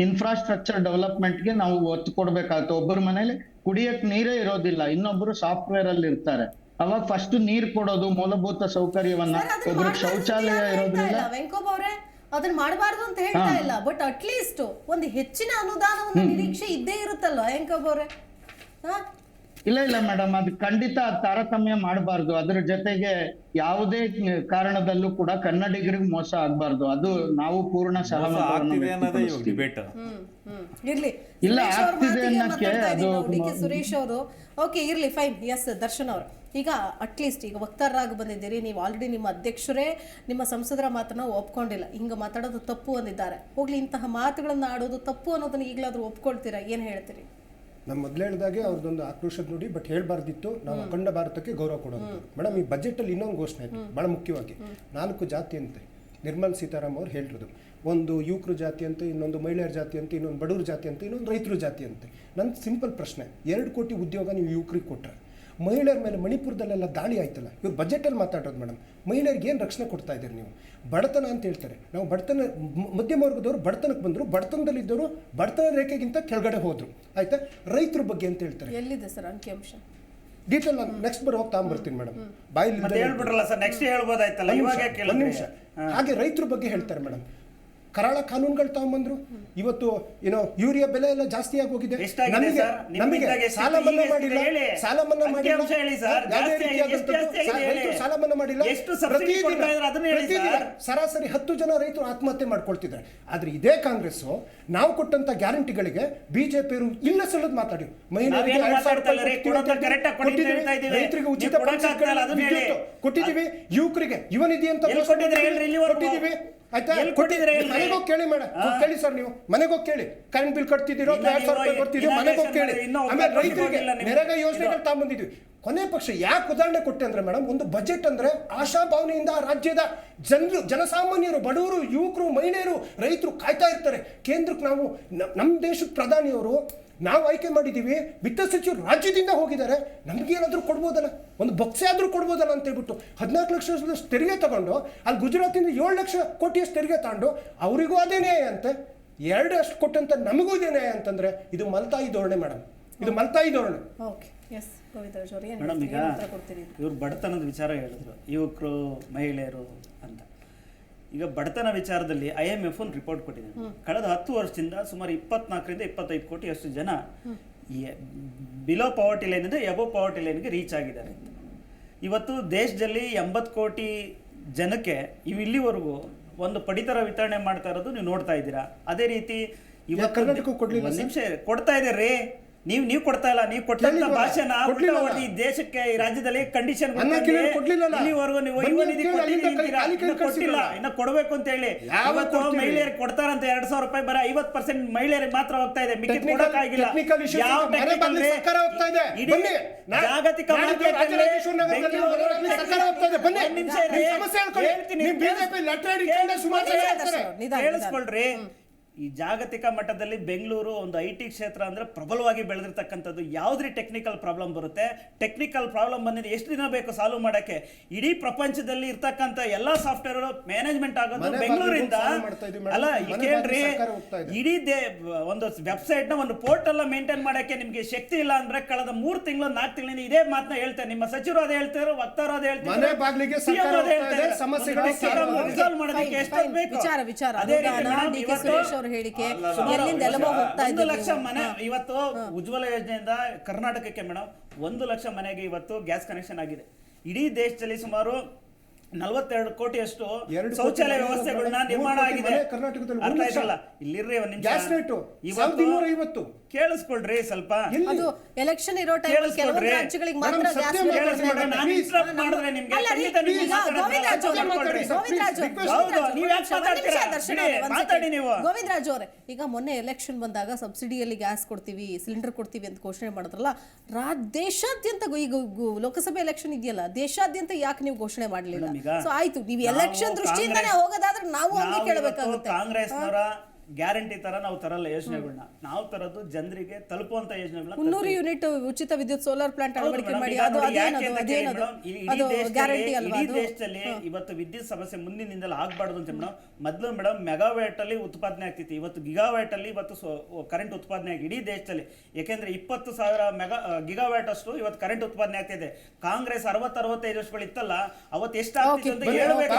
Speaker 12: infrastructure ಡೆವಲಪ್ಮೆಂಟ್ಗೆ ನಾವು ಒತ್ತು ಕೊಡ್ಬೇಕಾಗುತ್ತೆ. ಒಬ್ಬರ ಮನೇಲಿ ಕುಡಿಯಕ್ ನೀರೇ ಇರೋದಿಲ್ಲ, ಇನ್ನೊಬ್ರು ಸಾಫ್ಟ್ವೇರ್ ಅಲ್ಲಿ ಇರ್ತಾರೆ, ಅವಾಗ ಫಸ್ಟ್ ನೀರ್ ಕೊಡೋದು, ಮೂಲಭೂತ ಸೌಕರ್ಯವನ್ನ, ಒಬ್ರಿಗೆ ಶೌಚಾಲಯ ಇರೋದ್ರಿಂದ.
Speaker 1: ವೆಂಕಪ್ಪ ಅವರೇ ಅದನ್ನ ಮಾಡಬಾರ್ದು ಅಂತ ಹೇಳ್ತಾ ಇಲ್ಲ, ಬಟ್ ಅಟ್ ಲೀಸ್ಟ್ ಒಂದು ಹೆಚ್ಚಿನ ಅನುದಾನವನ್ನು ನಿರೀಕ್ಷೆ ಇದ್ದೇ ಇರುತ್ತಲ್ಲ ವೆಂಕಪ್ಪ ಅವರೇ.
Speaker 12: ಇಲ್ಲ ಮೇಡಮ್, ಅದು ಖಂಡಿತ ತಾರತಮ್ಯ ಮಾಡಬಾರ್ದು. ಅದ್ರ ಜೊತೆಗೆ ಯಾವುದೇ ಕಾರಣದಲ್ಲೂ ಕೂಡ ಕನ್ನಡಿಗರಿಗೆ ಮೋಸ ಆಗ್ಬಾರ್ದು, ಅದು ನಾವು ಪೂರ್ಣ ಸಹಮತವನ್ನು
Speaker 1: ಇರ್ಲಿ.
Speaker 12: ಇಲ್ಲ ಆಗ್ತಿದೆ ಅನ್ನಕ್ಕೆ ಅದು
Speaker 1: ಸುರೇಶ್ ಅವರು ಓಕೆ ಇರ್ಲಿ, ಫೈನ್. ಎಸ್ ದರ್ಶನ್ ಅವರು, ಈಗ ಅಟ್ಲೀಸ್ಟ್ ಈಗ ವಕ್ತಾರರಾಗಿ ಬಂದಿದ್ದೀರಿ, ನೀವು ಆಲ್ರೆಡಿ ನಿಮ್ಮ ಅಧ್ಯಕ್ಷರೇ ನಿಮ್ಮ ಸಂಸದರ ಮಾತನ್ನ ಒಪ್ಕೊಂಡಿಲ್ಲ, ಹಿಂಗೆ ಮಾತಾಡೋದು ತಪ್ಪು ಅಂದಿದ್ದಾರೆ. ಹೋಗ್ಲಿ, ಇಂತಹ ಮಾತುಗಳನ್ನ ಆಡೋದು ತಪ್ಪು ಅನ್ನೋದನ್ನ ಈಗಲಾದ್ರೂ ಒಪ್ಕೊಳ್ತೀರಾ? ಏನು ಹೇಳ್ತೀರಿ?
Speaker 9: ನಮ್ಮ ಮೊದಲು ಹೇಳಿದಾಗೆ ಅವ್ರದ್ದೊಂದು ಆಕ್ರೋಶದ ನೋಡಿ, ಬಟ್ ಹೇಳ್ಬಾರ್ದಿತ್ತು. ನಾವು ಅಖಂಡ ಭಾರತಕ್ಕೆ ಗೌರವ ಕೊಡೋದು. ಮೇಡಮ್, ಈ ಬಜೆಟಲ್ಲಿ ಇನ್ನೊಂದು ಘೋಷಣೆ ಆಯಿತು ಭಾಳ ಮುಖ್ಯವಾಗಿ. 4 ಜಾತಿ ಅಂತೆ ನಿರ್ಮಲಾ ಸೀತಾರಾಮ್ ಅವ್ರು ಹೇಳಿರೋದು. ಒಂದು ಯುವಕರು ಜಾತಿ ಅಂತ, ಇನ್ನೊಂದು ಮಹಿಳೆಯರ ಜಾತಿ ಅಂತ, ಇನ್ನೊಂದು ಬಡವ್ರ ಜಾತಿ ಅಂತ, ಇನ್ನೊಂದು ರೈತರ ಜಾತಿ ಅಂತೆ. ನನ್ನ ಸಿಂಪಲ್ ಪ್ರಶ್ನೆ, 2 ಕೋಟಿ ಉದ್ಯೋಗ ನೀವು ಯುವಕರಿಗೆ ಕೊಟ್ಟರೆ, ಮಹಿಳೆಯರ ಮೇಲೆ ಮಣಿಪುರದಲ್ಲೆಲ್ಲ ದಾಳಿ ಆಯ್ತಲ್ಲ, ಇವ್ರು ಬಜೆಟಲ್ಲಿ ಮಾತಾಡೋದು ಮೇಡಮ್. ಮಹಿಳೆಯರಿಗೆ ಏನು ರಕ್ಷಣೆ ಕೊಡ್ತಾ ಇದ್ದೀರಿ ನೀವು? ಬಡತನ ಅಂತ ಹೇಳ್ತಾರೆ, ನಾವು ಬಡತನ ಮಧ್ಯಮ ವರ್ಗದವರು ಬಡತನಕ್ಕೆ ಬಂದರು, ಬಡತನದಲ್ಲಿದ್ದವರು ಬಡತನ ರೇಖೆಗಿಂತ ಕೆಳಗಡೆ ಹೋದ್ರು, ಆಯ್ತಾ? ರೈತರ ಬಗ್ಗೆ ಅಂತ ಹೇಳ್ತಾರೆ.
Speaker 1: ಎಲ್ಲಿದೆ ಸರ್ ಅಂಕಿಅಂಶ?
Speaker 9: ಡೀಟೇಲ್ ನಾನು ನೆಕ್ಸ್ಟ್ ಬರೋ ಹೋಗ್ತಾ ಬರ್ತೀನಿ ಮೇಡಮ್. ಬಾಯಲ್ಲಿ
Speaker 10: ಹೇಳ್ಬಿಟ್ರಲ್ಲ ಸರ್, ನೆಕ್ಸ್ಟ್ ಹೇಳ್ಬೋದಾಯ್ತಲ್ಲ, ಇವಾಗ
Speaker 9: ಒಂದು ನಿಮಿಷ. ಹಾಗೆ ರೈತರ ಬಗ್ಗೆ ಹೇಳ್ತಾರೆ ಮೇಡಮ್. ಕರಾಳ ಕಾನೂನುಗಳು ತಗೊಂಡ್ಬಂದ್ರು, ಇವತ್ತು ಏನೋ ಯೂರಿಯಾ ಬೆಲೆ ಎಲ್ಲ ಜಾಸ್ತಿ ಆಗಿ ಹೋಗಿದೆ, ನಮಗೆ ಸಾಲ ಮನ್ನಾ ಮಾಡಿಲ್ಲ, ಸಾಲ ಮನ್ನಾ ಮಾಡಿಲ್ಲ, ರೈತರು ಸಾಲ ಮನ್ನಾ ಮಾಡಿಲ್ಲ. ಪ್ರತಿದಿನ ಸರಾಸರಿ 10 ಜನ ರೈತರು ಆತ್ಮಹತ್ಯೆ ಮಾಡ್ಕೊಳ್ತಿದ್ದಾರೆ. ಆದ್ರೆ ಇದೇ ಕಾಂಗ್ರೆಸ್ ನಾವು ಕೊಟ್ಟಂತ ಗ್ಯಾರಂಟಿಗಳಿಗೆ ಬಿಜೆಪಿಯವರು ಇಲ್ಲ ಸಲ್ಲದ್ ಮಾತಾಡಿ, ಮಹಿಳೆಯರಿಗೆ 2,000 ರೂಪಾಯಿ ರೈತರಿಗೆ ಉಚಿತ ಕೊಟ್ಟಿದ್ದೀವಿ, ಯುವಕರಿಗೆ ಯುವ ನಿಧಿ ಅಂತ ಕೊಟ್ಟಿದ್ದೀವಿ, ಆಯ್ತಾ? ಮನೆಗೋಗಿ ಕೇಳಿ ಮೇಡಮ್, ಕೇಳಿ ಸರ್, ನೀವು ಮನೆಗೋಗಿ ಕೇಳಿ, ಕರೆಂಟ್ ಬಿಲ್ ಕಟ್ತಿದ್ದೀರೋ, 2,000 ರೂಪಾಯಿ ಕೊಡ್ತಿದ್ದೀರೋ, ಮನೆಗೋಗಿ ಕೇಳಿ. ಆಮೇಲೆ ರೈತರಿಗೆ ನೆರೆಗ ಯೋಜನೆಗಳು ತಗೊಂಡ್ಬಂದಿದ್ವಿ. ಕೊನೆ ಪಕ್ಷ ಯಾಕೆ ಉದಾಹರಣೆ ಕೊಟ್ಟೆ ಅಂದ್ರೆ ಮೇಡಮ್, ಒಂದು ಬಜೆಟ್ ಅಂದ್ರೆ ಆಶಾಭಾವನೆಯಿಂದ ರಾಜ್ಯದ ಜನಸಾಮಾನ್ಯರು, ಬಡವರು, ಯುವಕರು, ಮಹಿಳೆಯರು, ರೈತರು ಕಾಯ್ತಾ ಇರ್ತಾರೆ. ಕೇಂದ್ರಕ್ಕೆ ನಾವು ನಮ್ಮ ದೇಶದ ಪ್ರಧಾನಿಯವರು ನಾವು ಆಯ್ಕೆ ಮಾಡಿದ್ದೀವಿ, ವಿತ್ತ ಸಚಿವರು ರಾಜ್ಯದಿಂದ ಹೋಗಿದ್ದಾರೆ, ನಮಗೇನಾದರೂ ಕೊಡ್ಬೋದಲ್ಲ, ಒಂದು ಬಕ್ಸೆ ಆದರೂ ಕೊಡ್ಬೋದಲ್ಲ ಅಂತ ಹೇಳ್ಬಿಟ್ಟು 14 ಲಕ್ಷ ತೆರಿಗೆ ತಗೊಂಡು ಅಲ್ಲಿ ಗುಜರಾತಿಂದ 7 ಲಕ್ಷ ಕೋಟಿಯಷ್ಟು ತೆರಿಗೆ ತಗೊಂಡು ಅವರಿಗೂ ಅದೇ ನ್ಯಾಯ ಅಂತೆ, 2 ಅಷ್ಟು ಕೊಟ್ಟಂತ ನಮಗೂ ಇದೇ ನ್ಯಾಯ ಅಂತಂದ್ರೆ ಇದು ಮಲ್ತಾಯಿ ಧೋರಣೆ ಮೇಡಮ್, ಇದು ಮಲ್ತಾಯಿ ಧೋರಣೆ.
Speaker 10: ಮೇಡಮ್, ಈಗ ಇವ್ರು ಬಡತನದ ವಿಚಾರ ಹೇಳಿದ್ರು, ಯುವಕರು ಮಹಿಳೆಯರು ಅಂತ. ಈಗ ಬಡತನ ವಿಚಾರದಲ್ಲಿ IMF ಒಂದು ರಿಪೋರ್ಟ್ ಕೊಟ್ಟಿದೆ. ಕಳೆದ 10 ವರ್ಷದಿಂದ ಸುಮಾರು 24ರಿಂದ 25 ಕೋಟಿ ಅಷ್ಟು ಜನ ಬಿಲೋ ಪಾವರ್ಟಿ ಲೈನಿಂದ ಎಬೋ ಪಾವರ್ಟಿ ಲೈನ್ಗೆ ರೀಚ್ ಆಗಿದ್ದಾರೆ. ಇವತ್ತು ದೇಶದಲ್ಲಿ 80 ಕೋಟಿ ಜನಕ್ಕೆ ಇಲ್ಲಿವರೆಗೂ ಒಂದು ಪಡಿತರ ವಿತರಣೆ ಮಾಡ್ತಾ ಇರೋದು ನೀವು ನೋಡ್ತಾ ಇದ್ದೀರಾ. ಅದೇ ರೀತಿ ಇವತ್ತು ಒಂದು ನಿಮಿಷ ಕೊಡ್ತಾ ಇದ್ದೀರಿ, ನೀವು ಕೊಡ್ತಾ ಇಲ್ಲ, ನೀವು ಕೊಟ್ಟಂತ ಭಾಷಣ ಈ ದೇಶಕ್ಕೆ, ಈ ರಾಜ್ಯದಲ್ಲಿ ಕಂಡೀಷನ್ ಇಲ್ಲಿವರೆಗೂ ನೀವು ಯುವ ನಿಧಿ ಕೊಟ್ಟಿಲ್ಲ, ಇನ್ನ ಕೊಡಬೇಕು ಅಂತ ಹೇಳಿ. ಇವತ್ತು ಮಹಿಳೆಯರಿಗೆ ಕೊಡ್ತಾರಂತ 2,000 ರೂಪಾಯಿ, ಬರ 50% ಮಹಿಳೆಯರಿಗೆ ಮಾತ್ರ ಹೋಗ್ತಾ ಇದೆ, ಮಿಕ್ಕಿ ಕೊಡಕ್ಕಾಗಿಲ್ಲ. ಯಾವ ಜಾಗತಿಕ ಕೇಳಿಸ್ಕೊಳ್ರಿ, ಈ ಜಾಗತಿಕ ಮಟ್ಟದಲ್ಲಿ ಬೆಂಗಳೂರು ಒಂದು IT ಕ್ಷೇತ್ರ ಅಂದರೆ ಪ್ರಬಲವಾಗಿ ಬೆಳೆದಿರ್ತಕ್ಕಂಥದ್ದು. ಯಾವುದ್ರಿ ಟೆಕ್ನಿಕಲ್ ಪ್ರಾಬ್ಲಮ್ ಬರುತ್ತೆ, ಟೆಕ್ನಿಕಲ್ ಪ್ರಾಬ್ಲಮ್ ಬಂದಿದೆ ಎಷ್ಟು ದಿನ ಬೇಕು ಸಾಲ್ವ್ ಮಾಡೋಕ್ಕೆ? ಇಡೀ ಪ್ರಪಂಚದಲ್ಲಿ ಇರ್ತಕ್ಕಂಥ ಎಲ್ಲ ಸಾಫ್ಟ್ವೇರ್ ಮ್ಯಾನೇಜ್ಮೆಂಟ್ ಆಗೋದು ಬೆಂಗಳೂರಿಂದ ಅಲ್ಲ. ಕೇಳ್ರಿ, ಇಡೀ ಒಂದು ವೆಬ್ಸೈಟ್ನ ಒಂದು ಪೋರ್ಟಲ್ ಮೇಂಟೈನ್ ಮಾಡೋಕ್ಕೆ ನಿಮಗೆ ಶಕ್ತಿ ಇಲ್ಲ ಅಂದ್ರೆ ಕಳೆದ 3 ತಿಂಗಳು 4 ತಿಂಗಳಿಂದ ಇದೇ ಮಾತನ್ನ ಹೇಳ್ತಾರೆ. ನಿಮ್ಮ ಸಚಿವರು ಅದೇ ಹೇಳ್ತಾರೆ, ವಕ್ತಾರು ಅದೇ ಹೇಳ್ತಾರೆ,
Speaker 1: ಹೇಳಿಕೆ ಎಲ್ಲಿಂದ
Speaker 10: ಲಕ್ಷ ಮನೆ ಇವತ್ತು ಉಜ್ವಲ ಯೋಜನೆಯಿಂದ ಕರ್ನಾಟಕಕ್ಕೆ ಮೇಡಮ್ 1 ಲಕ್ಷ ಮನೆಗೆ ಇವತ್ತು ಗ್ಯಾಸ್ ಕನೆಕ್ಷನ್ ಆಗಿದೆ. ಇಡೀ ದೇಶದಲ್ಲಿ ಸುಮಾರು 42 ಕೋಟಿಯಷ್ಟು ಶೌಚಾಲಯ ವ್ಯವಸ್ಥೆಗಳನ್ನ ನಿರ್ಮಾಣ ಆಗಿದೆ. ಅರ್ಥ ಆಯ್ತಲ್ಲ? ಇಲ್ಲಿರ್ರಿ ಒಂದ್ ನಿಮಿಷ, ಕೇಳಿಸ್ಕೊಳ್ರಿ ಸ್ವಲ್ಪ.
Speaker 1: ಅದು ಎಲೆಕ್ಷನ್ ಇರೋ ಟೈಮಲ್ಲಿ ಕೆಲವು ರಾಜ್ಯಗಳಿಗೆ ಮಾತ್ರ ಗ್ಯಾಸ್ ಗೋವಿಂದರಾಜ್ ಅವರೇ, ಈಗ ಮೊನ್ನೆ ಎಲೆಕ್ಷನ್ ಬಂದಾಗ ಸಬ್ಸಿಡಿಯಲ್ಲಿ ಗ್ಯಾಸ್ ಕೊಡ್ತೀವಿ, ಸಿಲಿಂಡರ್ ಕೊಡ್ತೀವಿ ಅಂತ ಘೋಷಣೆ ಮಾಡಿದ್ರಲ್ಲ, ದೇಶಾದ್ಯಂತ ಈಗ ಲೋಕಸಭೆ ಎಲೆಕ್ಷನ್ ಇದೆಯಲ್ಲ, ದೇಶಾದ್ಯಂತ ಯಾಕೆ ನೀವು ಘೋಷಣೆ ಮಾಡಲಿಲ್ಲ? ಸೊ ಆಯ್ತು, ನೀವು ಎಲೆಕ್ಷನ್ ದೃಷ್ಟಿಯಿಂದನೇ ಹೋಗೋದಾದ್ರೆ ನಾವು ಹಂಗೆ ಕೇಳಬೇಕಾಗುತ್ತೆ.
Speaker 10: ಕಾಂಗ್ರೆಸ್ನವರ ಗ್ಯಾರಂಟಿ ತರ ನಾವು ತರಲ್ಲ ಯೋಜನೆಗಳನ್ನ, ನಾವು ತರೋದು ಜನರಿಗೆ ತಲುಪುವಂತ ಯೋಜನೆಗಳನ್ನ.
Speaker 1: 300 ಯೂನಿಟ್ ಉಚಿತ ವಿದ್ಯುತ್ ಸೋಲಾರ್ ಪ್ಲಾಂಟ್ ಅಳವಡಿಕೆ ಮಾಡಿ
Speaker 10: ಇಡೀ ದೇಶದಲ್ಲಿ ಇವತ್ತು ವಿದ್ಯುತ್ ಸಮಸ್ಯೆ ಮುಂದಿನಿಂದಲೇ ಆಗ್ಬಾರ್ದು ಅಂತ ಮೇಡಮ್. ಮೊದಲು ಮೇಡಮ್ ಮೆಗಾವ್ಯಾಟ್ ಅಲ್ಲಿ ಉತ್ಪಾದನೆ ಆಗ್ತಿತ್ತು, ಇವತ್ತು ಗಿಗಾವ್ಯಾಟ್ ಅಲ್ಲಿ ಇವತ್ತು ಕರೆಂಟ್ ಉತ್ಪಾದನೆ ಆಗಿ ಇಡೀ ದೇಶದಲ್ಲಿ. ಯಾಕೆಂದ್ರೆ 20,000 ಗಿಗಾವ್ಯಾಟ್ ಅಷ್ಟು ಇವತ್ತು ಕರೆಂಟ್ ಉತ್ಪಾದನೆ ಆಗ್ತಿದೆ. ಕಾಂಗ್ರೆಸ್ 60-65 ವರ್ಷಗಳು ಇತ್ತಲ್ಲ, ಅವತ್ತು ಎಷ್ಟಾಗ್ತಿತ್ತು ಅಂತ ಹೇಳ್ಬೇಕು.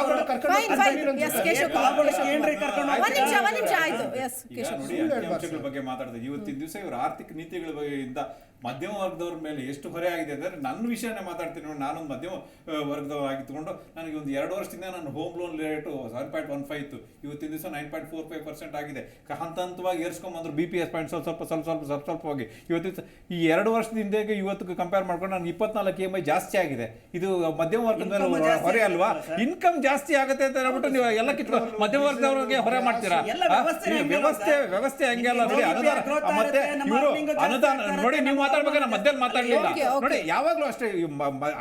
Speaker 11: ಬಗ್ಗೆ ಮಾತಾಡ್ತಾರೆ. ಇವತ್ತಿನ ದಿವಸ ಇವರು ಆರ್ಥಿಕ ನೀತಿಗಳ ಬಗ್ಗೆಯಿಂದ ಮಧ್ಯಮ ವರ್ಗದವ್ರ ಮೇಲೆ ಎಷ್ಟು ಹೊರೆ ಆಗಿದೆ ಅಂದರೆ, ನನ್ನ ವಿಷಯನೇ ಮಾತಾಡ್ತೀನಿ ನೋಡಿ. ನಾನೊಂದು ಮಧ್ಯಮ ವರ್ಗದವರಾಗಿದ್ದುಕೊಂಡು ನನಗೆ ಒಂದು 2 ವರ್ಷದಿಂದ ನನ್ನ ಹೋಮ್ ಲೋನ್ ರೇಟು 7.15 ಇತ್ತು, ಇವತ್ತಿನ ದಿವಸ 9.45% ಆಗಿದೆ. ಹಂತವಾಗಿ ಏರ್ಸ್ಕೊಂಬಂದ್ರು BPS ಪಾಯಿಂಟ್ ಸ್ವಲ್ಪವಾಗಿ. ಇವತ್ತಿನ ಈ 2 ವರ್ಷದಿಂದ ಇವತ್ತಿಗೆ ಕಂಪೇರ್ ಮಾಡ್ಕೊಂಡು ನಾನು 24 EMI ಜಾಸ್ತಿ ಆಗಿದೆ. ಇದು ಮಧ್ಯಮ ವರ್ಗದ ಮೇಲೆ ಹೊರೆ ಅಲ್ವಾ? ಇನ್ಕಮ್ ಜಾಸ್ತಿ ಆಗುತ್ತೆ ಅಂತ ಹೇಳ್ಬಿಟ್ಟು ನೀವು ಎಲ್ಲ ಕಿತ್ತು ಮಧ್ಯಮ ವರ್ಗದವ್ರಿಗೆ ಹೊರೆ ಮಾಡ್ತೀರಾ? ವ್ಯವಸ್ಥೆ ಹಂಗೆಲ್ಲ ನೋಡಿ. ಅನುದಾನ ಮತ್ತೆ ಇವರು ಅನುದಾನ ನೋಡಿ, ನೀವು ಮಾತಾಡ್ಬೇಕಾದ್ರೆ ಮಧ್ಯದಲ್ಲಿ ಮಾತಾಡ್ಲಿಲ್ಲ ನೋಡಿ. ಯಾವಾಗ್ಲೂ ಅಷ್ಟೇ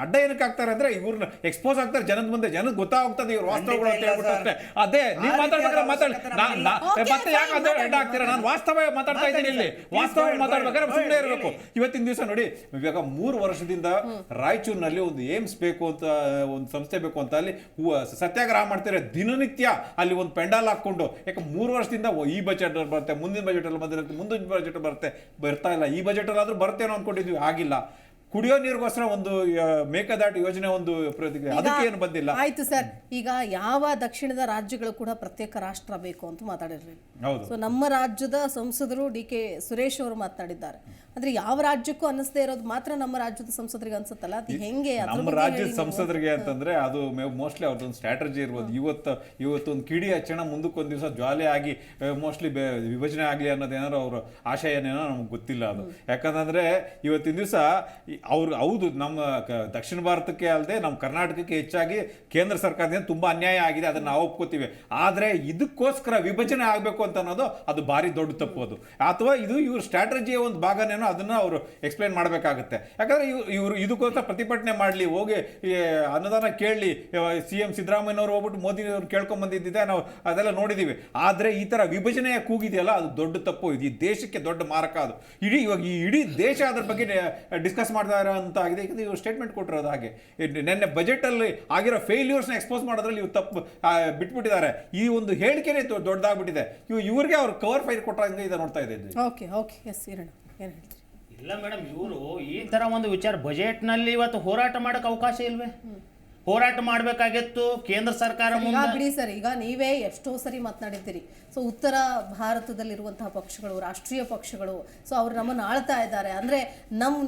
Speaker 11: ಅಡ್ಡ ಏನಕ್ಕೆ ಆಗ್ತಾರೆ ಅಂದ್ರೆ, ಇವ್ರನ್ನ ಎಕ್ಸ್ಪೋಸ್ ಆಗ್ತಾರೆ ಜನದ ಮುಂದೆ, ಜನಕ್ಕೆ ಗೊತ್ತಾಗ್ತದೆ ಇವ್ರು ವಾಸ್ತವಗಳು ಅಂತ ಹೇಳ್ಬಿಟ್ಟು ಅಷ್ಟೇ. ಅದೇ ನೀವು ಮಾತಾಡ್ಬೇಕಾದ್ರೆ ಮತ್ತೆ ಯಾಕೆ ಅದೇ ಅಡ್ಡ ಆಗ್ತೀರಾ? ನಾನು ವಾಸ್ತವ ಮಾತಾಡ್ತಾ ಇದ್ದೀನಿ, ಇಲ್ಲಿ ವಾಸ್ತವ ಮಾತಾಡ್ಬೇಕಾದ್ರೆ ಸುಮ್ಮನೆ ಇರಬೇಕು. ಇವತ್ತಿನ ದಿವಸ ನೋಡಿ, ಇವಾಗ 3 ವರ್ಷದಿಂದ ರಾಯಚೂರಿನಲ್ಲಿ ಒಂದು ಏಮ್ಸ್ ಬೇಕು ಅಂತ, ಒಂದು ಸಂಸ್ಥೆ ಬೇಕು ಅಂತ ಅಲ್ಲಿ ಸತ್ಯಾಗ್ರಹ ಮಾಡ್ತಾರೆ ದಿನನಿತ್ಯ. ಅಲ್ಲಿ ಒಂದು ಪೆಂಡಾಲ್ ಹಾಕೊಂಡು, ಯಾಕೆ 3 ವರ್ಷದಿಂದ ಈ ಬಜೆಟ್ ಬರುತ್ತೆ, ಮುಂದಿನ ಬಜೆಟ್ ಅಲ್ಲಿ ಬಂದಿರುತ್ತೆ, ಮುಂದಿನ ಬಜೆಟ್ ಬರ್ತಾ ಇಲ್ಲ. ಈ ಬಜೆಟ್ ಅಲ್ಲಾದ್ರೂ ಬರ್ತೇನೋ ಅನ್ಕೊಂಡಿದ್ವಿ, ಆಗಿಲ್ಲ. ಕುಡಿಯೋ ನೀರಿಗೋಸ್ಕರ ಒಂದು ಮೇಕೆದಾಟು ಯೋಜನೆ ಒಂದು ಅದಕ್ಕೆ ಏನು ಬಂದಿಲ್ಲ.
Speaker 1: ಆಯ್ತು ಸರ್, ಈಗ ಯಾವ ದಕ್ಷಿಣದ ರಾಜ್ಯಗಳು ಕೂಡ ಪ್ರತ್ಯೇಕ ರಾಷ್ಟ್ರ ಬೇಕು ಅಂತ ಮಾತಾಡಿರ್ಲಿ. ಸೊ ನಮ್ಮ ರಾಜ್ಯದ ಸಂಸದರು DK ಸುರೇಶ್ ಅವರು ಮಾತನಾಡಿದ್ದಾರೆ. ಅಂದ್ರೆ ಯಾವ ರಾಜ್ಯಕ್ಕೂ ಅನ್ನಿಸದೇ ಇರೋದು ಮಾತ್ರ ನಮ್ಮ ರಾಜ್ಯದ ಸಂಸದರಿಗೆ ಅನ್ಸುತ್ತಲ್ಲ, ಅದು ಹೆಂಗೆ?
Speaker 11: ನಮ್ಮ ರಾಜ್ಯದ ಸಂಸದರಿಗೆ ಅಂತಂದ್ರೆ ಅದು ಮೋಸ್ಟ್ಲಿ ಅವ್ರದ್ದೊಂದು ಸ್ಟ್ರಾಟಜಿ ಇರ್ಬೋದು. ಇವತ್ತೊಂದು ಕಿಡಿ ಹಚ್ಚಣ, ಮುಂದಕ್ಕೊಂದು ದಿವಸ ಜ್ವಾಲೆ ಆಗಿ ಮೋಸ್ಟ್ಲಿ ವಿಭಜನೆ ಆಗಲಿ ಅನ್ನೋದೇನಾದ್ರು ಅವ್ರ ಆಶಯನೇನೋ ನಮ್ಗೆ ಗೊತ್ತಿಲ್ಲ. ಅದು ಯಾಕಂತಂದ್ರೆ ಇವತ್ತಿನ ದಿವಸ ಅವ್ರು ಹೌದು, ನಮ್ಮ ದಕ್ಷಿಣ ಭಾರತಕ್ಕೆ ಅಲ್ಲದೆ ನಮ್ಮ ಕರ್ನಾಟಕಕ್ಕೆ ಹೆಚ್ಚಾಗಿ ಕೇಂದ್ರ ಸರ್ಕಾರದಿಂದ ತುಂಬಾ ಅನ್ಯಾಯ ಆಗಿದೆ, ಅದನ್ನ ನಾವು ಒಪ್ಕೋತೀವಿ. ಆದ್ರೆ ಇದಕ್ಕೋಸ್ಕರ ವಿಭಜನೆ ಆಗಬೇಕು ಅಂತ ಅನ್ನೋದು ಅದು ಭಾರಿ ದೊಡ್ಡ ತಪ್ಪು. ಅದು ಅಥವಾ ಇದು ಇವ್ರ ಸ್ಟ್ರಾಟಜಿಯ ಒಂದು ಭಾಗನೇನೋ, ಅದನ್ನ ಅವರು ಎಕ್ಸ್ಪ್ಲೈನ್ ಮಾಡಬೇಕಾಗುತ್ತೆ. ಯಾಕಂದ್ರೆ ಇವರು ಇದಕ್ಕೋಸ್ಕರ ಪ್ರತಿಭಟನೆ ಮಾಡಲಿ, ಹೋಗಿ ಅನುದಾನ ಕೇಳಲಿ. CM ಸಿದ್ದರಾಮಯ್ಯನವರು ಹೋಗ್ಬಿಟ್ಟು ಮೋದಿ ಅವ್ರು ಕೇಳ್ಕೊಂಡ್ ಬಂದಿದ್ದೆ ನಾವು ಅದೆಲ್ಲ ನೋಡಿದೀವಿ. ಆದ್ರೆ ಈ ತರ ವಿಭಜನೆಯ ಕೂಗಿದೆಯಲ್ಲ, ಅದು ದೊಡ್ಡ ತಪ್ಪು. ಇದು ಈ ದೇಶಕ್ಕೆ ದೊಡ್ಡ ಮಾರಕ. ಅದು ಇವಾಗ ಈ ಇಡೀ ದೇಶ ಅದ್ರ ಬಗ್ಗೆ ಡಿಸ್ಕಸ್ ಮಾಡ್ತಾ ಅಂತ ಆಗಿದೆ. ಯಾಕಂದ್ರೆ ಇವರು ಸ್ಟೇಟ್ಮೆಂಟ್ ಕೊಟ್ಟಿರೋದು ಹಾಗೆ. ನಿನ್ನೆ ಬಜೆಟ್ ಅಲ್ಲಿ ಆಗಿರೋ ಫೇಲ್ಯೂರ್ಸ್ನ ಎಕ್ಸ್ಪೋಸ್ ಮಾಡೋದ್ರಲ್ಲಿ ಇವ್ರು ತಪ್ಪು ಬಿಟ್ಬಿಟ್ಟಿದ್ದಾರೆ. ಈ ಒಂದು ಹೇಳಿಕೆನೇ ದೊಡ್ಡದಾಗ್ಬಿಟ್ಟಿದೆ. ಇವ್ರಿಗೆ ಅವ್ರು ಕವರ್ ಫೈಲ್ ಕೊಟ್ಟಂಗೆ ಇದೆ ನೋಡ್ತಾ ಇದ್ದೀವಿ.
Speaker 13: ಇಲ್ಲ ಮೇಡಮ್, ಇವರು ಈ ತರ ಒಂದು ವಿಚಾರ ಬಜೆಟ್ನಲ್ಲಿ ಇವತ್ತು ಹೋರಾಟ ಮಾಡಕ್ಕೆ ಅವಕಾಶ ಇಲ್ವೇ? ಹೋರಾಟ ಮಾಡಬೇಕಾಗಿತ್ತು ಕೇಂದ್ರ ಸರ್ಕಾರ.
Speaker 1: ಬಿಡಿ ಸರ್, ಈಗ ನೀವೇ ಎಷ್ಟೋ ಸರಿ ಮಾತನಾಡಿದ್ದೀರಿ. ಸೊ ಉತ್ತರ ಭಾರತದಲ್ಲಿರುವಂತಹ ಪಕ್ಷಗಳು, ರಾಷ್ಟ್ರೀಯ ಪಕ್ಷಗಳು, ಸೊ ಅವ್ರು ನಮ್ಮನ್ನು ಆಳ್ತಾ ಇದ್ದಾರೆ ಅಂದ್ರೆ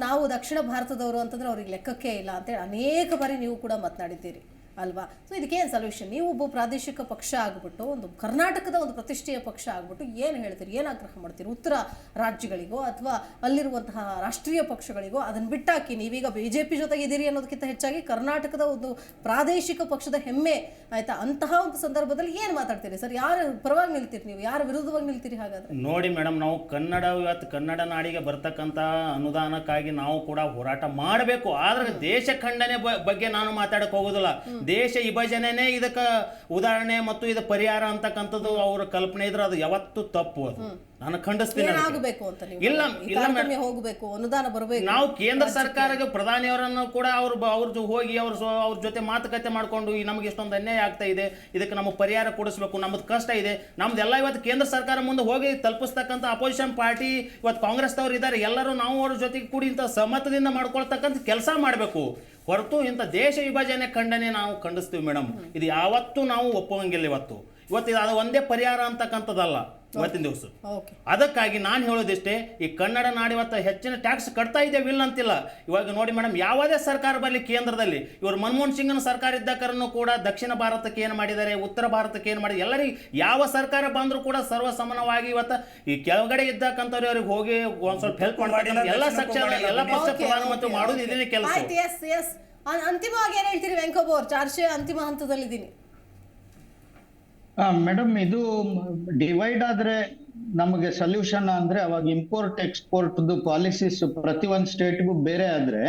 Speaker 1: ನಾವು ದಕ್ಷಿಣ ಭಾರತದವರು ಅಂತಂದ್ರೆ ಅವ್ರಿಗೆ ಲೆಕ್ಕಕ್ಕೆ ಇಲ್ಲ ಅಂತೇಳಿ ಅನೇಕ ಬಾರಿ ನೀವು ಕೂಡ ಮಾತನಾಡಿದ್ದೀರಿ ಅಲ್ವಾ? ಸೊ ಇದಕ್ಕೇನು ಸೊಲ್ಯೂಷನ್? ನೀವು ಒಬ್ಬ ಪ್ರಾದೇಶಿಕ ಪಕ್ಷ ಆಗ್ಬಿಟ್ಟು, ಒಂದು ಕರ್ನಾಟಕದ ಒಂದು ಪ್ರತಿಷ್ಠೆಯ ಪಕ್ಷ ಆಗ್ಬಿಟ್ಟು ಏನು ಹೇಳ್ತೀರಿ, ಏನು ಆಗ್ರಹ ಮಾಡ್ತೀರಿ? ಉತ್ತರ ರಾಜ್ಯಗಳಿಗೋ ಅಥವಾ ಅಲ್ಲಿರುವಂತಹ ರಾಷ್ಟ್ರೀಯ ಪಕ್ಷಗಳಿಗೋ ಅದನ್ನು ಬಿಟ್ಟಾಕಿ ನೀವೀಗ BJP ಜೊತೆಗೆ ಇದ್ದೀರಿ ಅನ್ನೋದಕ್ಕಿಂತ ಹೆಚ್ಚಾಗಿ ಕರ್ನಾಟಕದ ಒಂದು ಪ್ರಾದೇಶಿಕ ಪಕ್ಷದ ಹೆಮ್ಮೆ ಆಯ್ತಾ, ಅಂತಹ ಒಂದು ಸಂದರ್ಭದಲ್ಲಿ ಏನು ಮಾತಾಡ್ತೀರಿ ಸರ್? ಯಾರ ಪರವಾಗಿ ನಿಲ್ತೀರಿ ನೀವು, ಯಾರ ವಿರುದ್ಧವಾಗಿ ನಿಲ್ತೀರಿ? ಹಾಗಾದ್ರೆ ನೋಡಿ
Speaker 13: ಮೇಡಮ್, ನಾವು ಇವತ್ತು ಕನ್ನಡ ನಾಡಿಗೆ ಬರ್ತಕ್ಕಂಥ ಅನುದಾನಕ್ಕಾಗಿ ನಾವು ಕೂಡ ಹೋರಾಟ ಮಾಡಬೇಕು. ಆದ್ರೆ ದೇಶ ಖಂಡನೆ ಬಗ್ಗೆ ನಾನು ಮಾತಾಡಕ್ ಹೋಗೋದಿಲ್ಲ. ದೇಶ ವಿಭಜನೆನೇ ಇದಕ್ಕೆ ಉದಾಹರಣೆ ಮತ್ತು ಇದು ಪರಿಹಾರ ಅಂತಕ್ಕಂಥದ್ದು ಅವ್ರ ಕಲ್ಪನೆ ಇದ್ರೆ ಅದು ಯಾವತ್ತೂ ತಪ್ಪು. ಅದು ನಾನು ಖಂಡಿಸ್ತೀನಿ.
Speaker 1: ಏನಾಗಬೇಕು ಅಂತ ನೀವು
Speaker 13: ಇಲ್ಲ
Speaker 1: ತಾರತಮ್ಯ ಹೋಗಬೇಕು, ಅನುದಾನ ಬರಬೇಕು.
Speaker 13: ನಾವು ಕೇಂದ್ರ ಸರ್ಕಾರಕ್ಕೆ ಪ್ರಧಾನಿಯವರನ್ನು ಕೂಡ ಅವ್ರ ಹೋಗಿ ಅವ್ರ ಜೊತೆ ಮಾತುಕತೆ ಮಾಡ್ಕೊಂಡು ನಮಗೆ ಇಷ್ಟೊಂದು ಅನ್ಯಾಯ ಆಗ್ತಾ ಇದೆ, ಇದಕ್ಕೆ ನಮಗೆ ಪರಿಹಾರ ಕೊಡಿಸ್ಬೇಕು, ನಮ್ಮದು ಕಷ್ಟ ಇದೆ, ನಮ್ದೆಲ್ಲ ಇವತ್ತು ಕೇಂದ್ರ ಸರ್ಕಾರ ಮುಂದೆ ಹೋಗಿ ತಲುಪಿಸ್ತಕ್ಕಂಥ ಅಪೋಸಿಷನ್ ಪಾರ್ಟಿ ಇವತ್ತು ಕಾಂಗ್ರೆಸ್ದವ್ರು ಇದ್ದಾರೆ, ಎಲ್ಲರೂ ನಾವು ಅವ್ರ ಜೊತೆಗೆ ಕೂಡಿ ಇಂಥ ಸಮ್ಮತದಿಂದ ಮಾಡ್ಕೊಳ್ತಕ್ಕಂಥ ಕೆಲಸ ಮಾಡಬೇಕು. ಹೊರತು ಇಂಥ ದೇಶ ವಿಭಜನೆ ಖಂಡನೆ ನಾವು ಖಂಡಿಸ್ತೀವಿ ಮೇಡಮ್. ಇದು ಯಾವತ್ತೂ ನಾವು ಒಪ್ಪುವಂಗಿಲ್ಲ. ಇವತ್ತು ಇದು ಅದು ಒಂದೇ ಪರಿಹಾರ ಅಂತಕ್ಕಂಥದ್ದಲ್ಲ ಇವತ್ತಿನ ದಿವಸ. ಅದಕ್ಕಾಗಿ ನಾನು ಹೇಳೋದಿಷ್ಟೇ, ಈ ಕನ್ನಡ ನಾಡು ಇವತ್ತು ಹೆಚ್ಚಿನ ಟ್ಯಾಕ್ಸ್ ಕಟ್ತಾ ಇದ್ದೇವೆ, ಇಲ್ಲ ಅಂತಿಲ್ಲ. ಇವಾಗ ನೋಡಿ ಮೇಡಮ್, ಯಾವುದೇ ಸರ್ಕಾರ ಬರಲಿ ಕೇಂದ್ರದಲ್ಲಿ, ಇವರು ಮನಮೋಹನ್ ಸಿಂಗ್ನ ಸರ್ಕಾರ ಇದ್ದಕ್ಕರೂ ಕೂಡ ದಕ್ಷಿಣ ಭಾರತಕ್ಕೆ ಏನು ಮಾಡಿದ್ದಾರೆ, ಉತ್ತರ ಭಾರತಕ್ಕೆ ಏನು ಮಾಡಿದ್ದಾರೆ, ಎಲ್ಲರಿಗೂ ಯಾವ ಸರ್ಕಾರ ಬಂದರೂ ಕೂಡ ಸರ್ವಸಮಾನವಾಗಿ ಇವತ್ತು ಈ ಕೆಳಗಡೆ ಇದ್ದಕ್ಕಂಥವ್ರು ಅವ್ರಿಗೆ ಹೋಗಿ ಒಂದು ಸ್ವಲ್ಪ ಹೆಲ್ಪ್ ಮಾಡಿ ಎಲ್ಲ ಪಕ್ಷ ಪ್ರಧಾನಮಂತ್ರಿ ಮಾಡೋದು ಇದನ್ನೇ ಕೆಲಸ.
Speaker 1: ಅಂತಿಮವಾಗಿ ಏನು ಹೇಳ್ತೀರಿ ವೆಂಕಬ್ಬ ಅವ್ರು? ಚರ್ಚೆ ಅಂತಿಮ ಹಂತದಲ್ಲಿದ್ದೀನಿ.
Speaker 12: ಮೇಡಮ್, ಇದು ಡಿವೈಡ್ ಆದ್ರೆ ನಮಗೆ ಸೊಲ್ಯೂಷನ್ ಅಂದ್ರೆ ಅವಾಗ ಇಂಪೋರ್ಟ್ ಎಕ್ಸ್ಪೋರ್ಟ್ ಪಾಲಿಸೀಸ್ ಪ್ರತಿ ಒಂದ್ ಸ್ಟೇಟ್ಗೂ ಬೇರೆ ಆದ್ರೆ,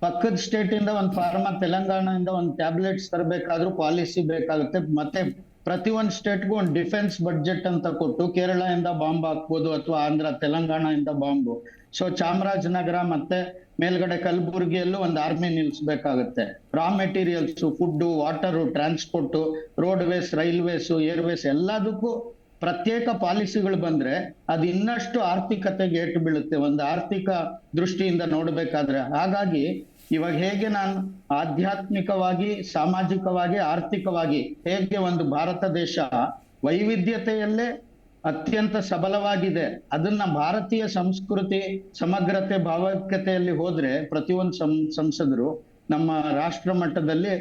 Speaker 12: ಪಕ್ಕದ ಸ್ಟೇಟ್ ಇಂದ ಒಂದ್ ಫಾರ್ಮಾ, ತೆಲಂಗಾಣದಿಂದ ಒಂದ್ ಟ್ಯಾಬ್ಲೆಟ್ಸ್ ತರಬೇಕಾದ್ರೂ ಪಾಲಿಸಿ ಬೇಕಾಗುತ್ತೆ. ಮತ್ತೆ ಪ್ರತಿ ಒಂದ್ ಸ್ಟೇಟ್ಗೂ ಒಂದು ಡಿಫೆನ್ಸ್ ಬಡ್ಜೆಟ್ ಅಂತ ಕೊಟ್ಟು ಕೇರಳ ಇಂದ ಬಾಂಬ್ ಹಾಕ್ಬೋದು ಅಥವಾ ಆಂಧ್ರ ತೆಲಂಗಾಣ ಇಂದ ಬಾಂಬು. ಸೊ ಚಾಮರಾಜನಗರ ಮತ್ತೆ ಮೇಲ್ಗಡೆ ಕಲಬುರ್ಗಿಯಲ್ಲೂ ಒಂದು ಆರ್ಮಿ ನಿಲ್ಸ್ಬೇಕಾಗತ್ತೆ. Raw materials, food, water, transport, roadways, railways, airways ಎಲ್ಲದಕ್ಕೂ ಪ್ರತ್ಯೇಕ ಪಾಲಿಸಿಗಳು ಬಂದ್ರೆ ಅದು ಇನ್ನಷ್ಟು ಆರ್ಥಿಕತೆಗೆ ಏಟು ಬೀಳುತ್ತೆ ಒಂದು ಆರ್ಥಿಕ ದೃಷ್ಟಿಯಿಂದ ನೋಡ್ಬೇಕಾದ್ರೆ. ಹಾಗಾಗಿ ಇವಾಗ ಹೇಗೆ ನಾನು ಆಧ್ಯಾತ್ಮಿಕವಾಗಿ, ಸಾಮಾಜಿಕವಾಗಿ, ಆರ್ಥಿಕವಾಗಿ ಹೇಗೆ ಒಂದು ಭಾರತ ದೇಶ ವೈವಿಧ್ಯತೆಯಲ್ಲೇ ಅತ್ಯಂತ ಸಬಲವಾಗಿದೆ, ಅದನ್ನ ಭಾರತೀಯ ಸಂಸ್ಕೃತಿ ಸಮಗ್ರತೆ ಭಾವೈಕ್ಯತೆಯಲ್ಲಿ ಹೋದ್ರೆ ಪ್ರತಿಯೊಂದು ಸಂಸದರು ನಮ್ಮ ರಾಷ್ಟ್ರ ಮಟ್ಟದಲ್ಲಿ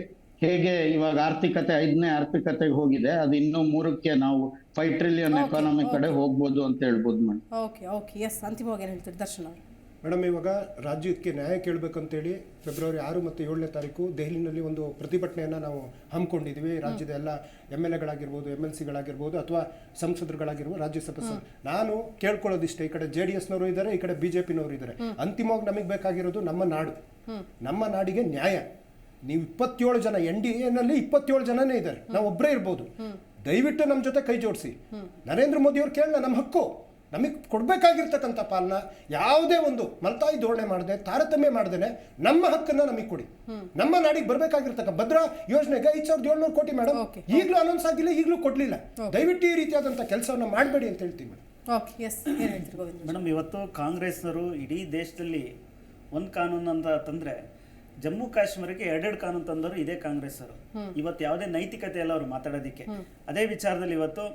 Speaker 12: ಹೇಗೆ ಇವಾಗ ಆರ್ಥಿಕತೆ 5ನೇ ಆರ್ಥಿಕತೆಗೆ ಹೋಗಿದೆ, ಅದು ಇನ್ನೂ 3ಕ್ಕೆ ನಾವು 5 ಟ್ರಿಲಿಯನ್ ಎಕಾನಮಿ ಕಡೆ ಹೋಗ್ಬೋದು ಅಂತ ಹೇಳ್ಬೋದು ಮೇಡಮ್.
Speaker 1: ಓಕೆ ಎಸ್, ಅಂತಿಮವಾಗಿ ಏನು ಹೇಳ್ತೀರಿ ದರ್ಶನ್ ಅವರು?
Speaker 9: ಮೇಡಮ್, ಇವಾಗ ರಾಜ್ಯಕ್ಕೆ ನ್ಯಾಯ ಕೇಳಬೇಕಂತೇಳಿ ಫೆಬ್ರವರಿ 6 ಮತ್ತು 7ನೇ ತಾರೀಕು ದೆಹಲಿನಲ್ಲಿ ಒಂದು ಪ್ರತಿಭಟನೆಯನ್ನು ನಾವು ಹಮ್ಮಿಕೊಂಡಿದ್ದೀವಿ. ರಾಜ್ಯದ ಎಲ್ಲ MLAಗಳಾಗಿರ್ಬೋದು, MLCಗಳಾಗಿರ್ಬೋದು ಅಥವಾ ಸಂಸದರುಗಳಾಗಿರ್ಬೋದು, ರಾಜ್ಯಸಭಾ ನಾನು ಕೇಳ್ಕೊಳ್ಳೋದಿಷ್ಟೇ, ಈ ಕಡೆ JDSನವರು ಇದ್ದಾರೆ, ಈ ಕಡೆ BJPನವರು ಇದ್ದಾರೆ. ಅಂತಿಮವಾಗಿ ನಮಗೆ ಬೇಕಾಗಿರೋದು ನಮ್ಮ ನಾಡು, ನಮ್ಮ ನಾಡಿಗೆ ನ್ಯಾಯ. ನೀವು 27 ಜನ NDAನಲ್ಲಿ 27 ಜನನೇ ಇದ್ದಾರೆ, ನಾವು ಒಬ್ಬರೇ ಇರ್ಬೋದು. ದಯವಿಟ್ಟು ನಮ್ಮ ಜೊತೆ ಕೈ ಜೋಡಿಸಿ. ನರೇಂದ್ರ ಮೋದಿ ಅವ್ರು ಕೇಳೋಣ, ನಮ್ಮ ಹಕ್ಕು, ನಮಗೆ ಕೊಡಬೇಕಾಗಿರ್ತಕ್ಕಂಥ ಪಾಲನ ಯಾವುದೇ ಒಂದು ಮಲ್ತಾಯಿ ಧೋರಣೆ ಮಾಡದೆ, ತಾರತಮ್ಯ ಮಾಡ್ದೇನೆ ನಮ್ಮ ಹಕ್ಕನ್ನ ನಮಗೆ ಕೊಡಿ. ನಮ್ಮ ನಾಡಿಗೆ ಬರಬೇಕಾಗಿರ್ತಕ್ಕ ಭದ್ರಾ ಯೋಜನೆಗೆ 5,700 ಕೋಟಿ ಮೇಡಮ್ ಈಗಲೂ ಅನೌನ್ಸ್ ಆಗಿಲ್ಲ, ಈಗಲೂ ಕೊಡ್ಲಿಲ್ಲ. ದಯವಿಟ್ಟು ಈ ರೀತಿಯಾದಂಥ ಕೆಲಸವನ್ನ ಮಾಡಬೇಡಿ ಅಂತ ಹೇಳ್ತೀವಿ
Speaker 10: ಮೇಡಮ್. ಇವತ್ತು ಕಾಂಗ್ರೆಸ್ನವರು ಇಡೀ ದೇಶದಲ್ಲಿ ಒಂದು ಕಾನೂನು ಅಂತ ತಂದ್ರೆ ಜಮ್ಮು ಕಾಶ್ಮೀರಕ್ಕೆ 2 ಕಾನೂನು ತಂದರು ಇದೇ ಕಾಂಗ್ರೆಸ್ ಅವರು. ಇವತ್ತು ಯಾವುದೇ ನೈತಿಕತೆ ಇಲ್ಲ ಅವರು ಮಾತಾಡೋದಿಕ್ಕೆ. ಅದೇ ವಿಚಾರದಲ್ಲಿ ಇವತ್ತು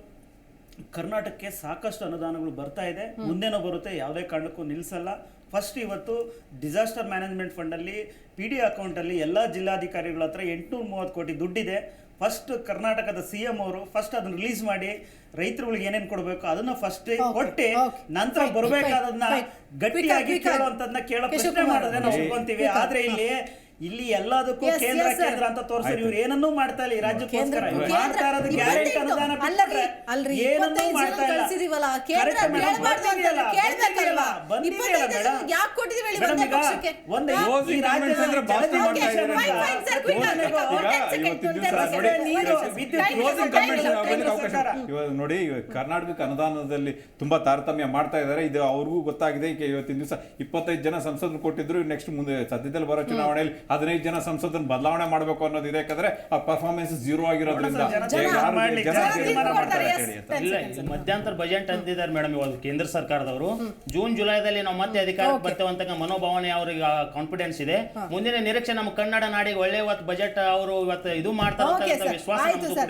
Speaker 10: ಕರ್ನಾಟಕಕ್ಕೆ ಸಾಕಷ್ಟು ಅನುದಾನಗಳು ಬರ್ತಾ ಇದೆ, ಮುಂದೇನೋ ಬರುತ್ತೆ, ಯಾವುದೇ ಕಾರಣಕ್ಕೂ ನಿಲ್ಲಿಸಲ್ಲ. ಫಸ್ಟ್ ಇವತ್ತು ಡಿಸಾಸ್ಟರ್ ಮ್ಯಾನೇಜ್ಮೆಂಟ್ ಫಂಡಲ್ಲಿ PD ಅಕೌಂಟಲ್ಲಿ ಎಲ್ಲ ಜಿಲ್ಲಾಧಿಕಾರಿಗಳ ಹತ್ರ 830 ಕೋಟಿ ದುಡ್ಡಿದೆ. ಫಸ್ಟ್ ಕರ್ನಾಟಕದ CM ಅವರು ಫಸ್ಟ್ ಅದನ್ನ ರಿಲೀಸ್ ಮಾಡಿ ರೈತರುಗಳಿಗೆ ಏನೇನು ಕೊಡಬೇಕು ಅದನ್ನ ಫಸ್ಟ್ ಕೊಟ್ಟು ನಂತರ ಬರಬೇಕಾದದನ್ನ ಗಟ್ಟಿಯಾಗಿ ಕೇಳುವಂತದನ್ನ ಕೇಳೋ ಪ್ರಶ್ನೆ ಮಾಡಿದ್ರೆ ನಾವು ಒಪ್ಕೊಂತೀವಿ. ಆದ್ರೆ ಇಲ್ಲಿ ಎಲ್ಲದಕ್ಕೂ ಕೇಂದ್ರ ಅಂತ ತೋರಿಸ್ತಾರೆ. ಇವ್ರು ಏನನ್ನೂ ಮಾಡ್ತಾ ಇಲ್ಲ ಈ ರಾಜ್ಯಕ್ಕೋಸ್ಕರ. ಮಾಡ್ತಾ ಇರೋದು ಗ್ಯಾರಂಟಿ ಅನುದಾನ ಏನನ್ನೂ ಮಾಡ್ತಾ
Speaker 11: ನೋಡಿ, ಕರ್ನಾಟಕಕ್ಕೆ ಅನುದಾನದಲ್ಲಿ ತುಂಬಾ ತಾರತಮ್ಯ ಮಾಡ್ತಾ ಇದ್ದಾರೆ. ಇದು ಅವ್ರಿಗೂ ಗೊತ್ತಾಗಿದೆ. ಇವತ್ತಿನ ದಿವಸ 25 ಜನ ಸಂಸದರು ಕೊಟ್ಟಿದ್ರು. ನೆಕ್ಸ್ಟ್ ಮುಂದೆ ಸದ್ಯದಲ್ಲಿ ಬರೋ ಚುನಾವಣೆಯಲ್ಲಿ 15 ಜನ ಸಂಸದರನ್ನು ಬದಲಾವಣೆ ಮಾಡಬೇಕು ಅನ್ನೋದು ಇದೆ. ಯಾಕಂದ್ರೆ ಆ ಪರ್ಫಾರ್ಮೆನ್ಸ್ 0 ಆಗಿರೋದ್ರಿಂದ
Speaker 13: ಮಧ್ಯಂತರ ಬಜೆಟ್ ಅಂತಿದ್ದಾರೆ ಮೇಡಮ್. ಇವಾಗ ಕೇಂದ್ರ ಸರ್ಕಾರದವರು ಜೂನ್ ಜುಲೈದಲ್ಲಿ ನಾವು ಮತ್ತೆ ಅಧಿಕಾರಕ್ಕೆ ಬರ್ತೇವೆ ಅಂತ ಮನೋಭಾವನೆ ಅವ್ರಿಗೆ ಕಾನ್ಫಿಡೆನ್ಸ್ ಇದೆ. ಮುಂದಿನ ನಿರೀಕ್ಷೆ ನಮ್ಮ ಕನ್ನಡ ನಾಡಿಗೆ ಒಳ್ಳೆ ಬಜೆಟ್ ಅವರು ಇವತ್ತು ಇದು ಮಾಡ್ತಾರೆ ವಿಶ್ವಾಸ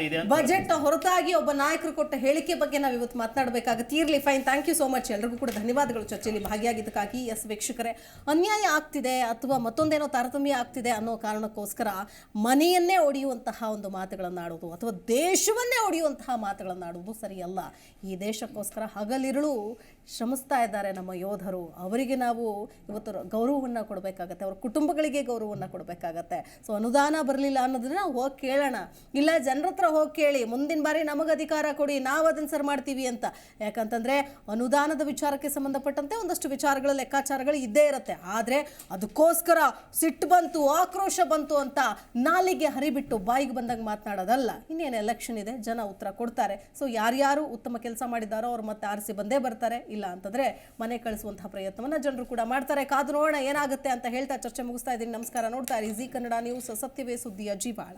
Speaker 13: ಇದೆ.
Speaker 1: ಬಜೆಟ್ ಹೊರತಾಗಿ ಒಬ್ಬ ನಾಯಕರು ಕೊಟ್ಟ ಹೇಳಿಕೆ ಬಗ್ಗೆ ನಾವು ಇವತ್ತು ಮಾತನಾಡಬೇಕಾಗುತ್ತೆ. ಇರ್ಲಿ, fine, thank you so much. ಎಲ್ರಿಗೂ ಕೂಡ ಧನ್ಯವಾದಗಳು ಚರ್ಚೆಯಲ್ಲಿ ಭಾಗಿಯಾಗಿದ್ದಕ್ಕಾಗಿ. ಎಸ್ ವೀಕ್ಷಕರೇ, ಅನ್ಯಾಯ ಆಗ್ತಿದೆ ಅಥವಾ ಮತ್ತೊಂದೇನೋ ತಾರತಮ್ಯ ಆಗ್ತಿದೆ ಅನ್ನೋ ಕಾರಣಕ್ಕೋಸ್ಕರ ಮನೆಯನ್ನೇ ಒಡೆಯುವಂತಹ ಒಂದು ಮಾತುಗಳನ್ನು ಆಡೋದು ಅಥವಾ ದೇಶವನ್ನೇ ಒಡೆಯುವಂತಹ ಮಾತುಗಳನ್ನು ಮಾತುಗಳನ್ನು ಆಡುವುದು ಸರಿಯಲ್ಲ. ಈ ದೇಶಕ್ಕೋಸ್ಕರ ಹಗಲಿರುಳು ಶ್ರಮಿಸ್ತಾ ಇದ್ದಾರೆ ನಮ್ಮ ಯೋಧರು. ಅವರಿಗೆ ನಾವು ಇವತ್ತು ಗೌರವವನ್ನು ಕೊಡಬೇಕಾಗತ್ತೆ, ಅವ್ರ ಕುಟುಂಬಗಳಿಗೆ ಗೌರವವನ್ನು ಕೊಡಬೇಕಾಗತ್ತೆ. ಸೊ ಅನುದಾನ ಬರಲಿಲ್ಲ ಅನ್ನೋದನ್ನ ನಾವು ಹೋಗಿ ಕೇಳೋಣ, ಇಲ್ಲ ಜನರ ಹತ್ರ ಹೋಗಿ ಕೇಳಿ, ಮುಂದಿನ ಬಾರಿ ನಮಗೆ ಅಧಿಕಾರ ಕೊಡಿ, ನಾವು ಅದನ್ನು ಸರಿ ಮಾಡ್ತೀವಿ ಅಂತ. ಯಾಕಂತಂದರೆ ಅನುದಾನದ ವಿಚಾರಕ್ಕೆ ಸಂಬಂಧಪಟ್ಟಂತೆ ಒಂದಷ್ಟು ವಿಚಾರಗಳ ಲೆಕ್ಕಾಚಾರಗಳು ಇದ್ದೇ ಇರುತ್ತೆ. ಆದರೆ ಅದಕ್ಕೋಸ್ಕರ ಸಿಟ್ಟು ಬಂತು, ಆಕ್ರೋಶ ಬಂತು ಅಂತ ನಾಲಿಗೆ ಹರಿಬಿಟ್ಟು ಬಾಯಿಗೆ ಬಂದಾಗ ಮಾತನಾಡೋದಲ್ಲ. ಇನ್ನೇನು ಎಲೆಕ್ಷನ್ ಇದೆ, ಜನ ಉತ್ತರ ಕೊಡ್ತಾರೆ. ಸೊ ಯಾರ್ಯಾರು ಉತ್ತಮ ಕೆಲಸ ಮಾಡಿದ್ದಾರೋ ಅವ್ರು ಮತ್ತೆ ಆರಿಸಿ ಬಂದೇ ಬರ್ತಾರೆ. ಇಲ್ಲ ಅಂತಂದರೆ ಮನೆ ಕಳಿಸುವಂತಹ ಪ್ರಯತ್ನವನ್ನು ಜನರು ಕೂಡ ಮಾಡ್ತಾರೆ. ಕಾದು ನೋಡೋಣ ಏನಾಗುತ್ತೆ ಅಂತ ಹೇಳ್ತಾ ಚರ್ಚೆ ಮುಗಿಸ್ತಾ ಇದ್ದೀನಿ. ನಮಸ್ಕಾರ. ನೋಡ್ತಾ ಇರಿ ಜೀ ಕನ್ನಡ ನ್ಯೂಸ್, ಸತ್ಯವೇ ಸುದ್ದಿಯ ಜೀವಾಳ.